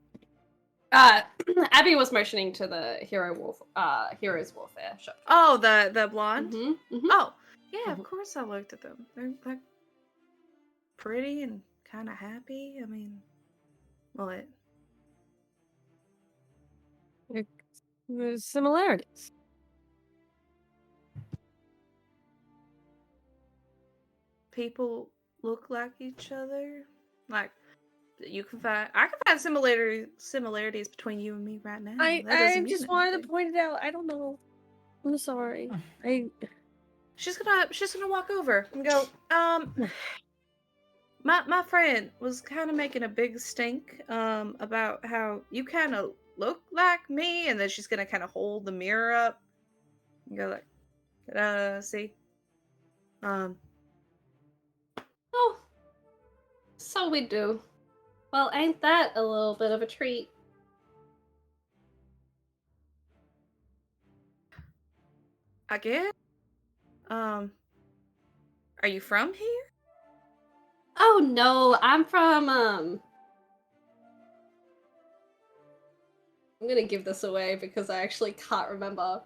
Abbey was motioning to the Heroes Warfare shop. Oh, the blonde. Mm-hmm. Oh, yeah. Of course, I looked at them. They're like pretty and kind of happy. I mean, what? There's similarities. People look like each other. Like I can find similarities between you and me right now. I mean just wanted anything. to point it out. I don't know. I'm sorry. She's gonna walk over and go, my friend was kind of making a big stink about how you kind of look like me, and then she's gonna kind of hold the mirror up and go like, see, Oh, so we do. Well, ain't that a little bit of a treat? I guess. Are you from here? Oh no, I'm from I'm gonna give this away because I actually can't remember.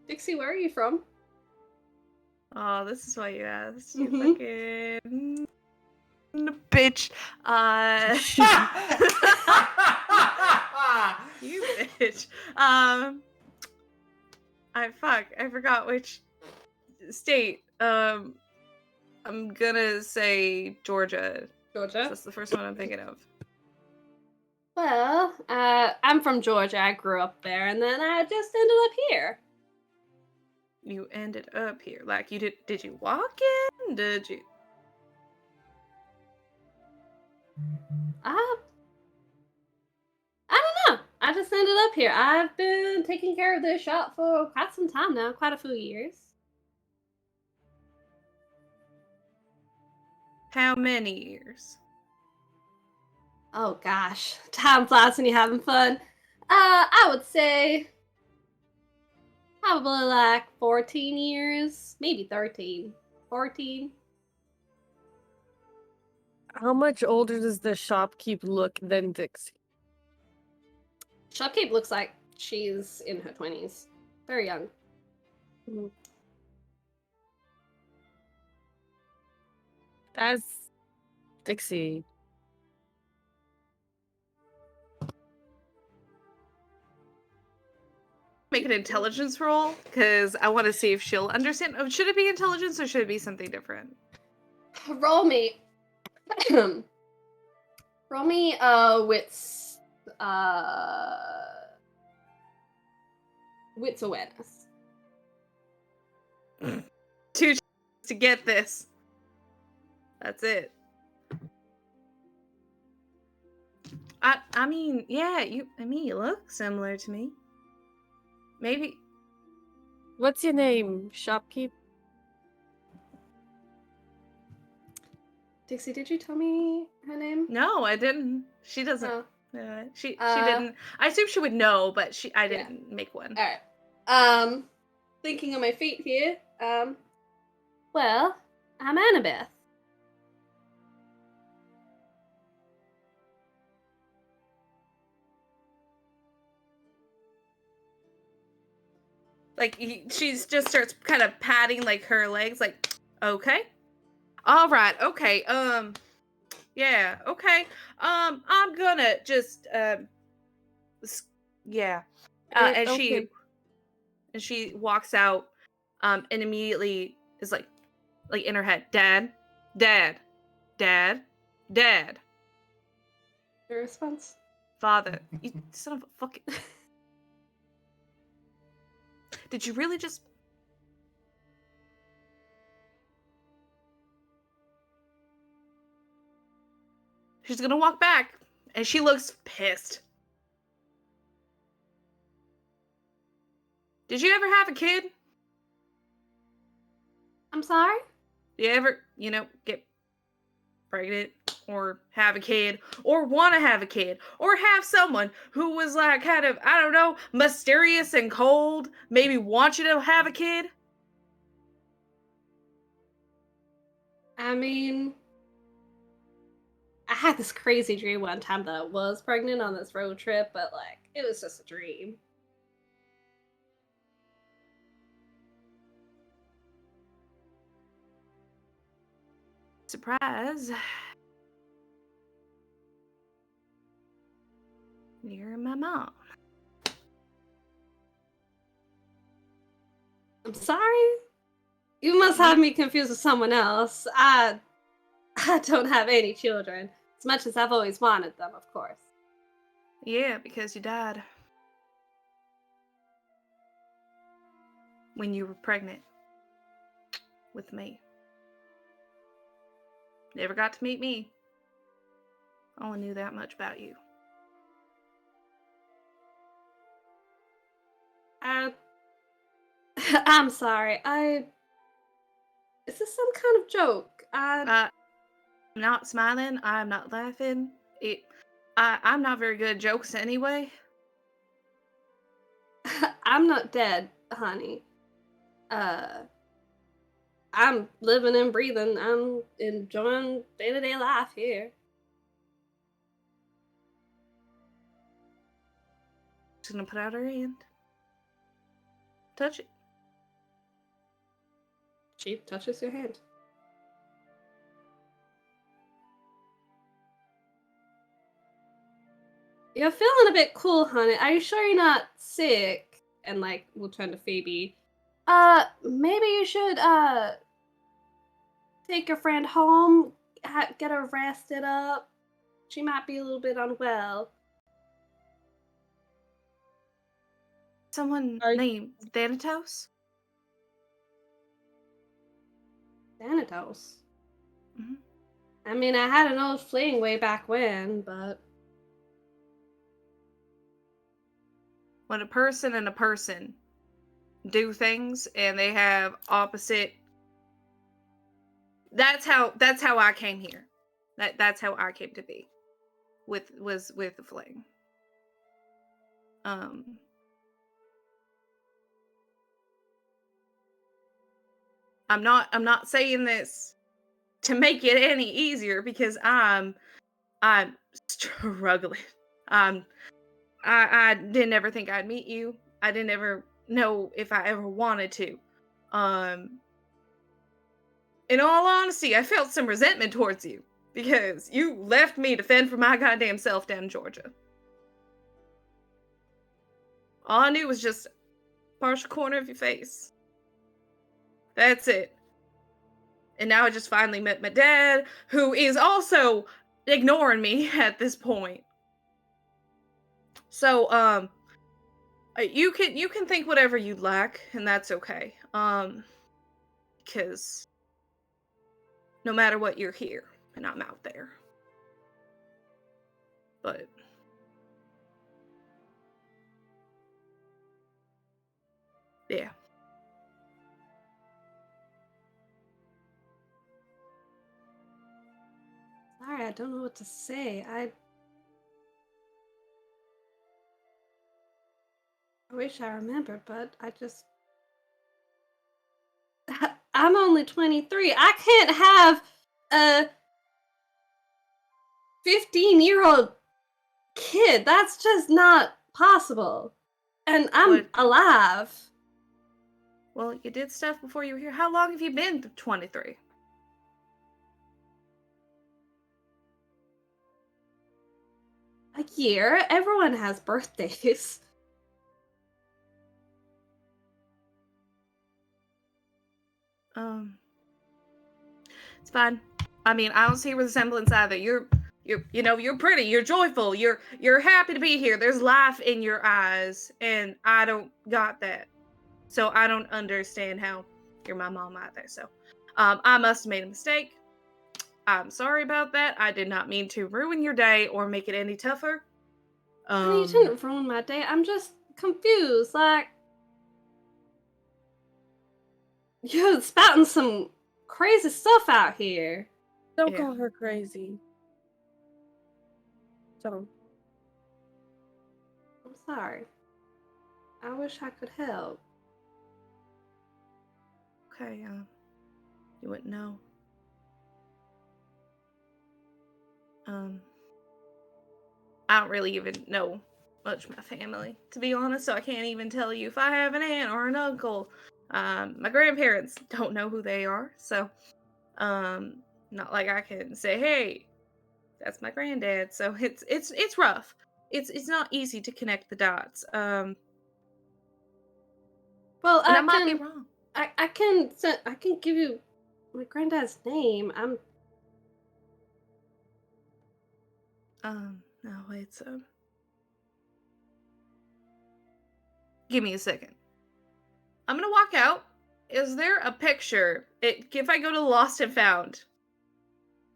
Dixie, where are you from? Oh, this is why you asked. Mhm. You fucking bitch. You bitch. I forgot which state. I'm gonna say Georgia. Georgia. That's the first one I'm thinking of. Well, I'm from Georgia. I grew up there, and then I just ended up here. You ended up here. Like you did you walk in? Did you? I don't know. I just ended up here. I've been taking care of this shop for quite some time now, quite a few years. How many years? Oh gosh, time flies when you're having fun. I would say probably like 14 years, maybe 13. 14. How much older does the shopkeep look than Dixie? Shopkeep looks like she's in her 20s. Very young. That's Dixie. Make an intelligence roll because I want to see if she'll understand. Oh, should it be intelligence or should it be something different? Roll me. Roll me wits wits awareness. 2 to get this. That's it. I mean, yeah, you look similar to me. Maybe. What's your name, shopkeep? Dixie, did you tell me her name? No, I didn't. She doesn't. Oh. She didn't. I assume she would know, but I Yeah. didn't make one. Alright. Thinking on my feet here. Well, I'm Annabeth. Like she just starts kind of patting like her legs, like, okay, all right, okay, yeah, okay, I'm gonna just yeah, and Okay. she walks out, and immediately is like in her head, dad, dad, dad, dad, Your response? father, you son of a fucking. Did you really just? She's gonna walk back, and she looks pissed. Did you ever have a kid? I'm sorry? Do you ever, get pregnant or have a kid or want to have a kid or have someone who was like kind of, I don't know, mysterious and cold, maybe want you to have a kid? I mean, I had this crazy dream one time that I was pregnant on this road trip, but like, it was just a dream. Surprise. You're my mom. I'm sorry? You must have me confused with someone else. I don't have any children, as much as I've always wanted them, of course. Yeah, because you died. When you were pregnant. With me. Never got to meet me. Only knew that much about you. I'm sorry. Is this some kind of joke? I'm not smiling. I'm not laughing. I'm not very good at jokes anyway. I'm not dead, honey. I'm living and breathing. I'm enjoying day-to-day life here. Just gonna put out her hand. Touch it. She touches your hand. You're feeling a bit cool, honey. Are you sure you're not sick? And like, we'll turn to Phoebe. Maybe you should take your friend home, get her rested up. She might be a little bit unwell. Someone named Thanatos? Thanatos. Mhm. I mean, I had an old fling way back when, but When a person and a person do things and they have opposite, that's how I came here. That's how I came to be with the fling. I'm not saying this to make it any easier because I'm struggling. I didn't ever think I'd meet you. I didn't ever know if I ever wanted to. In all honesty, I felt some resentment towards you because you left me to fend for my goddamn self down in Georgia. All I knew was just a partial corner of your face. That's it. And now I just finally met my dad, who is also ignoring me at this point. So, you can think whatever you'd like, and that's okay. Because no matter what, you're here, and I'm out there. But yeah. sorry, I don't know what to say. I wish I remembered, but I just... I'm only 23. I can't have a 15-year-old kid. That's just not possible. And I'm alive. Well, you did stuff before you were here. How long have you been 23? A year? Everyone has birthdays. It's fine. I mean, I don't see a resemblance either. You're pretty, you're joyful, you're happy to be here. There's life in your eyes, and I don't got that. So I don't understand how you're my mom either. So, I must have made a mistake. I'm sorry about that. I did not mean to ruin your day or make it any tougher. Honey, you didn't ruin my day. I'm just confused. Like, you're spouting some crazy stuff out here. Don't call her crazy. Don't. I'm sorry. I wish I could help. Okay, you wouldn't know. I don't really even know much of my family, to be honest, so I can't even tell you if I have an aunt or an uncle. My grandparents don't know who they are, so, not like I can say, hey, that's my granddad, so it's rough. It's not easy to connect the dots. Well, I might be wrong. I can give you my granddad's name. No, wait, give me a second. I'm gonna walk out. Is there a picture? If I go to Lost and Found,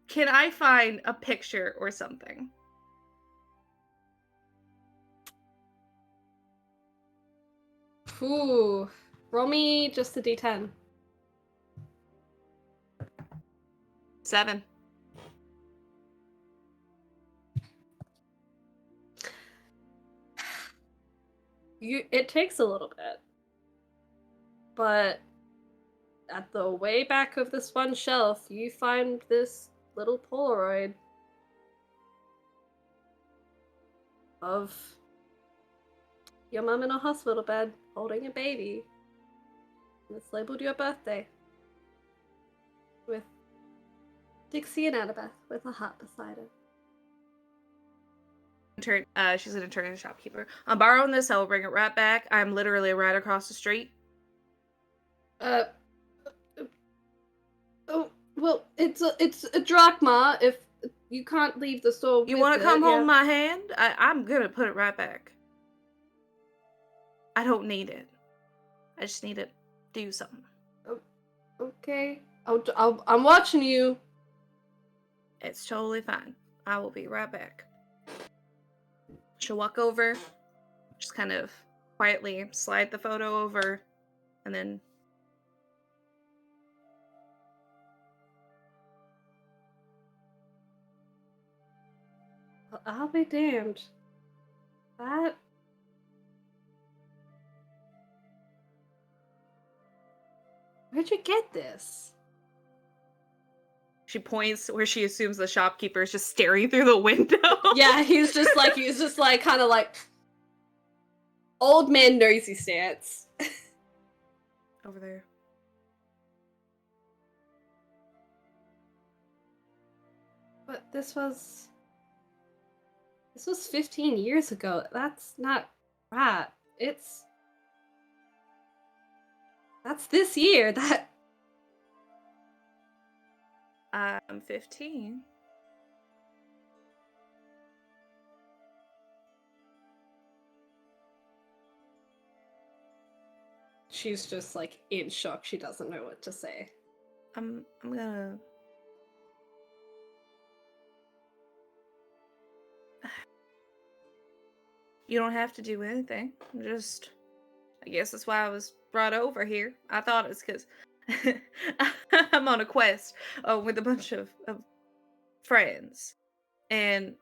can I find a picture or something? Ooh, roll me just a d10. 7. It takes a little bit. But at the way back of this one shelf, you find this little Polaroid of your mom in a hospital bed holding a baby. And it's labeled your birthday. With Dixie and Annabeth with a heart beside it. She's gonna turn to the shopkeeper. I'm borrowing this. I will bring it right back. I'm literally right across the street. Oh, well, it's a drachma. If you can't leave the store, You with want it, to come yeah. hold my hand? I'm gonna put it right back. I don't need it. I just need to do something. Okay. I'm watching you. It's totally fine. I will be right back. She'll walk over, just kind of quietly slide the photo over, and then I'll be damned. That. Where'd you get this? she points where she assumes the shopkeeper is just staring through the window. Yeah, he's just like kind of like old man nosy stance. Over there. But this was 15 years ago. That's not right. That's this year. That I'm 15. she's just like in shock. She doesn't know what to say. I'm gonna. You don't have to do anything. I guess that's why I was brought over here. I thought it's because I'm on a quest with a bunch of friends. And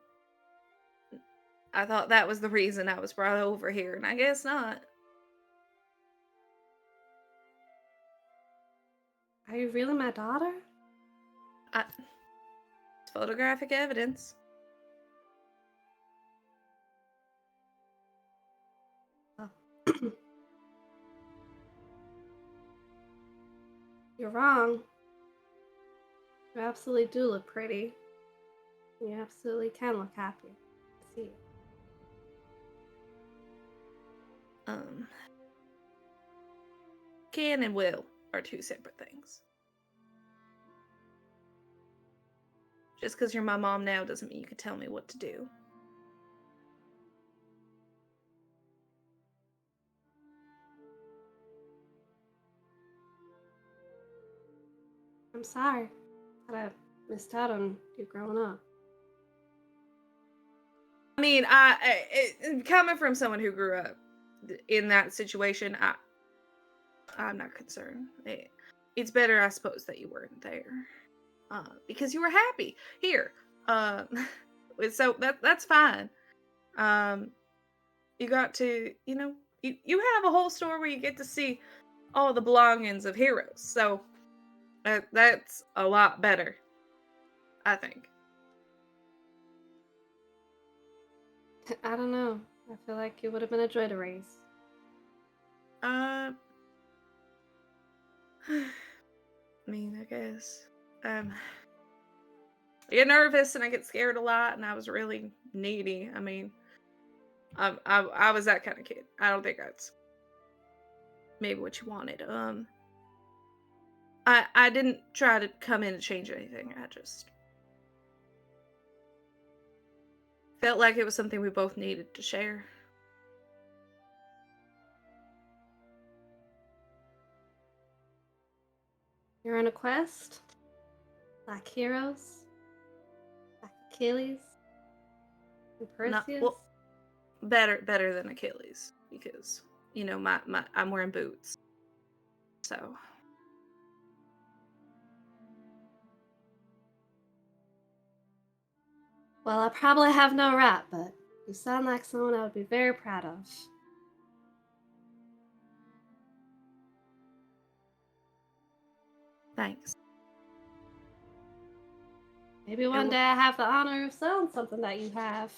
I thought that was the reason I was brought over here, and I guess not. Are you really my daughter? It's photographic evidence. You're wrong. You absolutely do look pretty. You absolutely can look happy. I see it. Can and will are two separate things. Just because you're my mom now doesn't mean you can tell me what to do. I'm sorry that I missed out on you growing up. I mean, coming from someone who grew up in that situation, I'm not concerned. It's better, I suppose, that you weren't there, because you were happy here. So that's fine. You got to, you have a whole store where you get to see all the belongings of heroes. So that's a lot better, I think. I don't know. I feel like it would have been a joy to raise. I mean, I guess. I get nervous and I get scared a lot, and I was really needy. I mean, I was that kind of kid. I don't think that's maybe what you wanted. I didn't try to come in and change anything. I just felt like it was something we both needed to share. You're on a quest? Like heroes? Like Achilles? And Perseus? Well, better than Achilles, because my I'm wearing boots, so Well, I probably have no rap, but you sound like someone I would be very proud of. Thanks. Maybe one day I have the honor of selling something that you have.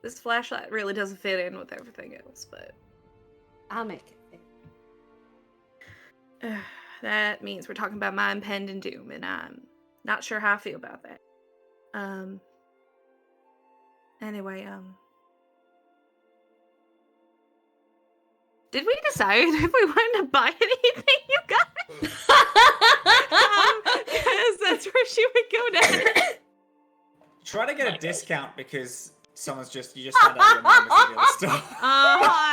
This flashlight really doesn't fit in with everything else, but I'll make it fit. that means we're talking about my impending doom, and I'm not sure how I feel about that. Anyway, did we decide if we wanted to buy anything, you guys? Because that's where she would go next. Try to get a discount because you just found out your mom was in the other store.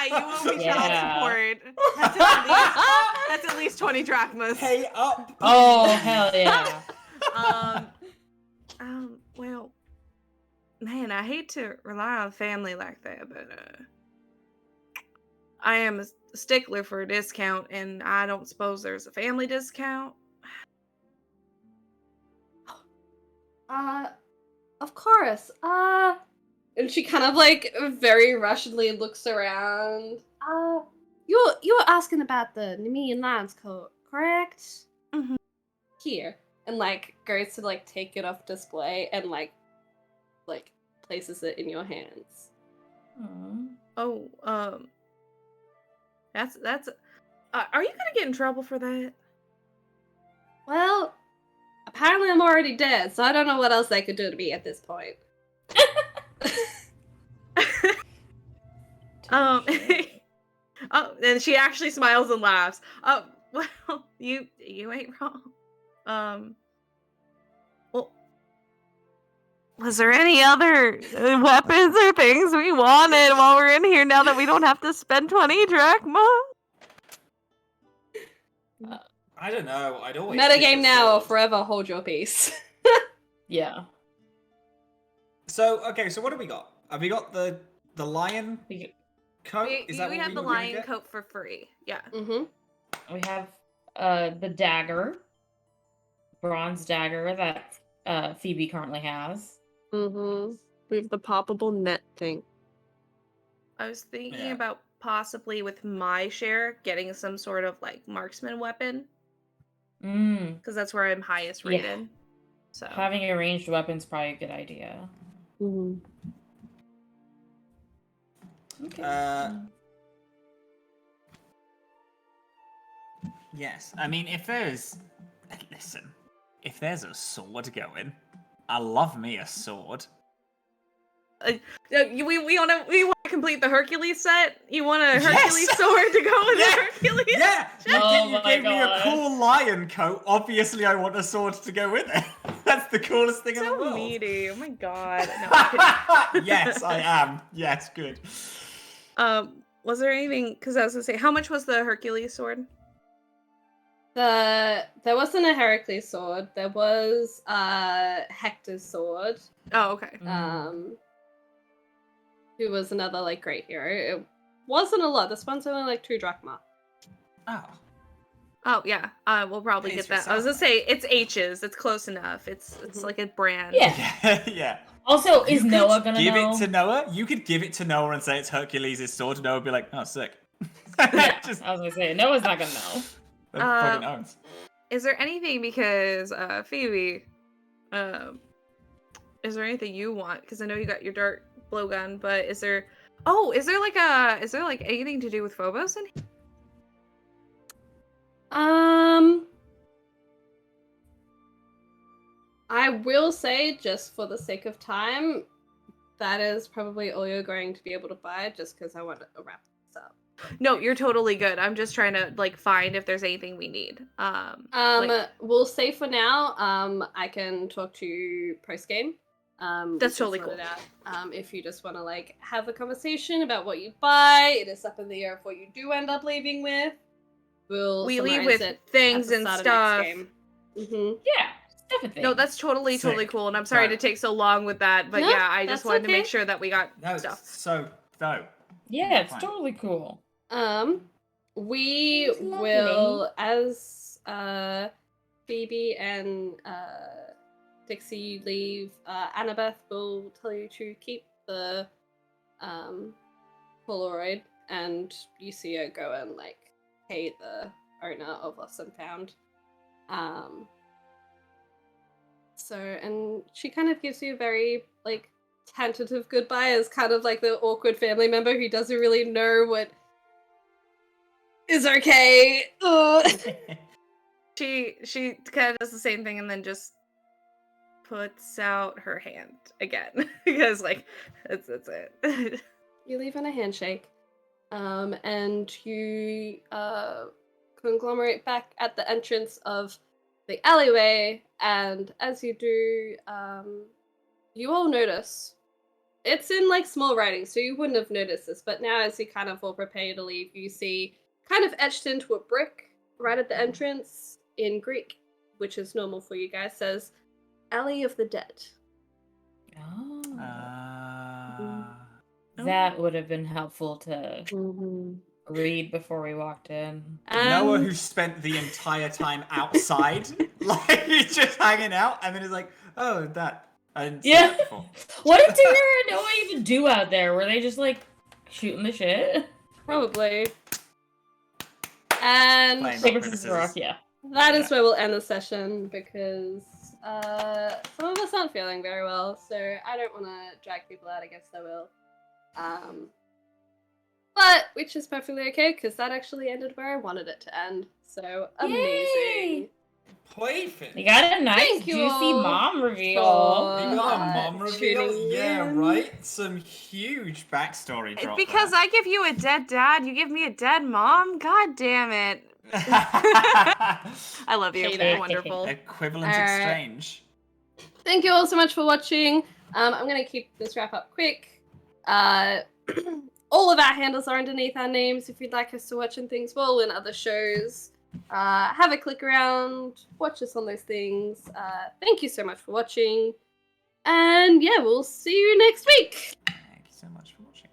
You owe me child Yeah. support. That's at least 20 drachmas. Pay up. Oh, hell yeah. Well, man, I hate to rely on family like that, but I am a stickler for a discount, and I don't suppose there's a family discount. Of course. And she kind of like very rushedly looks around. You were asking about the Nemean Lion's coat, correct? Mhm. Here. And like goes to like take it off display and like places it in your hands. Oh, that's are you gonna get in trouble for that? Well, apparently I'm already dead, so I don't know what else they could do to me at this point. Oh, and she actually smiles and laughs. Oh, well, you ain't wrong. Well, was there any other weapons or things we wanted while we're in here now that we don't have to spend 20 drachma? I don't know. I'd always Metagame now or forever hold your peace. Yeah. So what do we got? Have we got the lion coat? Is that we what have we the were gonna lion get? coat for free. Yeah. Mm-hmm. We have the dagger. Bronze dagger that Phoebe currently has. Mm-hmm. We have the poppable net thing. I was thinking Yeah. about possibly with my share getting some sort of like marksman weapon because that's where I'm highest Yeah. rated. So Having a ranged weapon's probably a good idea. Mm-hmm. Okay. Yes. I mean, if there's a sword going, I love me a sword. we want to complete the Hercules set. You want a Yes! Hercules sword to go with Yeah! the Hercules? Yeah, Oh you my gave me a God. cool lion coat. Obviously, I want a sword to go with it. That's the coolest thing in the So world. needy. Oh my god. No. Yes, I am. Yes, good. Was there anything? Because I was gonna say, how much was the Hercules sword? There wasn't a Heracles sword. There was Hector's sword. Oh, okay. Who was another like great hero. It wasn't a lot. This one's only like 2 drachma. Oh. Oh yeah. We'll probably Pays get for that. I was gonna itself. say it's H's. It's close enough. It's like a brand. Yeah. Yeah. Also, You is could Noah gonna give know? it to Noah? You could give it to Noah and say it's Hercules' sword. Noah would be like, oh, sick. Yeah, Just I was gonna say Noah's not gonna know. fucking owns. Is there anything because Phoebe? Is there anything you want? Because I know you got your dart blowgun, but is there? Oh, is there like anything to do with Phobos in here? I will say, just for the sake of time, that is probably all you're going to be able to buy, just because I want to wrap this up. No, you're totally good. I'm just trying to like find if there's anything we need. We'll say for now, I can talk to you post game. That's totally cool. If you just want to like have a conversation about what you buy, it is up in the air of what you do end up leaving with. We leave summarize with it things at and the start stuff. of next game. Yeah, stuff and things. No, that's totally Sick. cool, and I'm sorry to Right. take so long with that, but No, yeah, I just that's wanted to make okay. sure that we got No, stuff. it's so dope. Yeah, it's Fine. totally cool. We That's lovely. will, as Phoebe and Dixie, you leave. Annabeth will tell you to keep the Polaroid, and you see her go and like pay the owner of Lost and Found. And she kind of gives you a very like tentative goodbye as kind of like the awkward family member who doesn't really know what is okay. She kind of does the same thing and then just puts out her hand again because like that's it. You leave on a handshake, and you conglomerate back at the entrance of the alleyway. And as you do, you all notice it's in like small writing, so you wouldn't have noticed this. But now, as you kind of all prepare to leave, you see kind of etched into a brick right at the entrance in Greek, which is normal for you guys, says Alley of the Dead. That would have been helpful to read before we walked in. Noah, who spent the entire time outside, like he's just hanging out, and then he's like, "Oh, that." I didn't see that before. What did Tahir and Noah even do out there? Were they just like shooting the shit? Probably. And Playing Paper, rock, paper, scissors, rock, scissors. yeah. that is where we'll end the session because some of us aren't feeling very well, so I don't want to drag people out against their will. But which is perfectly okay because that actually ended where I wanted it to end. So amazing. Yay! Playfin. You got a nice Thank you juicy all mom reveal. You got a mom reveal? tuning Yeah, in. right? Some huge backstory It's drop because there. I give you a dead dad, you give me a dead mom? God damn it. I love you. Hate You're it. wonderful. Equivalent All right. exchange. Thank you all so much for watching. I'm gonna keep this wrap up quick. All of our handles are underneath our names if you'd like us to watch and things. We're all in other shows. Have a click around, watch us on those things. Thank you so much for watching. And yeah, we'll see you next week. Thank you so much for watching.